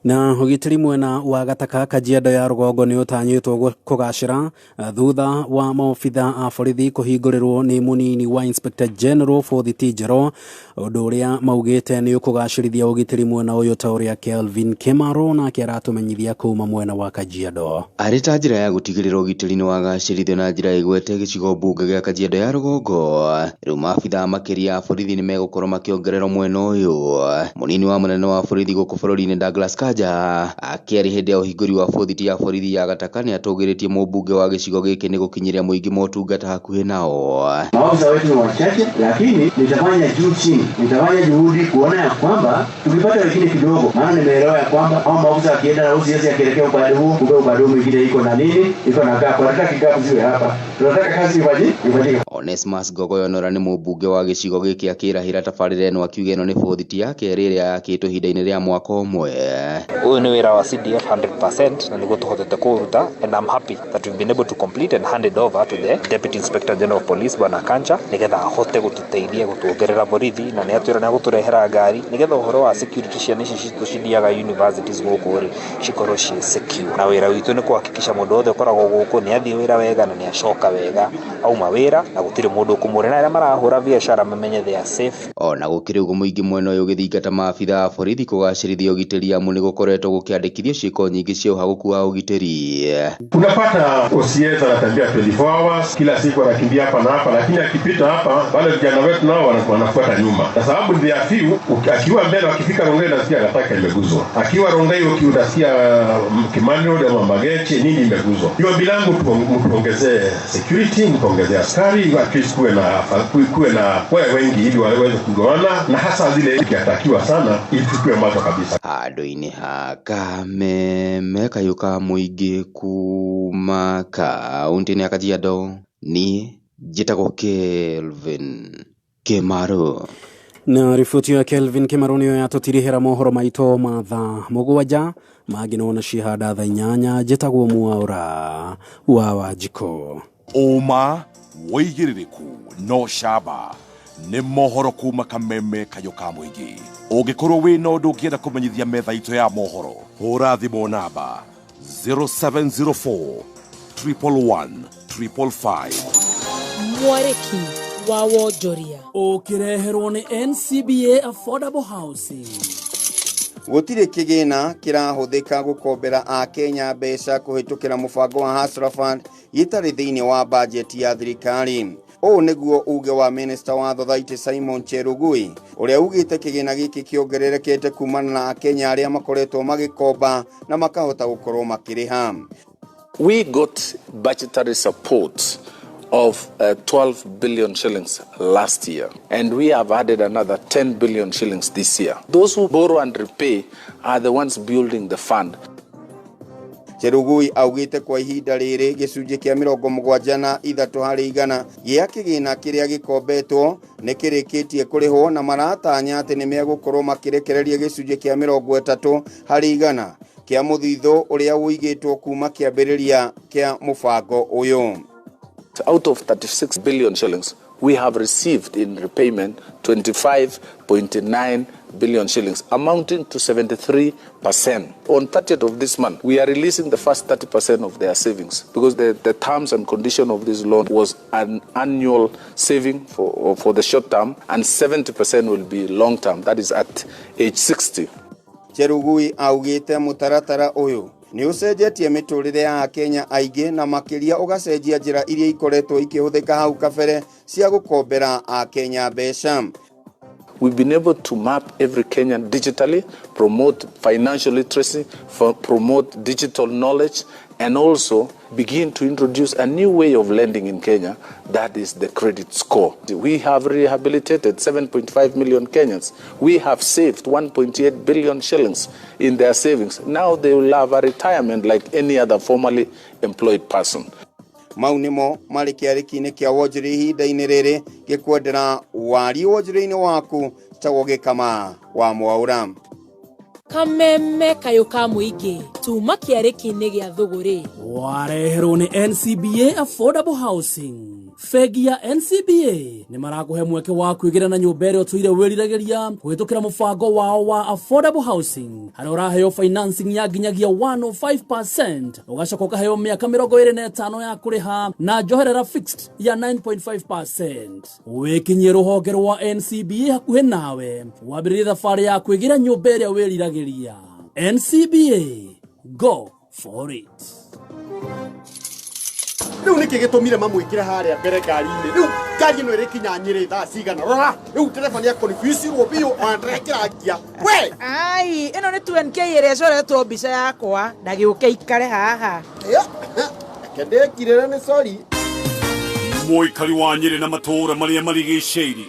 Na ugitiri mwena wa gataka Kajiado ya Rugongo ni utanyitwo kugacira thutha wa maofitha a borithi kuhingurirwo ni munini wa Inspector General for the Tijero undu uria maugite ni ukugacirithia ugitiri mwena uyu ta uria Kelvin Kimaro na kiratumenyithia kuma mwena wa Kajiado. Arita njira ya gutigirira ugitiri ni wagacirithio na njira igwete gicigo bunge gia Kajiado ya Rugongo. Riu maofitha makiria a borithi ni megukorwo makiongererwo mwena uyu. Munini wa munene wa borithi guku bururi-ini Douglas akiari hindi ya uhinguri wa borithi ya borithi ya gataka ni atugiritie mubunge wa gicigo giki ni gukinyiria muingi motungata hakuhi nao. Maafisa wetu ni wachache, lakini nitafanya juu chini, nitafanya juhudi kuona ya kwamba tukipata wengine kidogo, maana nimeelewa ya kwamba au maafisa akienda na usiasi akielekea upande huu, kumbe upande mwingine iko na nini, iko na gapo, nataka gapo ziwe hapa, tunataka kazi ifanyike. Onesmus Gogoyo nora ni mubunge wa gicigo giki akirahira tabarire eno akiuga eno ni borithi yake riria yakitwo hinda-ini ria mwaka umwe. Uyu ni wira wa CDF 100% na niguo tuhotete kuruta, and I'm happy that we've been able to complete and hand it over to the Deputy Inspector General of Police Bwana Kancha nigetha ahote gututeithia gutuongerera borithi na ni atwira na guturehera ngari nigetha uhoro wa security cia nici citu cithiaga universities guku ri cikorwo ci secure. Na wira witu ni kuhakikisha mundu othe ukoragwo guku ni athii wira wega na ni acoka wega auma wira na gutire mundu kumurena aria marahura biashara mamenye they are safe. Ona gukiri uguo muingi mwena uyu githingata maabitha a borithi kugacirithia ugiteri amu ni gukoretwo gukiandikithio ciiko nyingi cia uhaguku wa ugiteri. Unapata OCS anatembea 24 hours kila siku, anakimbia hapa na hapa, lakini akipita hapa wale vijana wetu nao wanafuata nyuma, kwa sababu ndio afiu. Akiwa mbele akifika Rongai nasikia anataka imeguzwa, akiwa Rongai unasikia Kimani Road ama Mageche nini imeguzwa. Hiyo bilangu tuongezee security, tuongezee askari, at least kuwe na wengi ili waweze kugoana, na hasa zile ikatakiwa sana ili tukue macho kabisa. Handu-ini ha Kameme kayuka muingi kuma kaunti-ini ya Kajiado ni njitagwo Kelvin Kimaru. Na riboti ya Kelvin Kimaru niyo yatutirihira mohoro maito matha mugwanja maginona cihanda tha 8 njitagwo Mwaura wa Wanjiko. Uma woigiririku no shaba ni mohoro kuma Kameme kayuka muingi. Ungikorwo wina undu ungienda kumenyithia metha ito ya mohoro, hura thimu namba 0704 111 555. Mwareki wa Wonjoria ukireherwo ni NCBA Affordable Housing. Gutire kigina kirahuthika gukombera a Kenya mbeca kuhitukira mubango wa Hustler Fund yitari thiini wa budget ya thirikari. O niguo uge wa Minister wa Thothaitĩ Simon Cherugui uria ugite kigina giki kiongererekete kumana na Kenya aria makoretwo magikomba na makahota gukorwo makiriha. We got budgetary support of 12 billion shillings last year, and we have added another 10 billion shillings this year. Those who borrow and repay are the ones building the fund. Cherugui augite kwa ihinda riri gicunji kia 73 hari 100 gia kigina kiria gikombetwo ni kirikitie kurihwo na maratanya ati ni megukorwo makirekereria gicunji kia 30 hari 100 kia muthitho uria uigitwo kuma kiambiriria kia mubango uyu. Out of 36 billion shillings, we have received in repayment 25.9 billion shillings, amounting to 73%. On 30th of this month, we are releasing the first 30% of their savings because the terms and condition of this loan was an annual saving for the short term, and 70% will be long term, that is at age 60. Cherugui augite mutaratara uyu ni ucenjetie miturire ya Kenya aige na makiria ugacenjia njira iria ikoretwo ikihuthika hau kabere cia gukombera a Kenya mbeca. We've been able to map every Kenyan digitally, promote financial literacy, promote digital knowledge, and also begin to introduce a new way of lending in Kenya, that is the credit score. We have rehabilitated 7.5 million Kenyans. We have saved 1.8 billion shillings in their savings. Now they will have a retirement like any other formally employed person. Maunimo mari kiariki-ini kia wonjiri ihinda-ini riri gikwendera wari wonjiri-ini waku tagwo Kama wa Mwaura. Kameme kayuka muingi tuma kiariki-ini gia thuguri wareherwo ni NCBA Affordable Housing. Fegi ya NCBA ni marakuhe mweke wa kwigira na nyumba ĩrĩa ũtũire wĩriragĩria kũhĩtũkĩra mũbango wao wa Affordable Housing. Harĩa ũraheo financing ya nginyagia 105%, ũgacoka ũkaheo mĩaka 25 ya kũrĩha na njoherera fixed ya 9.5%. Wĩkinyie rũhonge rwa NCBA hakuhĩ nawe wambĩrĩrie thabarĩ ya kwĩgira nyumba ĩrĩa wĩriragĩria. NCBA, go for it. Riu niki gitumire mamwikire haria mbere ngari-ini. Riu ngari ino irikinya Nyeri thaa cigana. Rora, riu tereba ni confuse biu andrekira ngia. We! Ai, ino ni 2NK iria coretwo mbica yakwa na giuke ikare haha. Kendekirira ni sorry. Muikari wa Nyeri na matura maria marigicĩirie.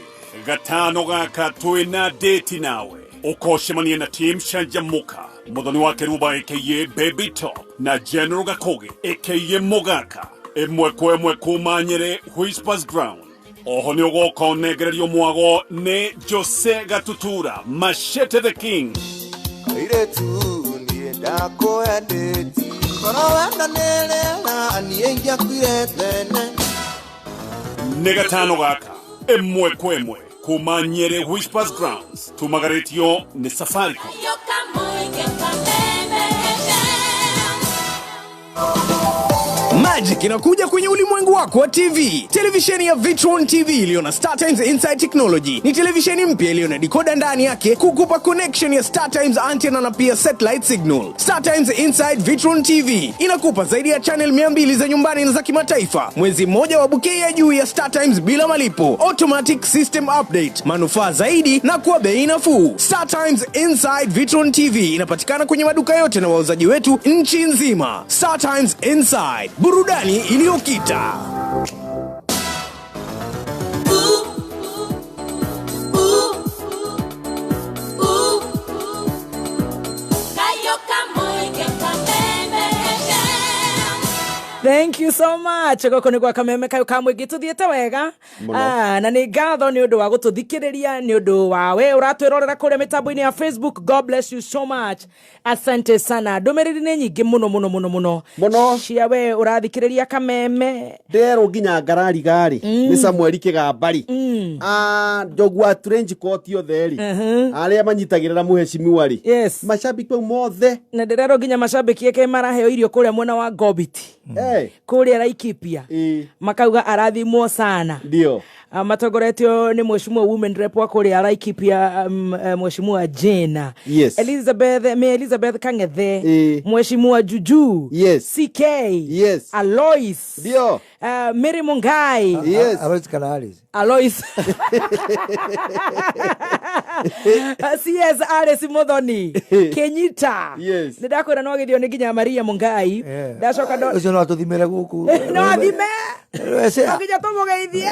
Gatano gaka twina date nawe. Ukoshemania na team Shanjamuka. Muthoni wa Keruba aka Baby Top na General Gakoge aka Mogaka. Emwe kwa emwe kuma Nyeri Whispers Ground. Oho ni ugoka onegererio mwago ni Jose Gatutura Machete the King. Iretu ndakwendeti korowenda nerera aniengia kwirethene nĩ gatano gaka ĩmwe kwa ĩmwe kuma Nyeri Whispers Grounds tumagaretio nĩ Safaricom. Magic inakuja kwenye ulimwengu wako wa TV. Televisheni ya Vitron TV iliyo na StarTimes Inside Technology ni televisheni mpya iliyo na decoder ndani yake kukupa connection ya StarTimes antenna na pia satellite signal. StarTimes Inside Vitron TV inakupa zaidi ya channel 200 za nyumbani na za kimataifa, mwezi mmoja wa bouquet ya juu ya StarTimes bila malipo, automatic system update, manufaa zaidi na kwa bei nafuu. StarTimes Inside Vitron TV inapatikana kwenye maduka yote na wauzaji wetu nchi nzima. StarTimes Inside, burudani iliyokita. Thank you so much. Goko ni kwa kameme kayo kamwe gituthiete wega. Na ni ngatho ni undu wa gututhikiriria, ni undu wa we uratwirorera kure mitambo-ini ya Facebook. God bless you so much. Asante sana. Ndumiriri ni nyingi muno. Cia we urathikiriria kameme. Ndero nginya ngarari gari. Ni Samuel Kigambari. Jogwa trench coat yo theri. Aria manyitagirira muheshimiwa ri. Yes. Mashabiki mothe. Na ndero nginya mashabiki yake maraheo irio kuria mwena wa Gobiti. Kuria Laikipia. Makauga arathimwo sana. Ndio. Matongoretio ni mheshimiwa women rep wa kuria Laikipia, mheshimiwa Jena. Yes. Elizabeth Kangethe. Mheshimiwa Juju. Yes. CK. Yes. Alois. Ndio. Mary Mungai. Yes. Alois. CS Alice Modoni. Kenyita. Yes. Ndakwira no githio ni nginya Maria Mungai. Ndacoka ndo. Ucio no tuthimere guku. No athime. Akija tumugeithie.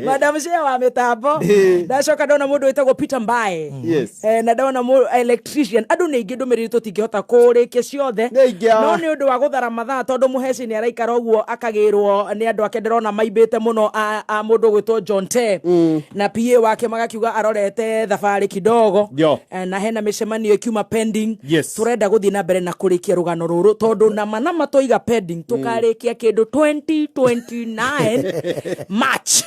Madam Shea wa mitambo. Ndacoka ndona mundu witagwo Peter Mbae. Yes. Na ndona mu electrician. Andu ni ingi ndumiriri tutingihota kurikia ciothe. No ni undu wa guthara mathaa tondu muheci ni araikara uguo akagirwo ni andu ake ndirona maibite muno a mundu gwitwo John Te. Na PA wake magakiuga arorete thabari kidogo. Na hena micemanio ikiuma pending. Turenda guthii na mbere na kurikia rugano ruru tondu na manama toiga pending tukarikia kindu 2029 March.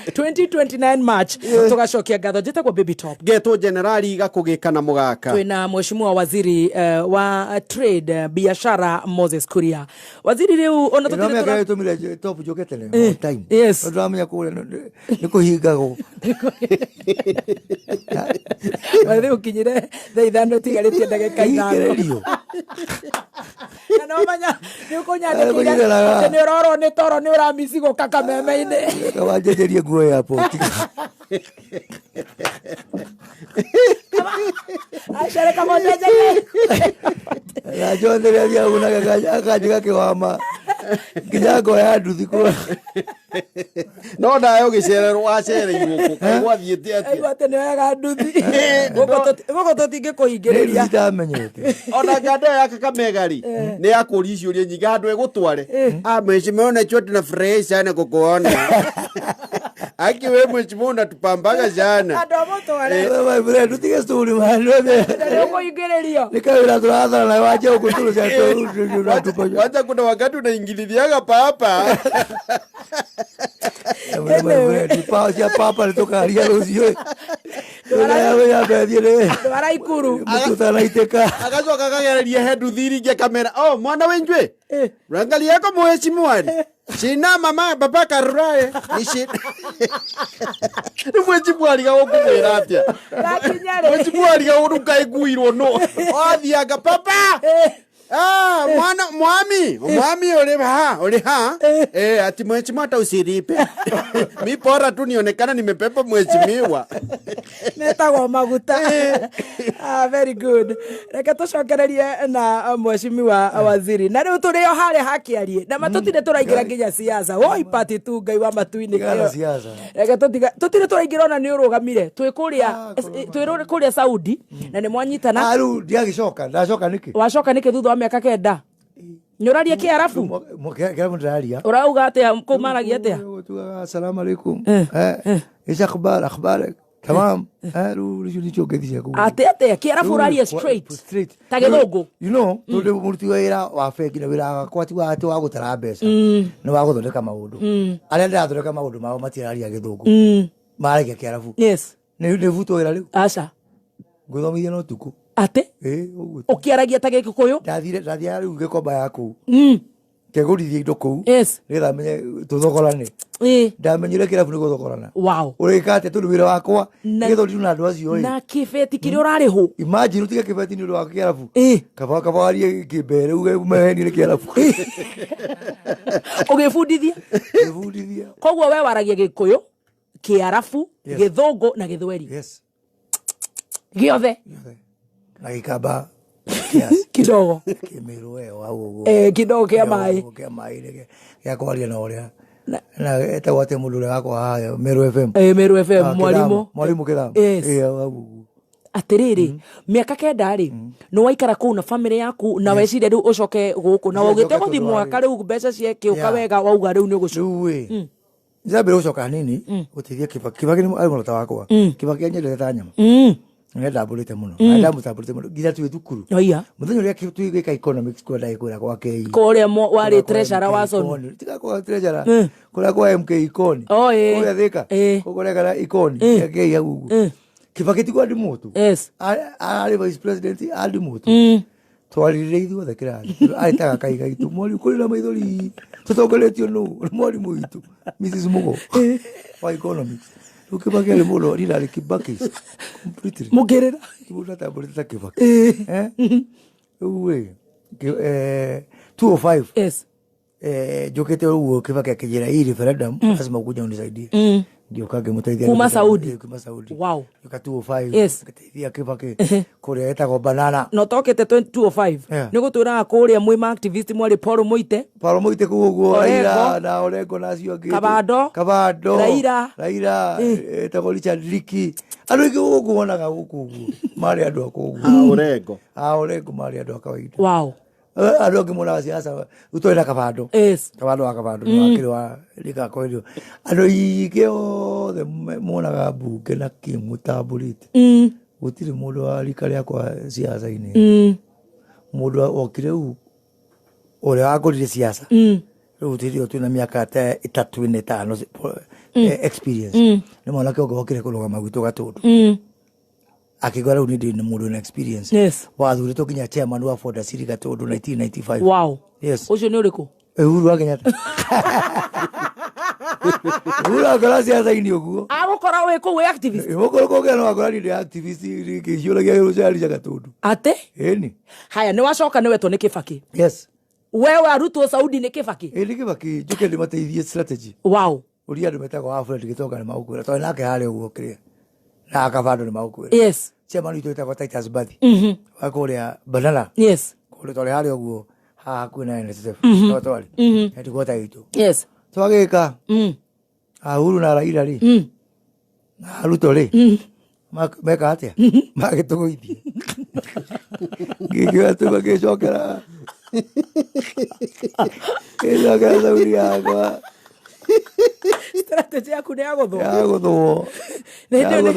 2029 March. Tugacokia ngatho njitagwo Baby Top. Geto generali gakugika na mugaka. Twina mheshimiwa waziri wa trade biashara Moses Kuria. Waziri riu ona tutire tumire top joketele time. Yes. Ndamenya kule niko higago. Wale ukinyire thaithano tigaritie ndagika 5. Na no manya ni ukunyande kile ni roro ni toro ni uramisigo kaka meme-ini. Kawajejerie nguo hapo. Ashare kama jeje. Na jondereria una kajiga kiwama. Kijago ya nduthi kwa. No ndayo gicererwo acereirwo kwa thiete ati. Ate ni wega nduthi. Goko totinge kuhingiriria. Ndamenyete. Ona ngando ya Kakamegari ni akuri ciuria nyingi andu egutware. Mheshimiwa na chote na fresh sana kukuona. Aki we mheshimiwa unatupambaga sana. Adomotware. Wewe bure tutige story mahali. Ndio kuhingiriria. Nikawira turadhara na waje ukutulu za tu. Wacha kuna wakati unaingililiaga papa. Wewe papa ya papa nitoka alia lozio. Wewe ya bedire. Waraikuru. Tutanaiteka. Akazoka kagereria hedu thiri nge kamera. Oh mwana wenjwe. Rangali yako mheshimiwa. Sina mama baba karurae. Nishi. Ni mheshimiwa aliga gukwira atia. Mheshimiwa aliga uruka iguirwo no. Athiaga papa. Mwana mwami uli ha ati mheshimiwa hata usiripe. Mi bora tu nionekana nimepepa mheshimiwa. Metagwo maguta. Very good. Reka tucokererie na mheshimiwa waziri. Na riu turio hare hakiarie. Na matutire turaingira nginya siasa. Woi party tu ngai wa matuini kio. Siasa. Reka tutire turaingira ona ni urugamire. Twirore kuria Saudi na ni mwanyitana. Aru ndiagicoka. Ndacoka niki? Wacoka niki thutha wa miaka 9. Nyoraria ki arafu? Kera mundaria. Urauga atia kumaragia atia? Assalamu alaikum. Ish akhbarak? Tamam. Rudi chokethia ku. Ate kiarabu raria straight. Ta githungu. You know, tondu muruti wira wa feki na wira kwati wa ati wa gutara mbeca. Ni wa guthondeka maundu. Aria ndirathondeka maundu mao matiraria githungu. Maragia kiarabu. Yes. Ni vuto wira riu. Aca. Nguthomithia no tuku. Ate? Uguo. Ukiaragia ta gikuyu? Ndathia riu gikomba yaku. Kegurithia indo kuu. Yes. Nitha menye tuthokorane. Ndamenyire kirabu ni guthokorana. Wow. Urikate tundu wira wakwa githondu na andu acio na kibeti kiri urari hu. Imagine utiga kibeti ni undu wa kirabu. Kaba warie kibere uge meheni ni kirabu. Ugefundithia? Ugefundithia. Koguo we waragia gikuyu, kiarabu, githungu na githweri. Yes. Giothe. Na gikamba kiasi kidogo kimiru au kidogo kia mai ya kwaria na uria na eta wate mulule wako haya Meru FM Meru FM mwalimu kidam atiriri miaka kenda ri no waikara ku na family yaku na weciria riu ucoke guku na wogite guthi mwaka riu mbeca cie kiuka wega wauga riu ni gucu Zabiro ucoka nini utithia kibaki ni almorota wakwa kibaki anyendete ta nyama ngenda bulite muno ngenda mutabulite muno githa tu thukuru muthenya uria tuigika economics kwa dai kwa kwake kore wari treasurer wa son tika kwa treasurer kula kwa MK ikoni kule thika kule kana ikoni yake ya gugu kibaketi kwa dimutu ali vice president ali mutu twalire ithu thekira aitaga kaiga itu mori kuri na maithori tutongoretio no mori muitu Mrs Mugo wa economics ukibagele mulo rira kibaki completely mugerera tibula tabulita kibaki uwe 205 yes jokete uwe kibaki akijira hii referendum lazima kuja unisaidie ndio kage mutaithia kuma Saudi wow yoka 205 yes kitaithia kibaki kuria etagwo banana no tokete 205 ni gutura kuria mwe activist mwari Paul Moite kuguo Raila na Orengo na cio ngi Kabado Raila etagwo Richard Liki andu ingi gugu wonaga guku mari andu akugu Orengo mari andu akawaida wow andu angi mona siasa utoira Kabado Kabado wakiri wa lika koirio andu ingi othe monaga bunge na kimutabulite gutiri mundu wa lika riakwa siasa-ini mundu okire u uria agurire siasa riu tirio twina miaka ta 3-5 experience ni mwana ke ogokire kurugama gwitu gatundu akigora u ni mundu na experience wathurito kinya chairman wa Ford City gatundu 1995 wow yes ucio ni uriku Uhuru wa Kenyatta Ura galasi ya zaini oguo agukora we ku we activist igukora ko gano agora ni activist kishura gya rushari ya gatundu ate eni haya ni wacoka ni weto ni Kibaki yes wewe arutwo Saudi ni Kibaki ni Kibaki juke ndi mateithie strategy wow uria ndu metagwo Afrika gitoka ni maukwira to nake hale uguo kire na Kabado ni maukwira yes chema ni twetagwo Titus Bathi wakuria banana yes kule tole hale uguo ha kuna NSF tole eti gota itu yes twagika Uhuru na Raila ri na Ruto ri meka atia magitugoithie gigi atu bagicokera ila Saudi yakwa strategy yaku ni agutho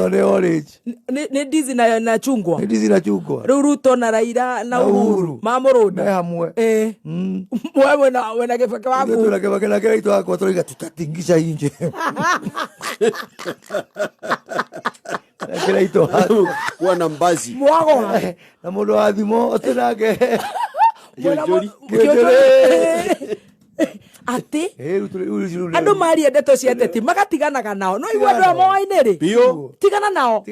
ni orange ni ndizi na chungwa riu Ruto na Raila na Uhuru mamurunda me hamwe wewe na Kibaki waku tu Kibaki na kile wako tuliga tutatingisha nje kile ito kwa nambazi mwago na mundu wa thimo otunage jori ati andu mari endeto ciateti magatiganaga nao no igwa andu moaine ri tigana nao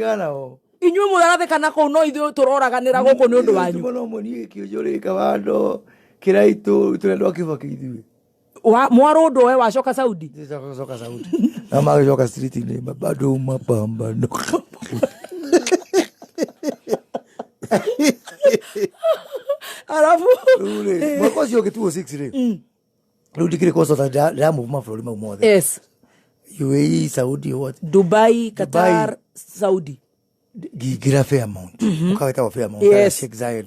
inyuĩ mũtharathĩkana kũu no ithuĩ tũroraganĩra gũkũ nĩ ũndũ wanyu mũno mũni kĩũjũrĩ Kabado kĩraitũ tũrenda Kibaki ithuĩ mwarũndũ we wacoka Saudi coka Saudi na magĩcoka street-inĩ bado mapambano arabu mwaka ũcio ũgĩtuo 6 rĩ rĩu ndikĩrĩ kũcota ndĩramove mabũrũri mau mothe yes UAE Saudi what Dubai Qatar Saudi gira fair amount ukaweta fair amount Sheikh Zayed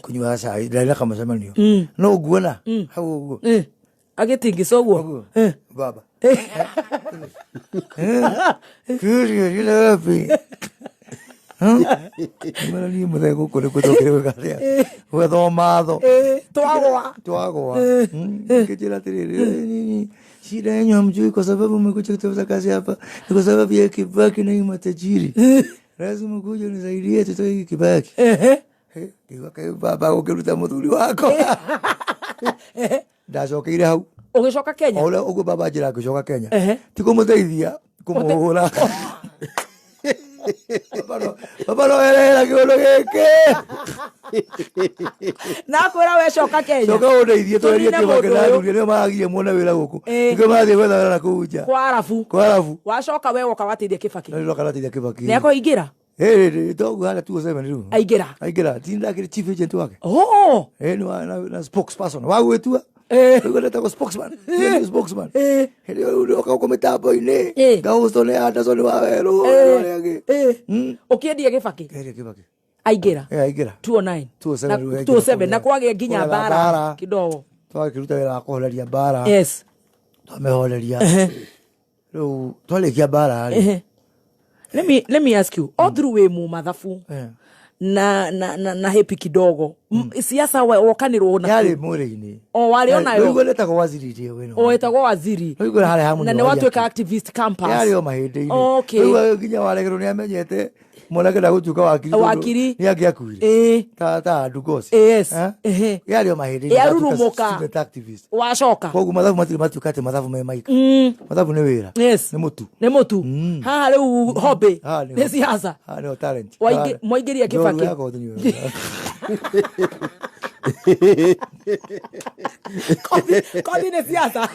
kunywa chai ndala kama semanio no guona hau agitingica guo baba Kuria ila wapi mana ni muthego kuri kutokire wekaria wethomatho twagwa kijira tiriri shida yenyu hamjui kwa sababu mmekuja kutafuta kazi hapa ni kwa sababu ya Kibaki na matajiri lazima kuja unisaidie tutoe Kibaki kiwaka baba ukiruta muthuri wako ndacokeire hau ugicoka Kenya ola ugo baba jira gucoka Kenya tiko muteithia kumuhura baba no era kiundo gike na kwira we coka Kenya coka undeithie twerie Kibaki na thuri ni magire muona wira guku niko mathie gwetha na kuja kwarafu wacoka we woka wateithia Kibaki no loka wateithia Kibaki ni akoingira dogo hala 207 riu aigira tinda kire chief agent wake na spokesperson wagwetua Ugoleta ko spokesman spokesman ndio uko mitambo ine gausto ne Anderson wa wero ukiedia Kibaki aigira 209 207 na kwage nginya bara kidogo twakiruta wira kuhoreria bara twamehoreria riu twalekia bara let me ask you all through we mu mathafu na hepi kidogo siasa wokanirwo na yale mureini wale onayo ugoleta ko waziri dio wino etagwo waziri ugo hale hamu na ne watu ka activist campus yale o mahinde ine ugo ginya walegero ni amenyete monake na gutuka wakiri ni akiakuire ta ndugosi yale o mahinde yarurumuka activist wacoka kogu mathafu matukate mathafu me maika mathafu ni wira ni mutu ha riu hobe ni siasa no talent moigeria Kibaki kodi ne siasa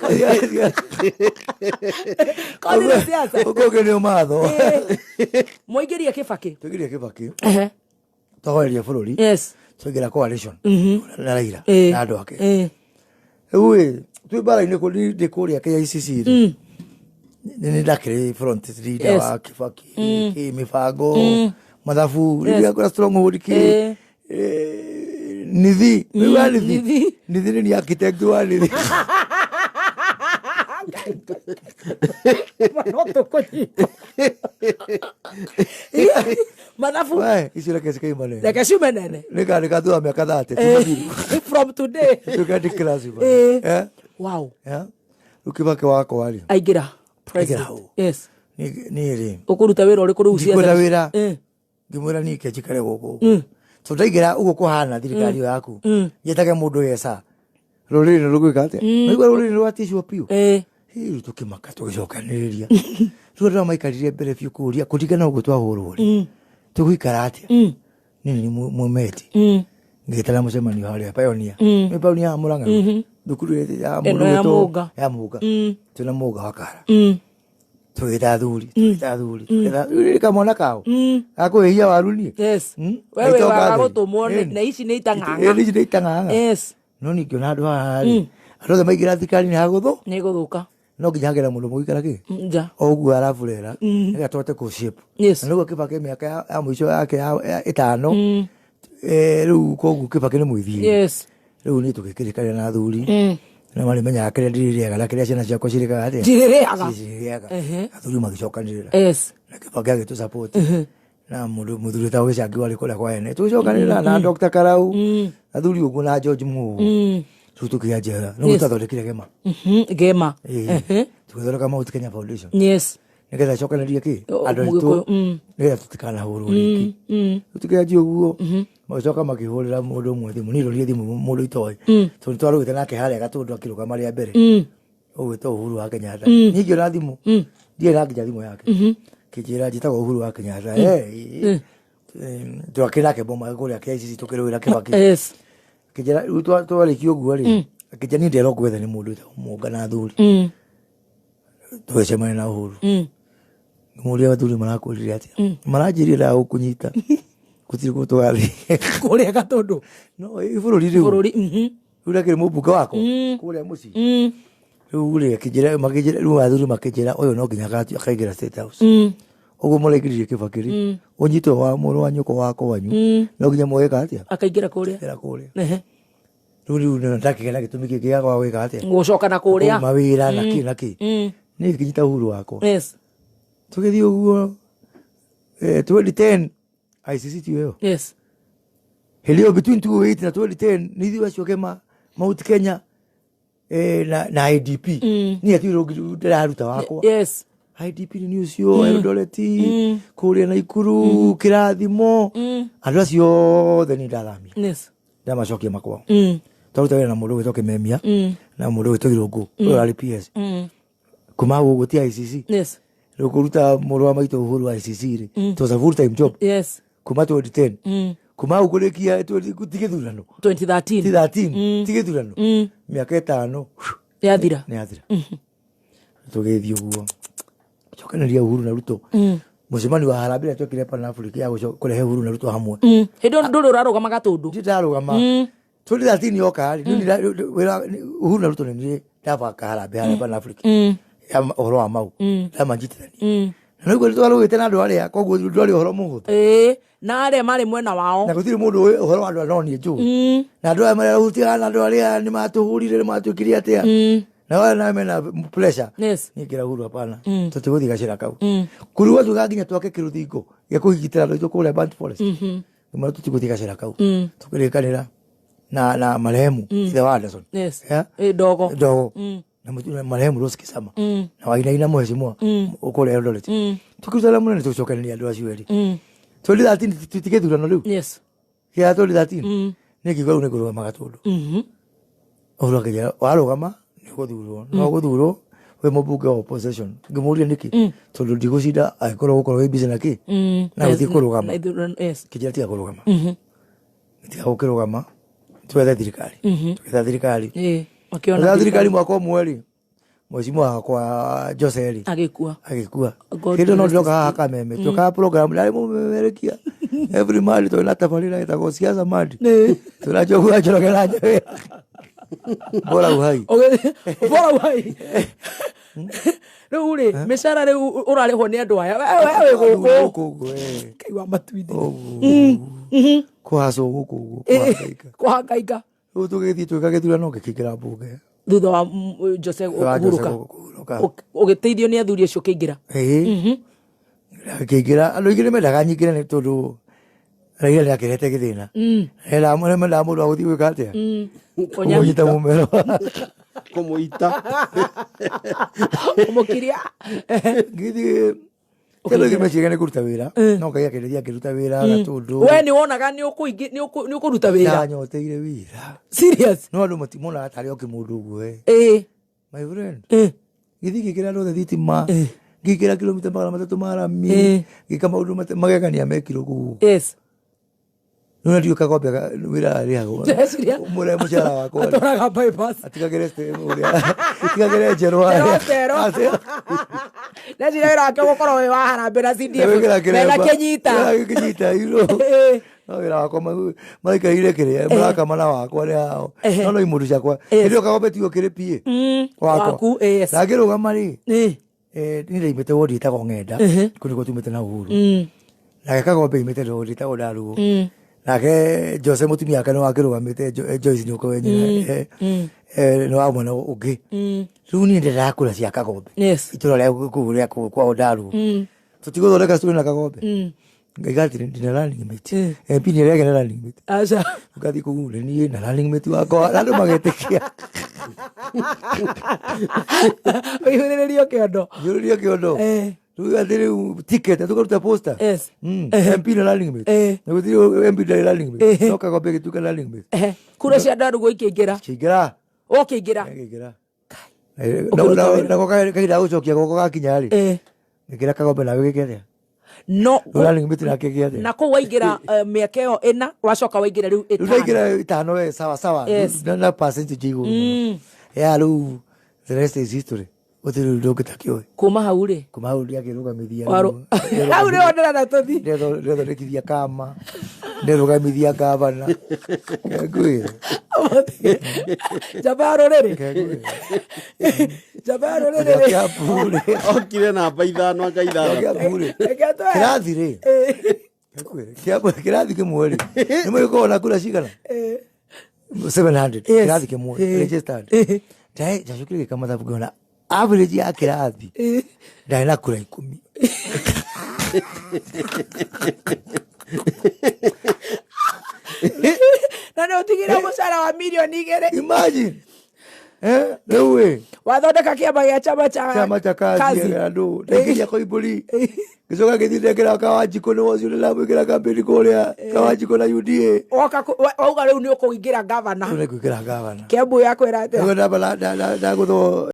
uko kene umatho moigeria Kibaki tugiria Kibaki twageria bururi tugira coalition na Raila na andu ake ewe twi bara-ini kuri ndi kuria KICC ni ndakire front leader wa Kibaki mifango mathafu riria kwa stronghold ki nithi ni architect wa nithi mathafu isira kesi kai mane like shime nene nika tu miaka 30 from today tukadi class wow Kibaki wako wali aigira president ni ri ukuruta wira uri kuri ucia ukuruta wira ngimwira ni ke chikare goko so ndaigira ugo kuhana thirikari yaku yetage mundu yesa ruriri rugwikate naigwa ruriri rwatishwa piu hiyo tukimaka tugicokaniriria rurira maikarire mbere biu kuria kuringana ugo twahurwo tugwikara atia nini mumeti ngitara mucemanio haria pioneer ni pioneer Murang'a thukuru ya muga tuna muga wakara twita thuri kamona kao akwihia waruni wewe wagagutumwo na ici ni itang'ang'a no nikio na andu hari andu maigira thikari ni haguthu ni guthuka no nginya hagera mundu muikara ki nja ogu arafurera agatote ku shape nugo Kibaki miaka ya mwisho yake ya 5 riu kogu Kibaki ni mwithie riu ni tukikirikana na thuri na mali menya akere ndiriaga na kiria ciana ciakwa cirikaga atia ndiriaga athuri magicokanirira na Kibaki agitu support na muthuri ta wicangi wari kuria kwa ene tucokanirira na Dr. Karau athuri uguo na George Muhu tutukia jera no tutathondekire gema tuthondeka Mount Kenya Foundation nigetha cokanĩrie kĩ andũ aitũ nĩgetha tũtikanahũrwo rĩngĩ tũtikĩanjia ũguo magacoka makĩhũrĩra mũndũ ũmwe thimũ niĩ rũrie thimũ mũndũ itoĩ tondũ twarũgĩte nake harĩa Gatũndũ akĩrũgama rĩa mbere ũgwĩtwo Uhuru wa Kenyatta ningĩ ona thimũ ndiĩ na nginya thimũ yake kĩnjĩra njĩtagwo Uhuru wa Kenyatta twakĩrĩ nake boma kũrĩa KICC tũkĩrũĩra Kĩbaki kĩnjĩra rĩu twarĩkia ũguo rĩ akĩnjĩra niĩ nderogwetha nĩ mũndũ mũnga na thuri twecemane na Uhuru ngũmũria athuri marakũrire atia maranjĩrĩra gũkũnyita gũtirĩ gũtwarĩ kũrĩa Gatũndũ no bũrũri rĩu rĩu akĩrĩ mũmbunge wako kũrĩa mũciĩ rĩu rĩ akĩnjĩra makĩnjĩra rĩu athuri makĩnjĩra ũyũ no nginya akaingĩra State House ũguo mũraingĩrire Kĩbaki rĩ ũnyitwo wa mũrũ wa nyũkwa wa kwanyu no nginya mũgeka atia akaingĩra kũrĩa Ruri nataka na kitumiki kia kwa weka atia. Gucoka na kuria. Mawira naki. Ni kinyita uhuru wako. Yes. Tugethi uguo 2010 ICC tiyo. Yes. Helio between 2008 na 2010 nithi wacoke Mount Kenya na IDP. Ni atiro ndiraruta wakwa. Yes. IDP ni ucio Eldoleti kuria na ikuru kirathimo andu acio the ni ndarami. Yes. Ndamacokia makwa. Taruta wena mundu witoke memia na mundu witogirungu ari PS. Kuma gutia ICC. Yes. Rukuruta mundu wa maito uhuru wa ICC ri. It was a full time job. Yes. Kuma 2010. Kuma ukurekia tigithurano 2013 tigithurano miaka 5 yathira tugethio guo chokaneria uhuru na Ruto mucemani wa harambira twekire pana Afrika ya kurehe uhuru na Ruto hamwe hindo nduru rarugama gatundu nditarugama 2013 yoka uhuru na Ruto ni ndabaka harambira pana Afrika ya ohoro wa mau ndamanjitithani na ngo twalugite na andu aria koguo ndwari ohoro muhuthu na aria mari mwena wao na gutiri mundu ohoro wa andu anoni nju na andu aria marahutia na andu aria ni matuhurire ni matukiria atia na wala na mena pressure ni kira huru hapana tutiguthi gacira kau kuruwa tugaginya twake kiruthingo ya kuhigitira andu kule Band Forest mara tutiguthi gacira kau tukirikanira na marehemu the Anderson dogo na mtu marehemu Rose Kisama na waina mheshimiwa ukole Eldoret tukuzala munene tucokanira andu acio eri 2013 tutigethurano riu yes ya 2013 ni kigwa une kurwa magatundu orogeya warugama ni guthurwo no guthurwo we mubunge wa opposition ngimuria niki tondu ndigushinda aikoro gukorwo wi busy naki na guthi kurugama yes kijatia kurugama ntia gukirugama twethe thirikari wakiona thirikari mwako mweri mheshimiwa kwa Joseli agikua kido no ndoka haka meme toka program ndari mumemerekia every month to natafarira itago siasa madi tunajua chorogera nje bora uhai Ruri meshara re urariho ni andu aya wewe guku kaiwa matwidi kwaso guku kwahangaika utugethi twikagethura no gikikira mbunge thutha wa Jose kuhuruka ugiteithio ni athuri acio kingira kingira andu ingire mendaga nyingire ni tondu raia ni akirete githina era mwe menda mundu aguthi gwika atia kumuita mumero kumuita kumukiria githi kelo gimechigane kuruta wira no kaya kiredia kiruta wira gatundu we ni wonaga ni ukuruta wira nyoteire wira serious no andu matimona atari okimundu gwe my friend githi gikira ro thitima gikira kilomita 300 marami gikama undu magegania mekiro gu yes nuna ndio kakopya wira ari hago mure muchara wako atoraga bypass atikagere uria atikagere jerwa na jira ira kwa gukoro we waharambira CDF mena kenyita iro no wira wako maikaire kire maraka mana wako ari hao no imundu cyakwa ndio kakopetio kire pie wako yes agiruga mari nire imete wodi ta ngenda kuri gotumete na uhuru na kakopya imete wodi ta odaru nake Jose mutumia kana wakirugamite Joyce ni uko wenye no amona ugi runi ndira kula cia kagombe itoro ria kuria kwa odaru tutigotholeka story na kagombe ngaigatire ndina running mate pini ria kana running mate acha ukathi kugule ni na running mate wako andu magetekia uyurerio kiondo Tugadire ticket tukaruta poster yes MP na running mate naguthirio MP na running mate no kagombe gituka running mate kura cia ndaru go ikingira okingira no kaira ucokia goko gakinya ri nikira kagombe na gikethia no running mate na kigiathia na ko waingira miaka yo ena wacoka waingira riu itaingira itano we sawa na percentage igu ya ru the rest is history Otero ndoke takio. Kuma haure akirugamithia. Haure ondera na tothi. Ndio rekithia kama. Ndio rugamithia gavana. Ngui. Jabaro rere. Kapure. Okire na baithano akaithano. Kapure. Kirathire. Kirathi kimweri. Nimwe ko na kula cigana. 700 kirathi kimwe registered dai jashukiri kama thabu gona average ya kirathi dai na kura 10 na ndio tigira musara wa milioni 2 imagine lewe wathondeka kiamba gĩa chama cha kazi ya andu ndegiria koiburi gicoka githindekera Kawajiko ni wocio ni lamwikira kampeni kuria Kawajiko na UDA wauga riu ni ukuingira governor ni kuingira governor Kiambu yako irate na gutho